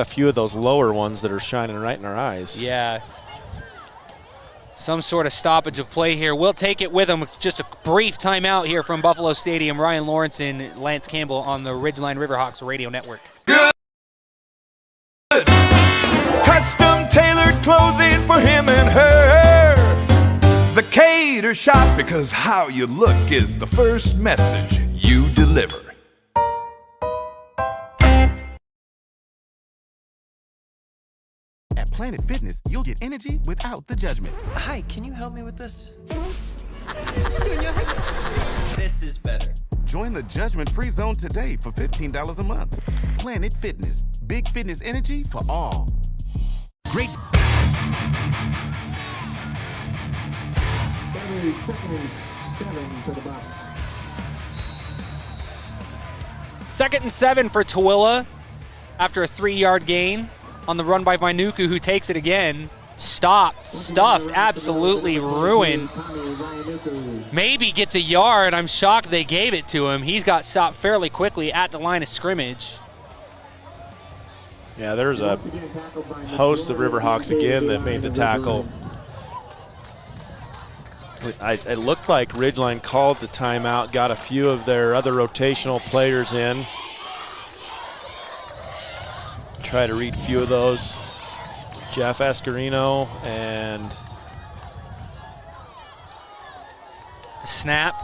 few of those lower ones that are shining right in our eyes. Yeah. Some sort of stoppage of play here. We'll take it with them. Just a brief timeout here from Buffalo Stadium. Ryan Lawrence and Lance Campbell on the Ridgeline Riverhawks radio network. Good. Custom tailored clothing for him and her. The Cater Shop, because how you look is the first message you deliver. At Planet Fitness, you'll get energy without the judgment. Hi, can you help me with this? This is better. Join the judgment-free zone today for $15 a month. Planet Fitness, big fitness energy for all. Great. Second and 7 for the Bucks. 2nd and 7 for Tooele after a 3-yard gain on the run by Vainuku, who takes it again. Stuffed, absolutely ruined. Maybe gets a yard. I'm shocked they gave it to him. He's got stopped fairly quickly at the line of scrimmage. Yeah, there's a host of Riverhawks again that made the tackle. It looked like Ridgeline called the timeout, got a few of their other rotational players in. Try to read a few of those. Jeff Escarino and the snap.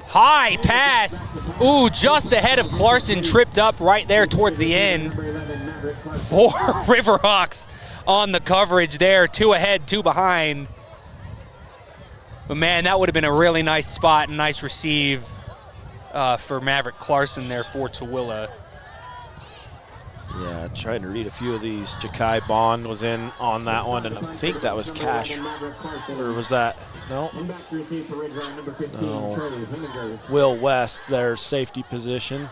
High pass. Ooh, just ahead of Clarkson, tripped up right there towards the end. 4 Riverhawks on the coverage there. 2 ahead, 2 behind. But man, that would have been a really nice spot and nice receive for Maverick Clarkson there for Tooele. Yeah, trying to read a few of these. Ja'Kai Bond was in on that one, and I think that was Cash. Or was that? No. No. Will West, their safety position.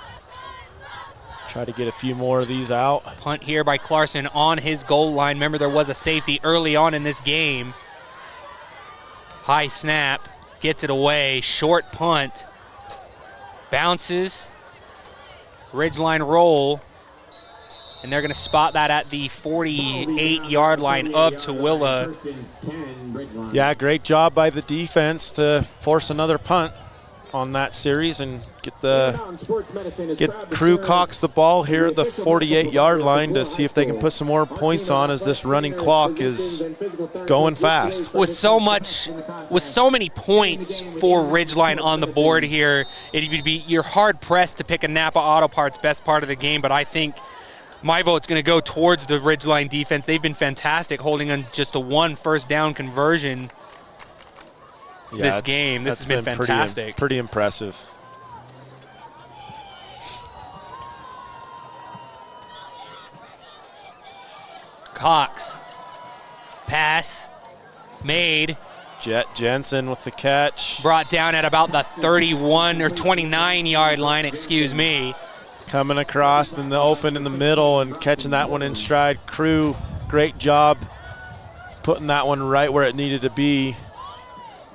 Try to get a few more of these out. Punt here by Clarkson on his goal line. Remember, there was a safety early on in this game. High snap, gets it away, short punt. Bounces, Ridgeline roll. And they're going to spot that at the 48-yard line of Tooele. Yeah, great job by the defense to force another punt on that series and get Crew Cox the ball here at the 48-yard line to see if they can put some more points on as this running clock is going fast. With so many points for Ridgeline on the board here, you're hard pressed to pick a Napa Auto Parts best part of the game, but I think my vote's going to go towards the Ridgeline defense. They've been fantastic holding on just a 1 first down conversion this game. This has been fantastic. Pretty impressive. Cox pass made. Jet Jensen with the catch. Brought down at about the 31 or 29-yard line, excuse me. Coming across in the open in the middle and catching that one in stride. Crew, great job putting that one right where it needed to be.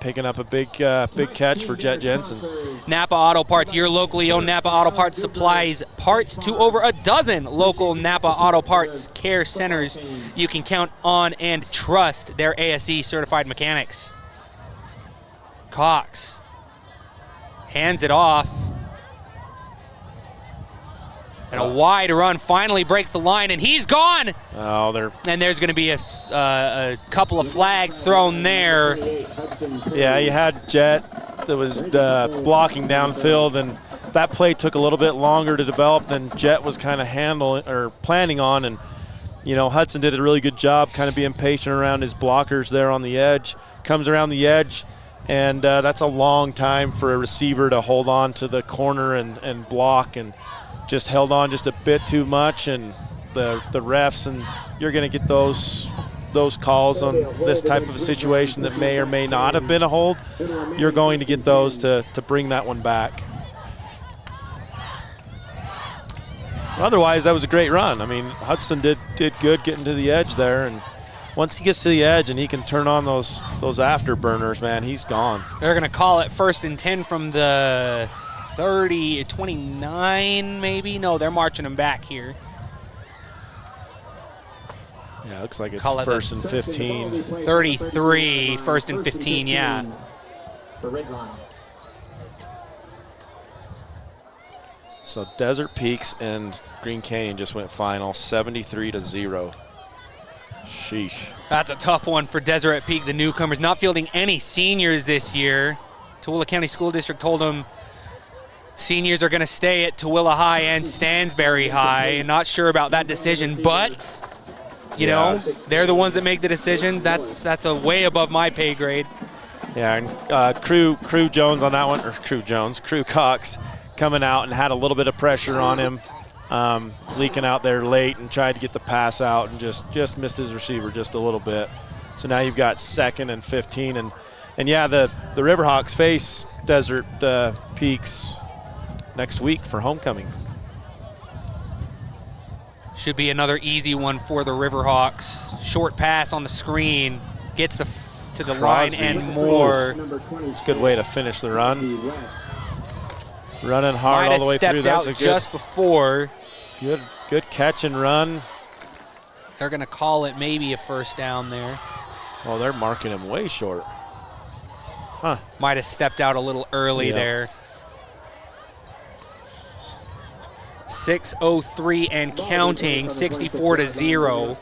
Picking up a big catch for Jet Jensen. Napa Auto Parts, your locally owned Napa Auto Parts supplies parts to over a dozen local Napa Auto Parts care centers. You can count on and trust their ASE certified mechanics. Cox hands it off. And a wide run finally breaks the line, and he's gone. Oh, and there's going to be a couple of flags thrown there. Yeah, you had Jet that was blocking downfield, and that play took a little bit longer to develop than Jet was kind of planning on. And Hudson did a really good job, kind of being patient around his blockers there on the edge. Comes around the edge, and that's a long time for a receiver to hold on to the corner and block, and just held on just a bit too much, and the refs, and you're going to get those calls on this type of a situation that may or may not have been a hold. You're going to get those to bring that one back. Otherwise, that was a great run. I mean, Hudson did good getting to the edge there, and once he gets to the edge and he can turn on those afterburners, man, he's gone. They're going to call it 1st and 10 from the 30, 29 maybe? No, they're marching them back here. Yeah, looks like it's 1st and 15. 33, 1st and 15, yeah. For Ridgeline. So Desert Peaks and Green Canyon just went final, 73-0. Sheesh. That's a tough one for Deseret Peak, the newcomers. Not fielding any seniors this year. Tooele County School District told them seniors are going to stay at Tooele High and Stansbury High. Not sure about that decision, but you know, they're the ones that make the decisions. That's a way above my pay grade. Yeah, and Crew Jones on that one, or Crew Cox coming out and had a little bit of pressure on him, leaking out there late and tried to get the pass out and just missed his receiver just a little bit. So now you've got 2nd and 15, and yeah, the Riverhawks face Desert Peaks next week for homecoming. Should be another easy one for the Riverhawks. Short pass on the screen, gets to the line and more. It's a good way to finish the run. Running hard all the way through. That's a good, just before. Good catch and run. They're going to call it maybe a first down there. Well, they're marking him way short. Huh. Might have stepped out a little early there. 6:03 and counting, 64-0.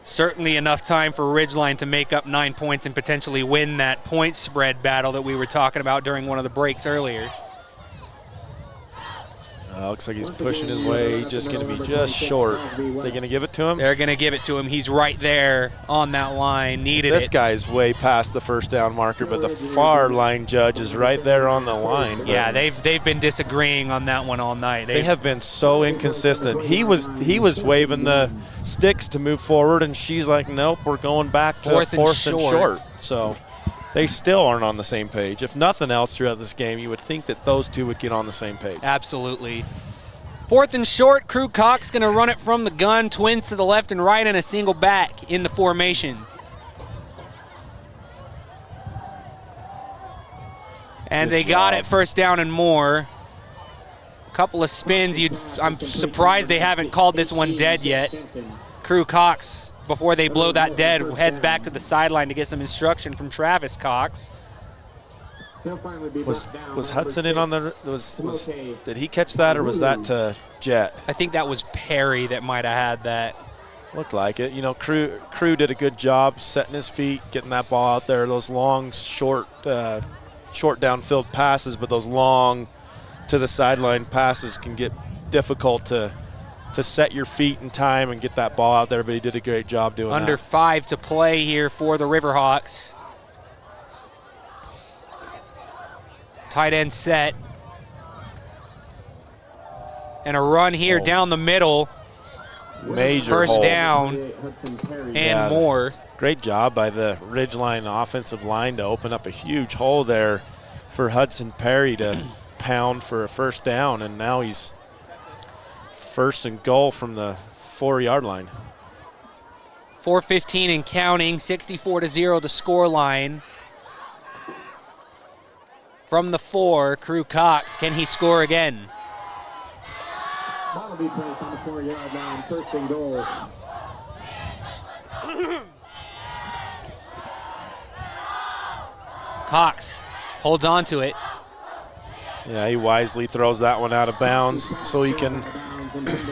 Certainly enough time for Ridgeline to make up 9 points and potentially win that point spread battle that we were talking about during one of the breaks earlier. Looks like he's pushing his way. Just going to be just short. They going to give it to him? They're going to give it to him. He's right there on that line. This guy's way past the first down marker, but the far line judge is right there on the line. Yeah, they've been disagreeing on that one all night. They have been so inconsistent. He was waving the sticks to move forward, and she's like, nope, we're going back to fourth and short. So they still aren't on the same page. If nothing else throughout this game, you would think that those two would get on the same page. Absolutely. 4th and short, Crew Cox going to run it from the gun, twins to the left and right, and a single back in the formation. And they got it, first down and more. A couple of spins. I'm surprised they haven't called this one dead yet. Crew Cox, before they blow that dead, heads back to the sideline to get some instruction from Travis Cox. Was Hudson in on the? Did he catch that, or was that to Jet? I think that was Perry that might have had that. Looked like it. You know, Crew did a good job setting his feet, getting that ball out there. Those long, short downfield passes, but those long to the sideline passes can get difficult to set your feet in time and get that ball out there, but he did a great job doing that. Under 5 to play here for the Riverhawks. Tight end set. And a run here down the middle. major first hole. down and more. Great job by the Ridgeline offensive line to open up a huge hole there for Hudson Perry to pound for a first down, and now he's first and goal from the 4-yard line. 4:15 and counting, 64-0 the score line. From the 4, Crew Cox, can he score again? Ball will be placed on the 4-yard line, first and goal. Cox holds on to it. Yeah, he wisely throws that one out of bounds so he can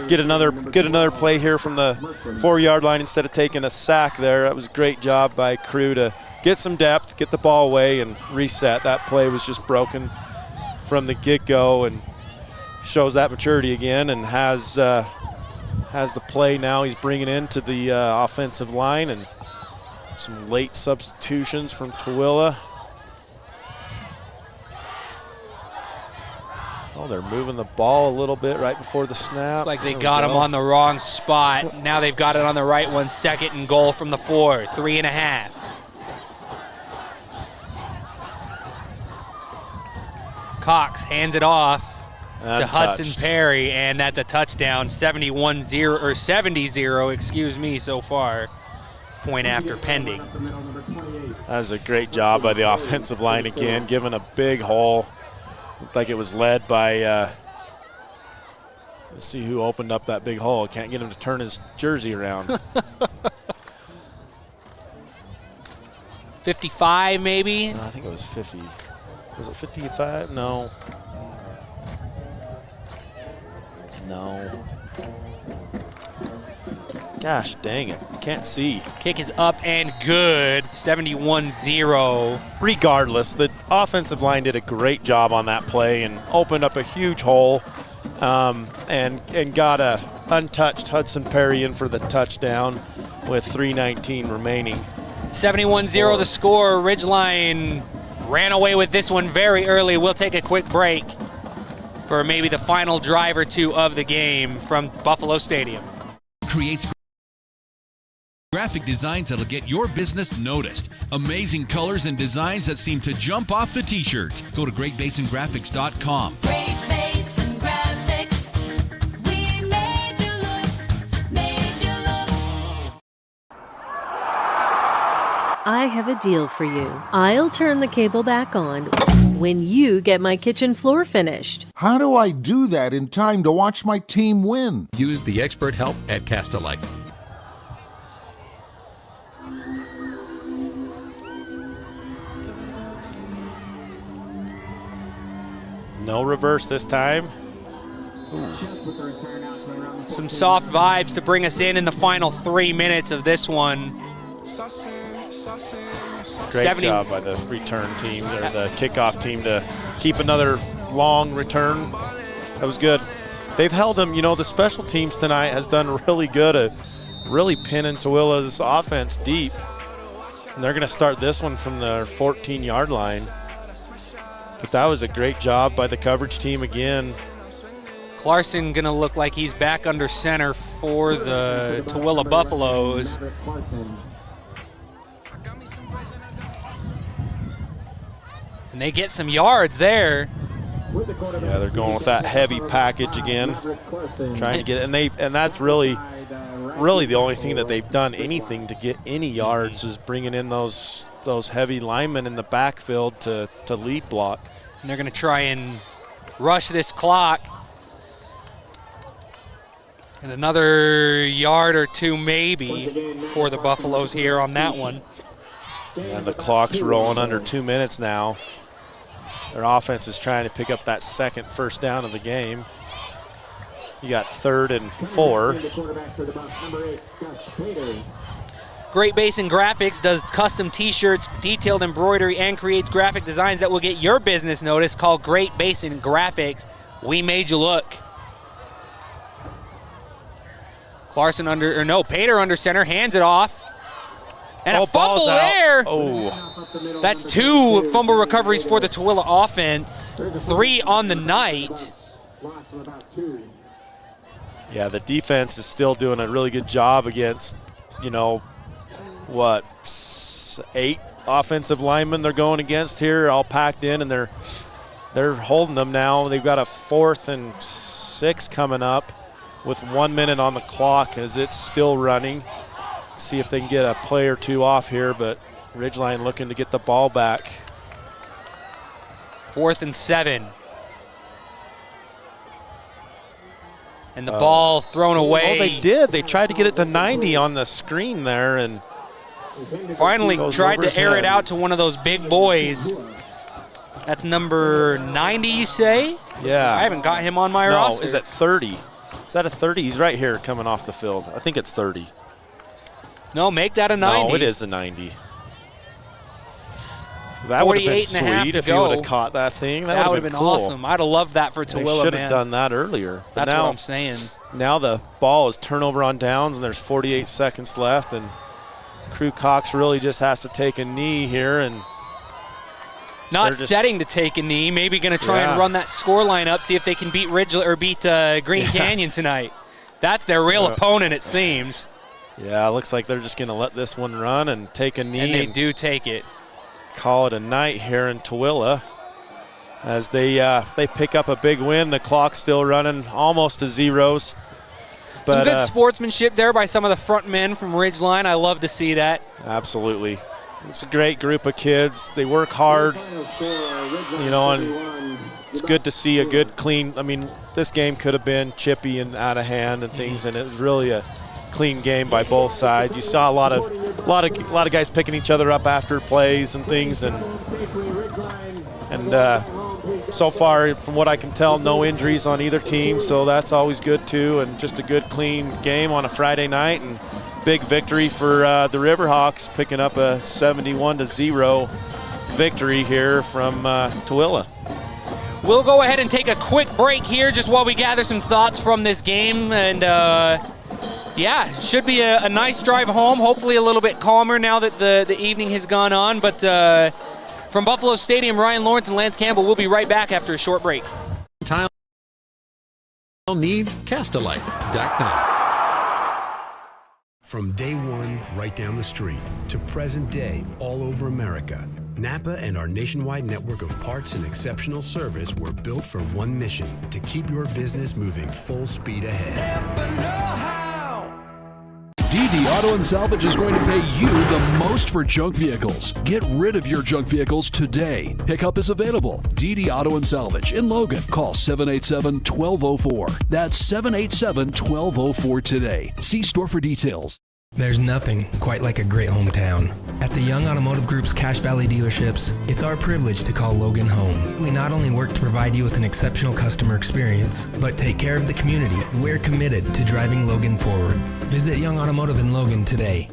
get another play here from the 4-yard line instead of taking a sack there. That was a great job by Crew to get some depth, get the ball away, and reset. That play was just broken from the get-go and shows that maturity again, and has the play now he's bringing into the offensive line, and some late substitutions from Tooele. Oh, they're moving the ball a little bit right before the snap. Looks like they got him on the wrong spot. Now they've got it on the right one. Second and goal from the 4, 3.5. Cox hands it off to Hudson Perry, and that's a touchdown. 70-0, excuse me, so far. Point after pending. That was a great job by the offensive line again, giving a big hole. Looked like it was led by, let's see who opened up that big hole. Can't get him to turn his jersey around. 55 maybe? No, I think it was 50. Was it 55? No. No. Gosh dang it. Can't see. Kick is up and good. 71-0. Regardless, the offensive line did a great job on that play and opened up a huge hole and got a untouched Hudson Perry in for the touchdown with 3:19 remaining. 71-0 the score. Ridgeline ran away with this one very early. We'll take a quick break for maybe the final drive or two of the game from Buffalo Stadium. Creates graphic designs that'll get your business noticed. Amazing colors and designs that seem to jump off the t-shirt. Go to GreatBasinGraphics.com. Great Basin Graphics. We made you look, made you look. I have a deal for you. I'll turn the cable back on when you get my kitchen floor finished. How do I do that in time to watch my team win? Use the expert help at Cast-A-Lite. No reverse this time. Some soft vibes to bring us in the final 3 minutes of this one. Great job by the return team, or the kickoff team, to keep another long return. That was good. They've held them, the special teams tonight has done really good at really pinning Tooele's offense deep. And they're going to start this one from the 14-yard line. But that was a great job by the coverage team again. Clarkson going to look like he's back under center for the Tooele Buffaloes. And they get some yards there. Yeah, they're going with that heavy package again, trying to get it. And that's really the only thing that they've done anything to get any yards is bringing in those heavy linemen in the backfield to lead block. And they're going to try and rush this clock. And another yard or two maybe for the Buffaloes here on that one. And the clock's rolling under 2 minutes now. Their offense is trying to pick up that second first down of the game. You got 3rd and 4. Great Basin Graphics does custom t-shirts, detailed embroidery, and creates graphic designs that will get your business noticed. Call Great Basin Graphics. We made you look. Pater under center, hands it off. And a fumble there. Oh. That's 2 fumble recoveries for the Tooele offense. 3 on the night. Yeah, the defense is still doing a really good job against, 8 offensive linemen they're going against here, all packed in, and they're holding them now. They've got a 4th and 6 coming up with 1 minute on the clock as it's still running. See if they can get a play or two off here, but Ridgeline looking to get the ball back. 4th and 7. And the ball thrown away. Oh, they did. They tried to get it to 90 on the screen there, and finally tried to air it out to one of those big boys. That's number 90, you say? Yeah. I haven't got him on my roster. No, is that 30? Is that a 30? He's right here coming off the field. I think it's 30. No, make that a 90. No, it is a 90. That would have been sweet if he would have caught that thing. That would have been cool. Awesome. I'd have loved that for Tooele, They should have done that earlier. But That's now, what I'm saying. Now the ball is turnover on downs, and there's 48 seconds left, and Crew Cox really just has to take a knee here, and not setting to take a knee. Maybe going to try and run that score line up, see if they can beat Green Canyon tonight. That's their real opponent, it seems. Yeah, it looks like they're just going to let this one run and take a knee. And they do take it. Call it a night here in Tooele as they pick up a big win. The clock's still running almost to zeros. But, some good sportsmanship there by some of the front men from Ridgeline. I love to see that. Absolutely. It's a great group of kids. They work hard, and it's good to see a good, clean. I mean, this game could have been chippy and out of hand and things, and it was really a clean game by both sides. You saw a lot of guys picking each other up after plays and things, and so far, from what I can tell, no injuries on either team, so that's always good too, and just a good, clean game on a Friday night, and big victory for the Riverhawks, picking up a 71-0 victory here from Tooele. We'll go ahead and take a quick break here just while we gather some thoughts from this game, and yeah, should be a nice drive home. Hopefully a little bit calmer now that the evening has gone on. But from Buffalo Stadium, Ryan Lawrence and Lance Campbell will be right back after a short break. Tile needs Castalite.com. From day one, right down the street, to present day, all over America, Napa and our nationwide network of parts and exceptional service were built for one mission: to keep your business moving full speed ahead. DD Auto and Salvage is going to pay you the most for junk vehicles. Get rid of your junk vehicles today. Pickup is available. DD Auto and Salvage in Logan. Call 787-1204. That's 787-1204 today. See store for details. There's nothing quite like a great hometown. At the Young Automotive Group's Cache Valley dealerships, it's our privilege to call Logan home. We not only work to provide you with an exceptional customer experience, but take care of the community. We're committed to driving Logan forward. Visit Young Automotive in Logan today.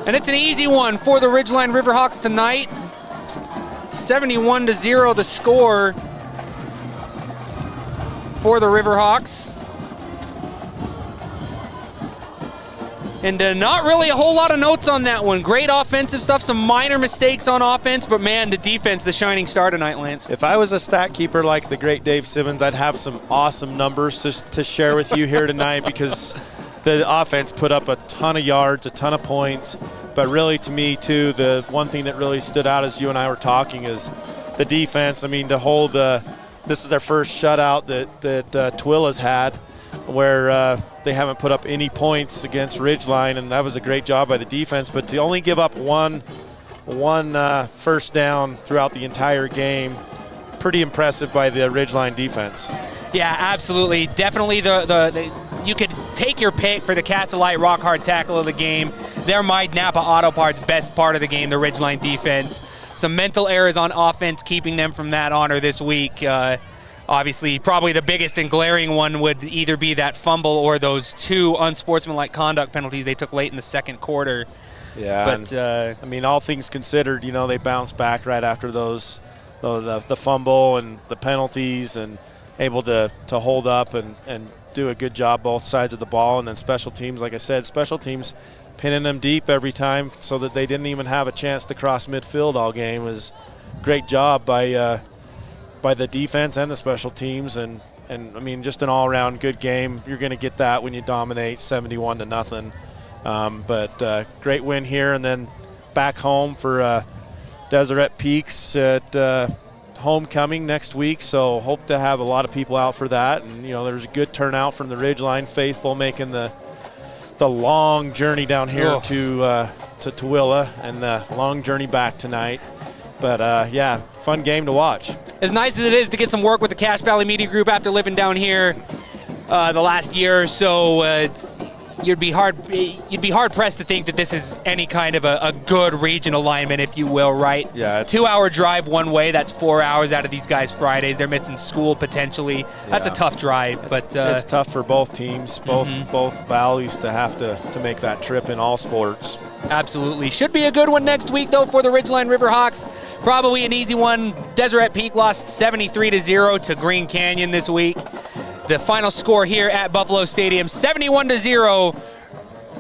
And it's an easy one for the Ridgeline Riverhawks tonight. 71-0 to score for the Riverhawks. And not really a whole lot of notes on that one. Great offensive stuff, some minor mistakes on offense, but man, the defense, the shining star tonight, Lance. If I was a stat keeper like the great Dave Simmons, I'd have some awesome numbers to share with you here tonight, because the offense put up a ton of yards, a ton of points. But really, to me, too, the one thing that really stood out as you and I were talking is the defense. I mean, to hold this is their first shutout that Tooele's had, where they haven't put up any points against Ridgeline, and that was a great job by the defense. But to only give up one first down throughout the entire game, pretty impressive by the Ridgeline defense. Yeah, absolutely. Definitely the you could take your pick for the Castalite rock hard tackle of the game. They're my Napa Auto Parts best part of the game, the Ridgeline defense. Some mental errors on offense keeping them from that honor this week. Obviously, probably the biggest and glaring one would either be that fumble or those two unsportsmanlike conduct penalties they took late in the second quarter. Yeah, but I mean, all things considered, they bounced back right after those, the fumble and the penalties, and able to hold up and do a good job both sides of the ball. And then special teams, like I said, special teams pinning them deep every time so that they didn't even have a chance to cross midfield all game. It was a great job by the defense and the special teams. And I mean, just an all-around good game. You're going to get that when you dominate 71-0. But great win here, and then back home for Deseret Peaks at homecoming next week. So hope to have a lot of people out for that. And there's a good turnout from the Ridgeline faithful making the long journey down here to Tooele, and the long journey back tonight. But yeah, fun game to watch. As nice as it is to get some work with the Cache Valley Media Group after living down here the last year or so, you'd be hard pressed to think that this is any kind of a good region alignment, if you will, right? Yeah. 2-hour drive one way. That's 4 hours out of these guys Fridays. They're missing school potentially. That's a tough drive. It's tough for both teams, both valleys to have to make that trip in all sports. Absolutely. Should be a good one next week, though, for the Ridgeline Riverhawks. Probably an easy one. Deseret Peak lost 73-0 to Green Canyon this week. The final score here at Buffalo Stadium, 71-0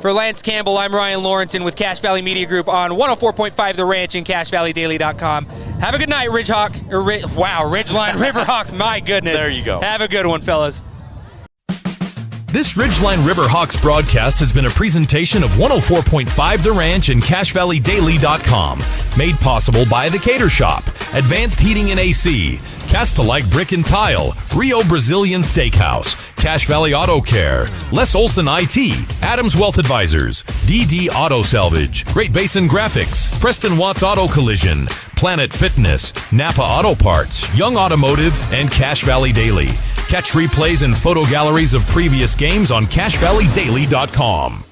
for Lance Campbell. I'm Ryan Lawrenson with Cache Valley Media Group on 104.5 The Ranch and CacheValleyDaily.com. Have a good night, Ridgeline Riverhawks. My goodness. There you go. Have a good one, fellas. This Ridgeline Riverhawks broadcast has been a presentation of 104.5 The Ranch and CacheValleyDaily.com. Made possible by The Cater Shop, Advanced Heating and AC, Cast-A-Like Brick and Tile, Rio Brazilian Steakhouse, Cache Valley Auto Care, Les Olson IT, Adams Wealth Advisors, DD Auto Salvage, Great Basin Graphics, Preston Watts Auto Collision, Planet Fitness, Napa Auto Parts, Young Automotive, and Cache Valley Daily. Catch replays and photo galleries of previous games on CacheValleyDaily.com.